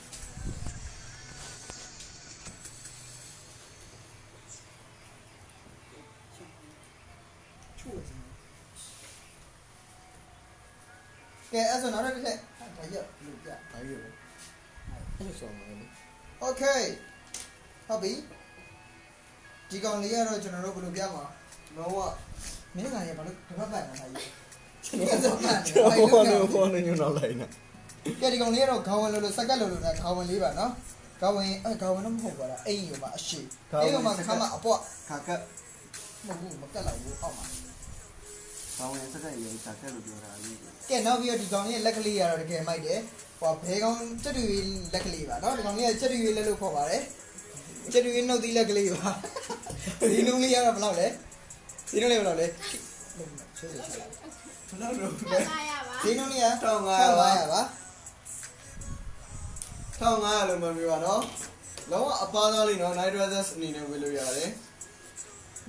ချို့တယ်
ကဲအဲ့ဆိုနောက်တစ်ထပ်ဒါရလူပြ
ဘာကြီးလဲအဲ့လိုဆောင်းနေလေ
โอเคဟုတ်ပြီဒီကောင်လေးကတော့ကျွန်တော်တို့ဘယ်လိုပြမှာ
တော့က
မင်းကလည်းဘာလို့တစ်ပတ်ပတ်နေတာကြီး
ကျွန်တော်ဘောနေညနောက်လိုက်နေ
ကဲဒီကောင်လေးကတော့ခေါင်းဝင်လို့စက်ကက်လို့နဲ့ခေါင်းဝင်လေးပါနော်ခေါင်းဝင်ခေါင်းဝင်တော့မဟုတ်ပါလားအိမ်ရောမှာအရှိအိမ်ရောမှာခါမအပွား
ခါကက်
မဟုတ်ဘူးမကက်လိုက်ဘူးအောက်မှာ
ဘောင်းရင်စက်ကရေခါကက်လို့ပြောတာလေး
ကဲနောက်ပြီးတော့ဒီကောင်လေးလက်ကလေးကတော့တကယ်မိုက်တယ်ဟိုဘဲကောင်စက်တူလက်ကလေးပါနော်ဒီကောင်လေးကစက်တူလက်လို့ခေါ်ပါတယ်စက်တူနှုတ်သီးလက်ကလေးပါဒီနုံလေးကတော့ဘယ်လောက်လဲဒီနုံလေးဘယ်လောက်လဲဆွဲဆွဲချလိုက်
ဘယ်လိုလုပ်လဲ
1500ပါ
ဒီနုံလေးက
1500ပါ
1500ပါ
1500လုံးမှပြောပါနော်လုံးဝအပါသားလေးနော် night dressers အနေနဲ့ဝယ်လို့ရတယ်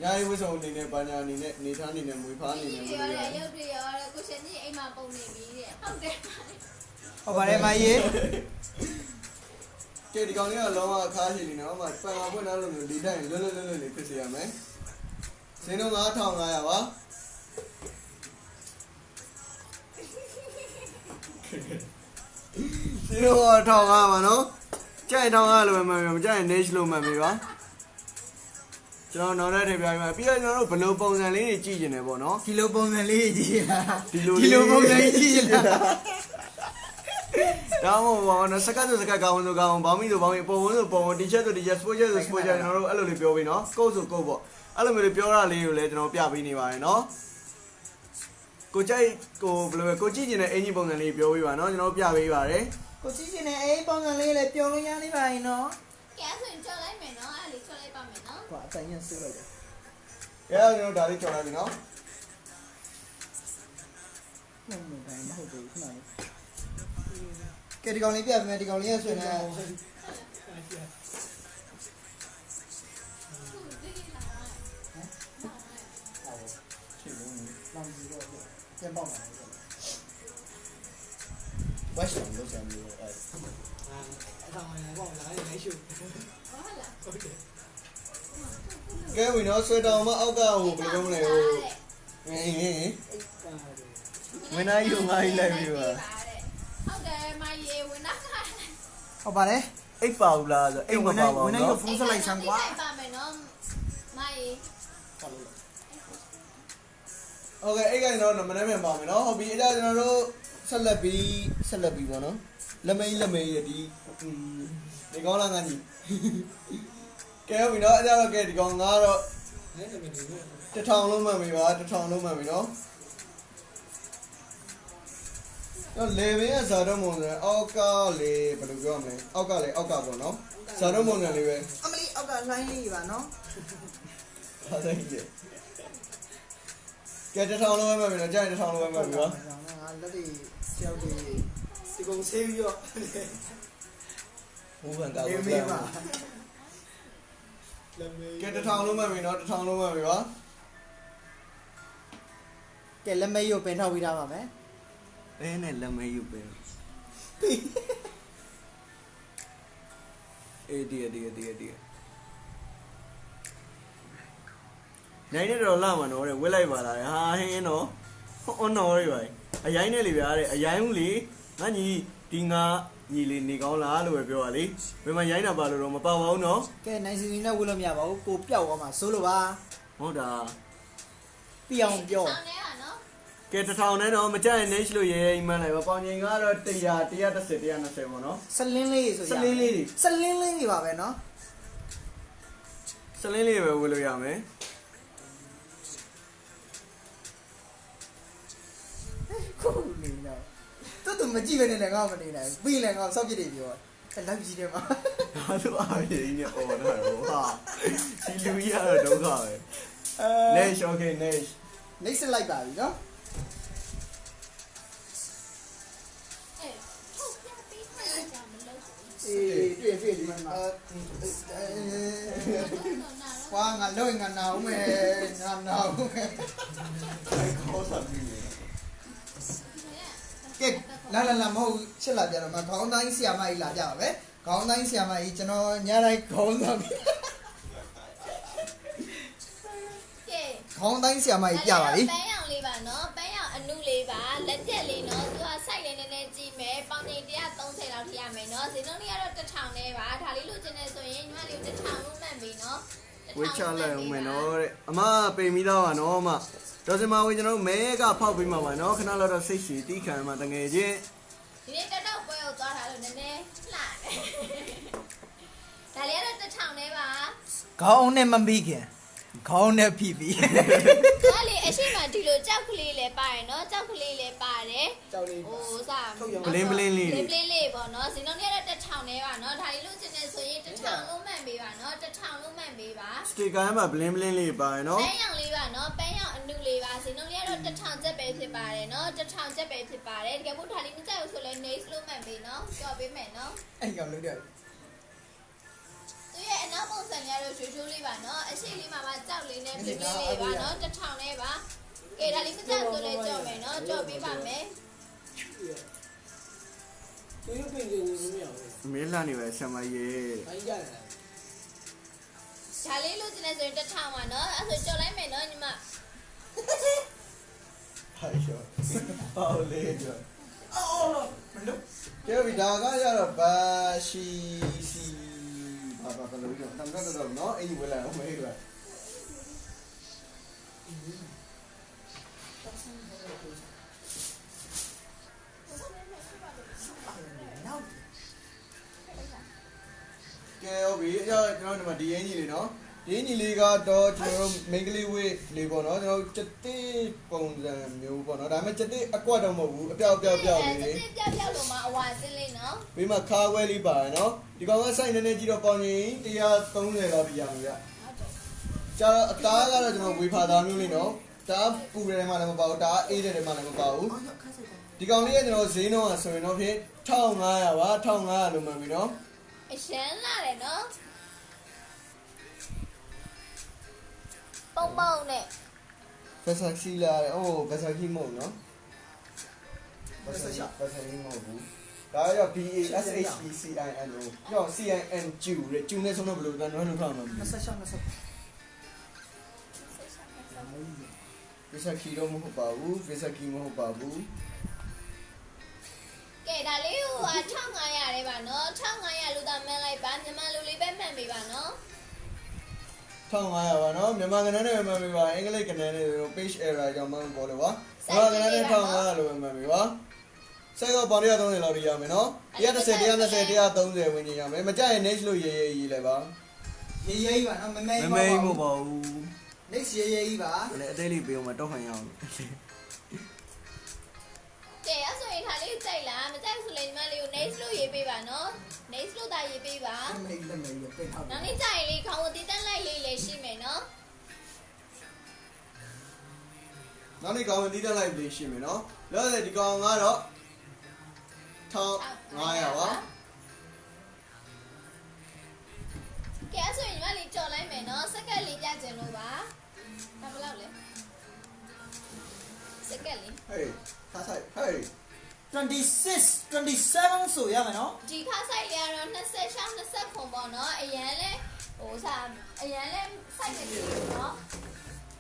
ညာရေးဝတ်စုံအနေနဲ့ဘာညာအနေနဲ့နေသားအနေနဲ့မွေဖားအနေနဲ့မွေးရတယ်
ရုပ်တွေရောကိုရှင်ကြီးအိမ်မှာပုံနေပြီတဲ့ဟုတ်တယ်
ဟုတ်ပါတယ်မကြီး
ကဲဒီကောင်လေးကလုံးဝအခါရှိနေတော့မှပန်လာဖွင့်လာလို့ဒီတိုင်းလွတ်လွတ်လေးဖြစ်စေရမယ်ဈေးနှုန်း9500ပါဈေးနှုန်း1500ပါနော်ကြိုက်1500လို့ပဲမှတ်ပြီမကြိုက်ရင် niche လို့မှတ်ပြီပါကျွန်တော်နောက်ထပ်ထည့်ပြပေးပါပြီးတော့ကျွန်တော်တို့ဘယ်လိုပုံစံလေးတွေကြည့်ကျင်တယ်ပေါ့နော်
ဒီလိုပုံစံလေးကြည့်ရ
ဒီလို
ပုံစံကြည့်ရ
ဒါမှမဟုတ်ပါဘူးစကတ်ဆိုစကတ်ကောင်းဆိုကောင်းဘောင်းမီဆိုဘောင်းမီပုံဆိုပုံတီချက်ဆိုတီချက်စပို့ချက်ဆိုစပို့ချက်ကျွန်တော်တို့အဲ့လိုလေးပြောပြီးနော်ကုတ်ဆိုကုတ်ပေါ့အဲ့လိုမျိုးလေးပြောတာလေးကိုလည်းကျွန်တော်ပြပေးနေပါတယ်နော်ကိုကြိုက်ကိုဘယ်လိုပဲကိုကြည့်ကျင်တဲ့အင်ဂျင်ပုံစံလေးပြောပေးပါနော်ကျွန်တော်တို့ပြပေးပါတယ်
ကိုကြည့်ချင်တဲ့အိမ်ပုံစံလေးလည်းပြောလို့ရနေပါရင်နော်
ကဲဆိုရင်ကြော်လိုက်မယ်နော်အဲ့လေကြော်လိုက်ပါမယ်နော်
ကွာအတိုင်းရဆူလိုက်တယ်
ကဲကျွန်တော်ဒါလေးကြော်လိုက်ပြီနော်
မဟုတ်ဘူးမဟုတ်ဘူးခဏလေးကဲဒီကောင်လေးပြပေးမယ်ဒီကောင်လေးရဆိုရင်လည်း
သူဒီလာ
လောင်ကြီးတော့ပြန်ပေါက်ပါ
ဝက်ဆောင်လို့ဆံမျိုးအဲ့
အဲ့ဒါမှလည်းပေါ့လားလည်းရှု
ဟုတ်လား
ဟုတ်တယ်
ကဲဝင်တော့ဆွဲတောင်မအောက်ကဟိုဘယ်လိုမလဲဟိုဟင်းဝင်နိုင်ယူငါးကြီးလိုက်ပြီပါ
ဟုတ်တယ်မရေဝင်နာခါ
ဟုတ်ပါတယ်
အိတ်ပါဘူးလားဆိုအိတ်မပါပါဘူးနော်
ဖုန်းဆက်လိုက်ဆန်းကွာ
ပါမယ်နော်မရေ
โอเคအဲ့ကနေတော့မနေ့ပြန်ပါမယ်နော်ဟုတ်ပြီအဲ့ဒါကျွန်တော်တို့ဆက်လက်ပြီးပေါ့နော်လက်မေးရဒီကောင်းလားငါကြီးကဲပြီနော်အဲ့ဒါတော့ကဲဒီကောင်ငါတော့
လည်းနေနေနေ
1000လုံးမှန်ပြီပါ1000လုံးမှန်ပြီနော်တော့လေဘင်းကဇာတော့မုံစံအောက်ကလေဘယ်လိုပြောမလဲအောက်ကပေါ့နော်ဇာတော့မုံစံလေးပဲ
အမလီအောက်ကလိုင်းလေးပါနော်
ဟာဆိုင်ကြီးကဲ1000လုံးပဲမှန်ပြီနော်ကြာရင်1000လုံးပဲမှန်ပြီပါ
ငါလက်တွေရှောက်တွေ
ဒီကုန်းဆေးပြီးတော့
ဘူးကန်ကောက်
မေး
ပါ
မေးပါ
လည်းမေး
ကဲ1000လုံးမှန်ပြီနော်1000လုံးမှန်ပြီပါ
ကဲလက်မေးရုပ်ပင်ထောက်ပြီးသားပါမယ်
အဲနဲ့လက်မေးယူပဲအေးဒီနိုင်နေတော့လာမှာနော်တဲ့ဝစ်လိုက်ပါလားဟာဟင်းနော်ဟွန်းနော်တွေပါအရိုင်းနဲ့လေဗျာတဲ့အရိုင်းဦးလေငါညီဒီငါညီလေးနေကောင်းလားလို့ပဲပြောပါလေဘယ်မှာရိုင်းတာပါလို့တော့မပါပါဘူးနော်
ကဲနိုင်စီစီနဲ့ဝလို့မရပါဘူးကိုပျောက်သွားမှာစိုးလို့ပါ
ဟုတ်တာ
ပြအောင်ပြော
ဆောင်းနေတာနော်
ကဲ1000နဲ့တော့မကြိုက်ရင် next လို့ရေးမှန်းလိုက်ပါပေါင်ချိန်ကတော့100 130 120ပေါ့နော်
စလင်းလေးဆိုရ
စလင်းလေးတွေ
စလင်းလေးတွေပါပဲနော်
စလင်းလေးပဲဝယ်လို့ရမယ်
ခုနေတော့တော်မကြည့်ပဲနဲ့လည်းငါမနေနိုင်ပြီးလည်းငါစောက်ပြစ်တွေပြောလိုက်ကြည့်တယ်မှာ
ဒါဆိုအားရင်းနဲ့အော်တာတော့ဟာဒီလူကြီးကတော့ဒုက္ခပဲ next okay next
နေစလိုက်ပါပြီနော်
အေးဟုတ်ပြပေးမှလည်းကြာမလို့ဆို
အေးတွေ့ဒီမှာဝါငါလုံးငါနာဦးမယ်ငါနာဦးမယ်
ခေါ်စားပြီးနေ
ကဲလာမဟုတ်ချက်လာပြတော့မခေါင်းတိုင်းဆီယာမကြီးလာပြပါပဲခေါင်းတိုင်းဆီယာမကြီးကျွန်တော်ညတိုင်းခေါင်းဆောင်ပြီ
ကဲ
ခေါင်းတိုင်းဆီယာမကြီးပြပါပြီ
ပန်းရောင်လေးပါနော်ပန်းရောင်အနုလေးပါလက်ပြက်လေးနော်သူကစိုက်လေးနည်းနည်းကြည့်မယ်ပေါင်ချိန်130လောက်ထိရမယ်နော်ဈေးနှုန်းလေးကတော့1000နဲ့ပါဒါလေးလိုချင်နေဆိုရင်ညီမလေး1000လို့မှတ်ပြီနော်
ဝစ်ချလိုက်အောင်မယ်နော်တဲ့အမပိန်ပြီးသားပါနော်အမတော်စင်မဝေကျွန်တော်မဲကဖောက်ပြီးမှာပါနော်ခဏလောက်တော့စိတ်ရှည်တီးခံမှာတငယ်ချင်း
ဒီနေ့တက်တော့ပွဲကိုသွားတာလို့နည်းနည်းလှတယ်ဒါလေးကတော့1000နဲ့ပါ
ခေါင်းနဲ့မပြီးခင်ခေါင်းနဲ့ဖိပြီး
ဒါလေးအရှိမဒီလိုကြောက်ကလေးလည်းပါတယ်နော်ကြောက်ကလေးလည်းပါတယ်
ကြောက်လေး
ဟိုစား
ပလင်းလေး
ပလင်းလေးပေါ့နော်ဈေးနှုန်းလေးကတော့1000နဲ့ပါနော်ဒါလေးလို့ချင်နေဆိုရင်1000လို့မှတ်ပေးပါနော်1000လို့မှတ်ပေးပါ
စတီကာမှာဘလင်းလေးပါရနော်
ပန်းရောင်လေးပါနော်ပန်းရောင်အနုလေးပါဈေးနှုန်းလေးကတော့1000ကျပ်ပဲဖြစ်ပါတယ်နော်1000ကျပ်ပဲဖြစ်ပါတယ်တကယ်လို့ဒါလေးမကြိုက်ဘူးဆိုလဲ next လို့မှတ်ပေးနော်ကြော်ပေးမယ်နော်
အဲ့ကောင်လို့တဲ့
သူရဲ့အနောက်ပုံစံရတော့ရွှေချိုးလေးပါနော်အရှိလေးမှာမှကြောက်လေးနဲ့ပြင်းပြင်းလေးပါနော်တစ်ထောင်နဲ့ပါကဲဒါလေးမကြောက်ဆိုလဲကြောက်မယ်နော်ကြောက်ပေးပါမယ်
သူရုပ်ပင်လေးဝင်နေရအောင်
မေးလာနေပဲဆံမရေ
ဘိုင်းရတယ်
ဒါလေးလို့ကျနေဆိုရင်တစ်ထောင်ပါနော်အဲ့ဆိုကြော်လိုက်မယ်နော်ညီမ
ဟာရောဟောလေကြောအော်မလို့ကဲဗီဒါကရတော့ဘာရှိစီဘာလို့ကြောတမ်တော့နော်အဲ့ဒီဝလာအောင်မေးပါကဲဟုတ်ပြီအဲ့ကျွန်တော်ဒီမှာဒီအင်ကြီးလေးနော်ဒီအင်ကြီးလေးကတော့ကျွန်တော်မင်္ဂလိဝေးလေးပေါ့နော်ကျွန်တော်စက်တိပုံစံမျိုးပေါ့နော်ဒါပေမဲ့စက်တိအကွက်တော့မဟုတ်ဘူးအပြောက်လေး
စက်တိပြောက်လို့မှအဝါစင်းလေးနော်
ပြီးမှခါခွဲလေးပါတယ်နော်ဒီကောင်ကစိုက်နေနေကြည့်တော့ပေါင်ရင်130လောက်ပြရမှာဗျကျတော့အသားကတော့ကျွန်တော်ဝေဖာသားမျိုးလေးနော်ဒါပူတယ်မှလည်းမပါဘူးဒါအေးတယ်မှလည်းမပါဘူးဒီကောင်လေးကကျွန်တော်ဈေးနှုန်းကဆိုရင်တော့ဖြင့်1500ပါ1500လို့မှန်ပြီနော်
အရှမ်းလာတယ်နော်ပုံပုံနဲ့
ဘက်ဆာခီလာအိုးဘက်ဆာခီမဟုတ်နော်ဘက်ဆာခီမဟုတ်ဘူးဒါရော BASHECIN လို့ရော CIN ကျူတဲ့ကျူနဲ့ဆုံးတော့ဘယ်လိုလဲနော်လို့ထောက်မှာမလဲ
26 27
ဘက်ဆာခီတော့မဟုတ်ပါဘူးဘက်ဆာခီမဟုတ်ပါဘူး
ကဲဒါလေးဟို1500ရဲပါနော်1500လို့သာမှန်းလိုက်ပါမြန်မာလူလေးပဲမှန်ပေးပါနော်
1500ပါနော်မြန်မာကဏ္ဍနဲ့မှန်ပြီပါအင်္ဂလိပ်ကဏ္ဍနဲ့ page error ကြောင့်မှပေါ်လို့ပါမြန်မာကဏ္ဍနဲ့1500လို့မှန်ပြီပါစိုက်တော့ပေါင်130လောက်ရမယ်နော်130 120 130ဝင်ရမယ်မကြရင် next လို့ရေးရေးလဲပါ
ရေးရေးပါနော်မမဲ
မမေးမပါဘူး
next ရေးရေးပါ
လည်းအသေးလေးပေးအောင်မတော့ခံရအောင်
ကဲအဲ့ဆိုရင်ဒါလေးကြိုက်လားမကြိုက်ဆိုလည်းညီမလေးကို next လို့ရေးပေးပါနော် next လို့သာရေးပေးပါ
မမဲလက်မဲပိတ်ထား
နောက်နေ့ကြိုက်လေးခေါင်းကိုတည်တက်လိုက်လေးလည်းရှိမယ်နော်
နောက်နေ့ကောင်ဝင်တီးတက်လိုက်လေးရှိမယ်နော်လောဆယ်ဒီကောင်ကတော့1500ပါ
ကဲအဲ့ဆိုရင်ညီမလေးကြော်လိုက်မယ်နော်စက္ကန့်လေးပြချင်လို့ပါဒါဘယ်လောက်လဲစက္ကန့်လေး
ဟေးထားဆိုင်ဟေး
26 27ဆိုရမယ်နော်
ဒီခါဆိုင်လေးကတော့26 20ခွန်ပေါ့နော်အရန်လဲဟိုစားအရန်လဲစိုက်နေပြီနော်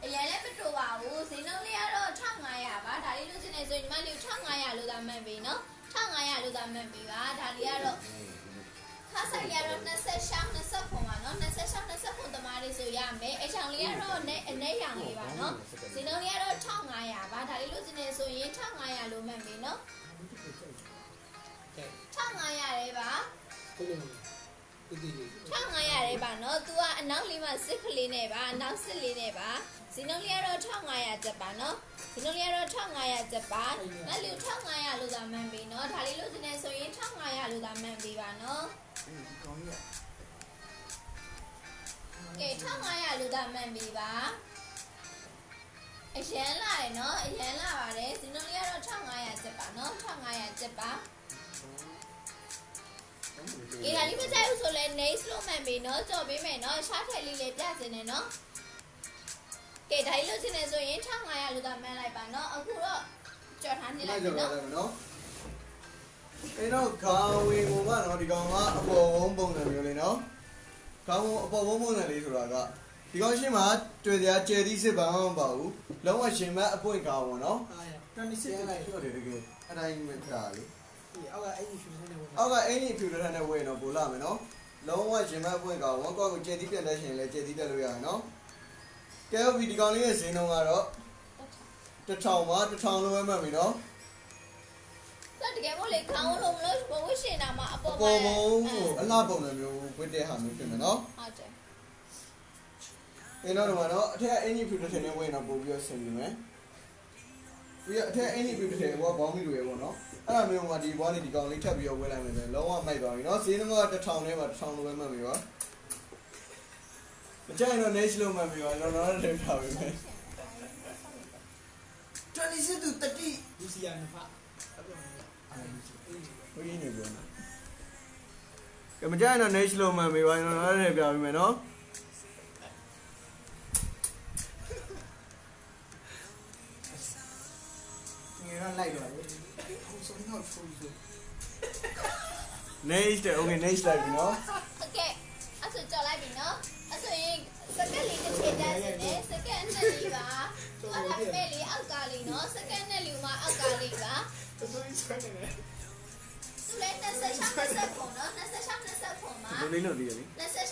အရန်လဲမတူပါဘူးဈေးနှုန်းလေးကတော့1500ပါဒါလေးလို့ရှင်းနေဆိုရင်ညီမလေး1500လို့သာမှတ်ပြီနော်1500လို့သာမှတ်ပြီပါဒါလေးကတော့ခါဆိုင်လေးကတော့26 20ခွန်ပါနော်26 20ခွန်တမားလေးဆိုရမယ်အချောင်လေးကတော့အနေရောင်လေးပါနော်ဈေးနှုန်းလေးကတော့1500ပါဒါလေးလို့ရှင်းနေဆိုရင်1500လို့မှတ်ပြီနော်1500ရဲပါ
ကိုလိုတည်တည်လေး
1500ရဲပါနော် तू ကအနောက်လေးမှာစစ်ကလေးနဲ့ပါအနောက်စစ်လေးနဲ့ပါဈေးနှုန်းလေးကတော့1500ကျပ်ပါနော်ဈေးနှုန်းလေးကတော့1500ကျပ်ပါငါလူ1500လို့သာမှန်ပြီနော်ဒါလေးလို့ဒီနေ့ဆိုရင်1500လို့သာမှန်ပြီပါနော်ကဲ1500လို့သာမှန်ပြီပါအရန်လာတယ်နော်အရန်လာပါတယ်ဈေးနှုန်းလေးကတော့1500ကျပ်ပါနော်1500ကျပ်ပါအေးဒါလေးမကြိုက်ဘူးဆိုလဲ next လို့မှန်ပြီနော်ကြော်ပေးမယ်နော်ရှားထည့်လေးလေးပြစင်နေနော်ကဲဒါလေးလို့ရှင်းနေဆိုရင်1500လို့သာမှန်းလိုက်ပါနော်အခုတော့ကြော်ထားနေလိုက်ပြီနော်
နော်အဲ့တော့ခေါင်းဝင်ကနော်ဒီကောင်ကအပေါ်ဝုံးပုံစံမျိုးလေးနော်ခေါင်းအပေါ်ဝုံးပုံစံလေးဆိုတာကဒီကောင်ရှင်းမှာတွေ့ကြကျယ်သီးစစ်ပါမပါဘူးလုံးဝရှင်မအပွင့်ကောင်ပေါ့နော်
26
လိုက်ဟုတ်တယ်တကယ်အတိုင်းပဲခါလေ
အောက်ကအဲ့ဒီဖြူနေတဲ့ဝင်
အောက်ကအင်ကြီးဖြူတဲ့ထက်နဲ့ဝယ်တော့ပို့လာမယ်နော်လုံးဝရှင်မအပွင့်ကောင်ဝကောက်ကိုကျယ်သီးပြတ်တဲ့ရှင်လည်းကျယ်သီးတက်လို့ရတယ်နော်ကဲဒီကောင်လေးရဲ့ဈေးနှုန်းကတော့1000ပါ1000လို့ပဲမှတ်ပြီနော်
တော့တကယ်မို့လေခေါင်းလုံးမလို့ဘဝရှင်တာမှာအပေါ်
ပေါ်ပုံအလှပုံစံမျိုးဝတ်တဲ့ဟာမျိုးဖြစ်မယ်နော်
ဟုတ်တယ်
အဲ့တော့တော့အထက်အင်ကြီးဖြူတဲ့ထက်နဲ့ဝယ်တော့ပို့ပြီးတော့ဆင်ပြီမယ်ပြီးတော့အထက်အင်ကြီးဖြူတဲ့ထက်ဘောင်းမီလိုရပေါ့နော်အဲ့ဒါမျိုးကဒီဘောင်းလေးဒီကောင်လေးထပ်ပြီးတော့ဝယ်လိုက်မယ်ဆိုရင်လုံးဝမိုက်သွားပြီနော်ဈေးနှုန်းက1000နဲ့ပါ1000လိုပဲမှတ်ပြီပါမကြိုက်တော့ next လို့မှတ်ပြီပါတော့တော့တက်ထားပြီမယ်
26 to 30
လူစီယာနှစ်ဖက်
ဘယ်ရင်းနေပြော ကမကြိုက်တော့ next လို့မှန်ပြီပါကျွန်တော်လည်းပြပေးမယ်နော်
ငယ်တော့လိုက်တော့လေဟိုဆုံးတော့ဆိုဆို
next okay next လိုက်ပြီနော်
โอเคအဲ့ဆိုကြော်လိုက်ပြီနော်အဲ့ဆိုရင်စကက်လေးတစ်ချိန်တန်းစနေစကက်နဲ့လေးပါသူကဒါပေမဲ့လေးအောက်ကလေးနော်စကက်နဲ့လေးမှာအောက်ကလေးပါ
ဆိုရင်ဆွဲနေတယ်
သူလည်း26ပုံနော်26ပုံမှာ
ဒီလေးလို့လေးလေ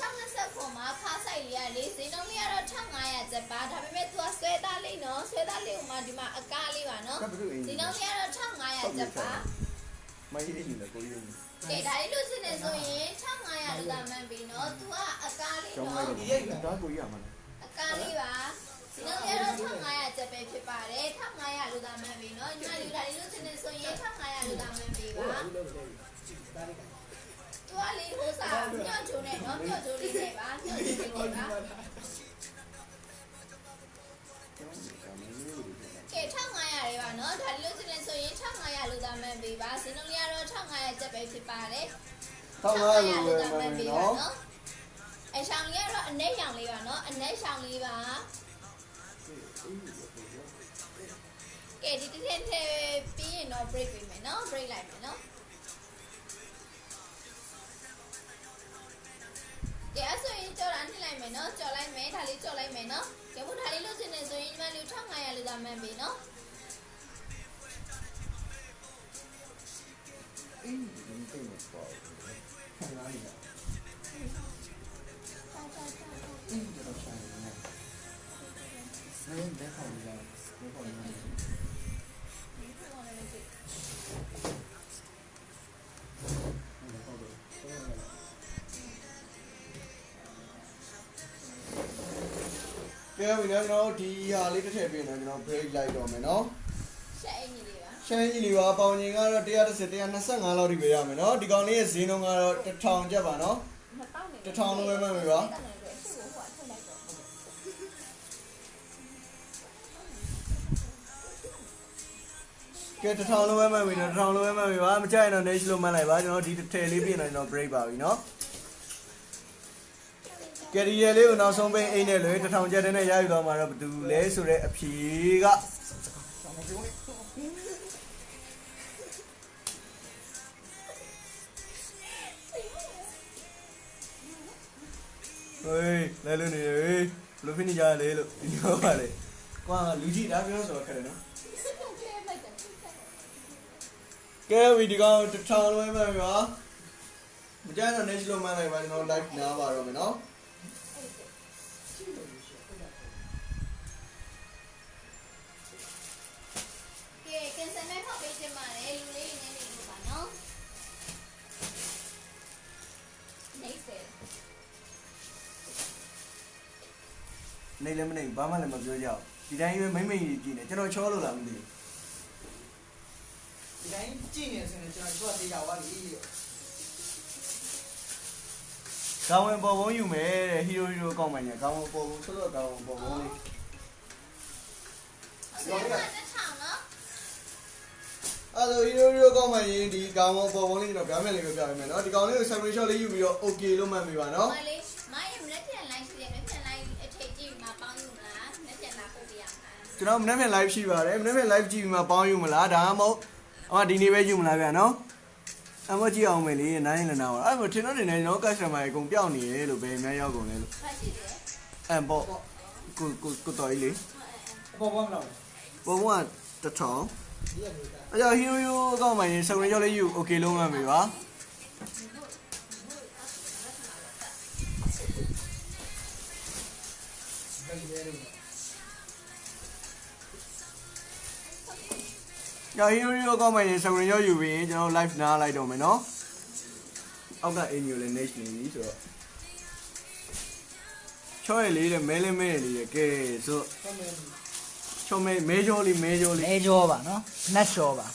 26ပုံမှာခါဆိုင်လေးရလေးဈေးနှုန်းလေးကတော့1500ကျပ်ပါဒါပေမဲ့သူကဆွဲသားလေးနော်ဆွဲသားလေးကိုမှဒီမှာအကားလေးပါနော်ဈေးနှုန်းလေးကတော့1500ကျပ်ပါ
မိုင်းလေးလေကိုလေး
ကဲဒါလေးလို့စစ်နေဆိုရင်1500လို့သာမှန်ပြီနော်သူကအကားလေး
ကျောင်း
နော်
လိုက်တော့ကိုကြီးရမှာ
အကားလေးပါဒီနောက်ရတော့1500ကျပ်ပဲဖြစ်ပါတယ်1500လို့သာမှန်ပြီနော်ညီမလေးဒါလေးလို့စစ်နေဆိုရင်1500လို့သာမှန်ပြီပါသူကလေးဟိုစားညော့ချိုးနဲ့နော်ညော့ချိုးလေးနဲ့ပါညော့ချိုးလေးနဲ့ပါကဲ1500လေးပါနော်ဒါလေးလို့စစ်နေဆိုရင်1500လို့သာမှန်ပြီပါဒီနောက်ရတော့1500ကျပ်ပဲဖြစ်ပါတယ်1500လို့သာမှန်ပြီပါနော်အရှောင်းလေးကတော့အနက်ရောင်လေးပါနော်အနက်ရှောင်းလေးပါကဲဒီတစ်ထည့်ပြီးရင်တော့ break ပေးမယ်နော် break လိုက်မယ်နော်ကဲအဲ့ဆိုရင်ကြော်တာနှိမ့်လိုက်မယ်နော်ကြော်လိုက်မယ်ဒါလေးကြော်လိုက်မယ်နော်ကဲဘုဒါလေးလို့စင်နေဆိုရင်ဒီမှာလေး1500လို့သာမှန်ပြီနော်
အေးဒီတိတ်မပေါ့ခဏလေးအေးတော့ဆိုင်နေတယ်လက်ခေါ်ကြလက်ခေါ်နေတယ်ကဲဝင်တော့ကျွန်တော်ဒီဟာလေးတစ်ထည့်ပြင်တော့ကျွန်တော် break လိုက်တော့မယ်နော်
ရှက်အင်ကြီးလေးပါ
ရှမ်းကြီးလေးပါပေါင်ကြီးကတော့130 125လောက်ထိပေးရမယ်နော်ဒီကောင်လေးရဲ့ဈေးနှုန်းကတော့1000ကျပ်ပါနော် 1000လို့ပဲမှတ်ပြီပါကဲ1000လို့ပဲမှတ်ပြီနော်1000လို့ပဲမှတ်ပြီပါမကြိုက်ရင်တော့ next လို့မှတ်လိုက်ပါကျွန်တော်ဒီတစ်ထည့်လေးပြင်တော့ကျွန်တော် break ပါပြီနော်ကယ်ရီရလေးကိုနောက်ဆုံးပိတ်အိတ်နဲ့လွယ်1000ကျပ်တဲ့နဲ့ရယူတော့မှာတော့ဘယ်သူလဲဆိုတဲ့အဖြေကဟေးလဲလို့နေရေဘယ်လိုဖြစ်နေကြလဲလို့ဒီလိုပါလေကွာလူကြီးဒါပြောဆိုတော့ခက်တယ်နော်ကဲဗီဒီယို1000လွှဲမှပြီပါမကြမ်းတော့ next လို့မှန်းလိုက်ပါကျွန်တော် live နားပါတော့မယ်နော်
ကဲကင်ဆယ်မဲ့ဖောက်ပေးခြင်းပါတယ်လူလေးနေနေလို့ပါနော်နေစေ
နေလည်းမနေဘာမှလည်းမပြောကြဘူးဒီတိုင်းပဲမိမ့်မိတ်ကြီးကြည့်နေကျွန်တော်ချောလို့လားမသိဘူး
ဒီတိုင်းကြည့်နေဆိုရင်ကျွန်တော်တို့ကတေးကြပါပြီ
ကောင်းဝင်ပေါ်ပုံးယူမယ်တဲ့ဟီရိုအကောင့်မှညာကောင်းဝင်ပေါ်ပုံးဆိုတော့ကောင်းဝင်ပေါ်ပုံးလေး
ဆောင်းတစ်ထောင်နော်
အဲ့လိုဟီရိုအကောင့်မှရင်ဒီကောင်းဝင်ပေါ်ပုံးလေးကျွန်တော်ပြောင်းမယ်လေးပြောပြပေးမယ်နော်ဒီကောင်လေးကို screenshot လေးယူပြီးတော့ okay လို့မှတ်မိပါနော်
မလေးမိုင်းမလက်ပြန် line ရှိတယ်မလက်ပြန် line အထည်ကြည့်မှာပေါင်းယူမလားမလက်ပြန်လာပို့ပြရမှာ
ကျွန်တော်မနေ့က live ရှိပါတယ်မနေ့က live ကြည့်ပြီးမှပေါင်းယူမလားဒါမှမဟုတ်ဒီနေ့ပဲယူမလားဗျာနော်အမကြည့်အောင်မယ်လေနိုင်ရင်လည်းနားပါအဲ့မထင်တော့နေနေကျွန်တော် customer တွေအကုန်ပျောက်နေရလို့ပဲအများရောက်ကုန်လေလို့
ဖတ်ရှိတယ်
အဲ့ပေါ့ကိုတော်ကြီးလေ
ပေါ်ပေါ်မလား
ပုံက1000
ဒီရမျိုးက
အဲ့ကြောင့်ဟီရိုအကောင့်မှရင် screenshot လေးယူ okay လို့မှတ်မိပါ
ဘယ်လိုလဲ
ကြောင့်ဟီရိုအကောင့်မှရင် screenshot ယူပြီးရင်ကျွန်တော် live နားလိုက်တော့မယ်နော်အောက်က aim ကိုလည်း next နေပြီဆိုတော့ချောရလေးတဲ့မဲလေးမဲလေးရဲ့ကဲဆို
ကမင်း
ချောမဲကြောလေးမဲကြောလေး
အဲကြောပါနော်နတ်ကြောပါ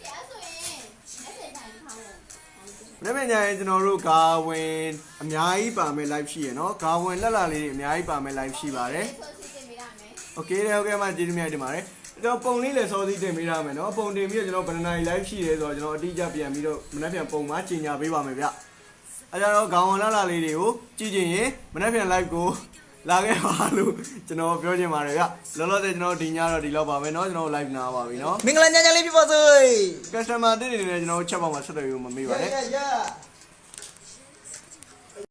ကဲအဲ့ဆိုရင်လက်ပြန်တိုင်းထောင်းလို့
နေ့မညရင်ကျွန်တော်တို့ကာဝင်အများကြီးပါမယ် live ရှိရနော်ကာဝင်လက်လာလေးတွေအများကြီးပါမယ် live ရှိပါတယ်
ဆိုစီတင်ပေးရမယ်
okay တဲ့ဟုတ်ကဲ့မှကျေးဇူးများတင်ပါတယ် ကျွန်တော်ပုံလေးလည်းစောစီးတင်ပေးထားမယ်နော်ပုံတင်ပြီးတော့ကျွန်တော်ဘယ်နိုင် live ရှိရဲဆိုတော့ကျွန်တော်အတိအကျပြန်ပြီးတော့မနေ့ပြန်ပုံမှာကြီးညာပေးပါမယ်ဗျအဲကြတော့ခေါင်းလာလေးတွေကိုကြည့်ချင်ရင်မနေ့ပြန် live ကိုလာခဲ့ပါလို့ကျွန်တော်ပြောချင်ပါတယ်ဗျလောလောဆယ်ကျွန်တော်ဒီညတော့ဒီလောက်ပါပဲเนาะကျွန်တော် live နာပါပြီเนาะ
မင်္ဂလာညချမ်းလေးဖြစ်ပါစေ
customer တွေလည်းကျွန်တော်ချက်ပေါက်မှာဆက်သွယ်ပြီးမမေ့ပါနဲ့
Yeah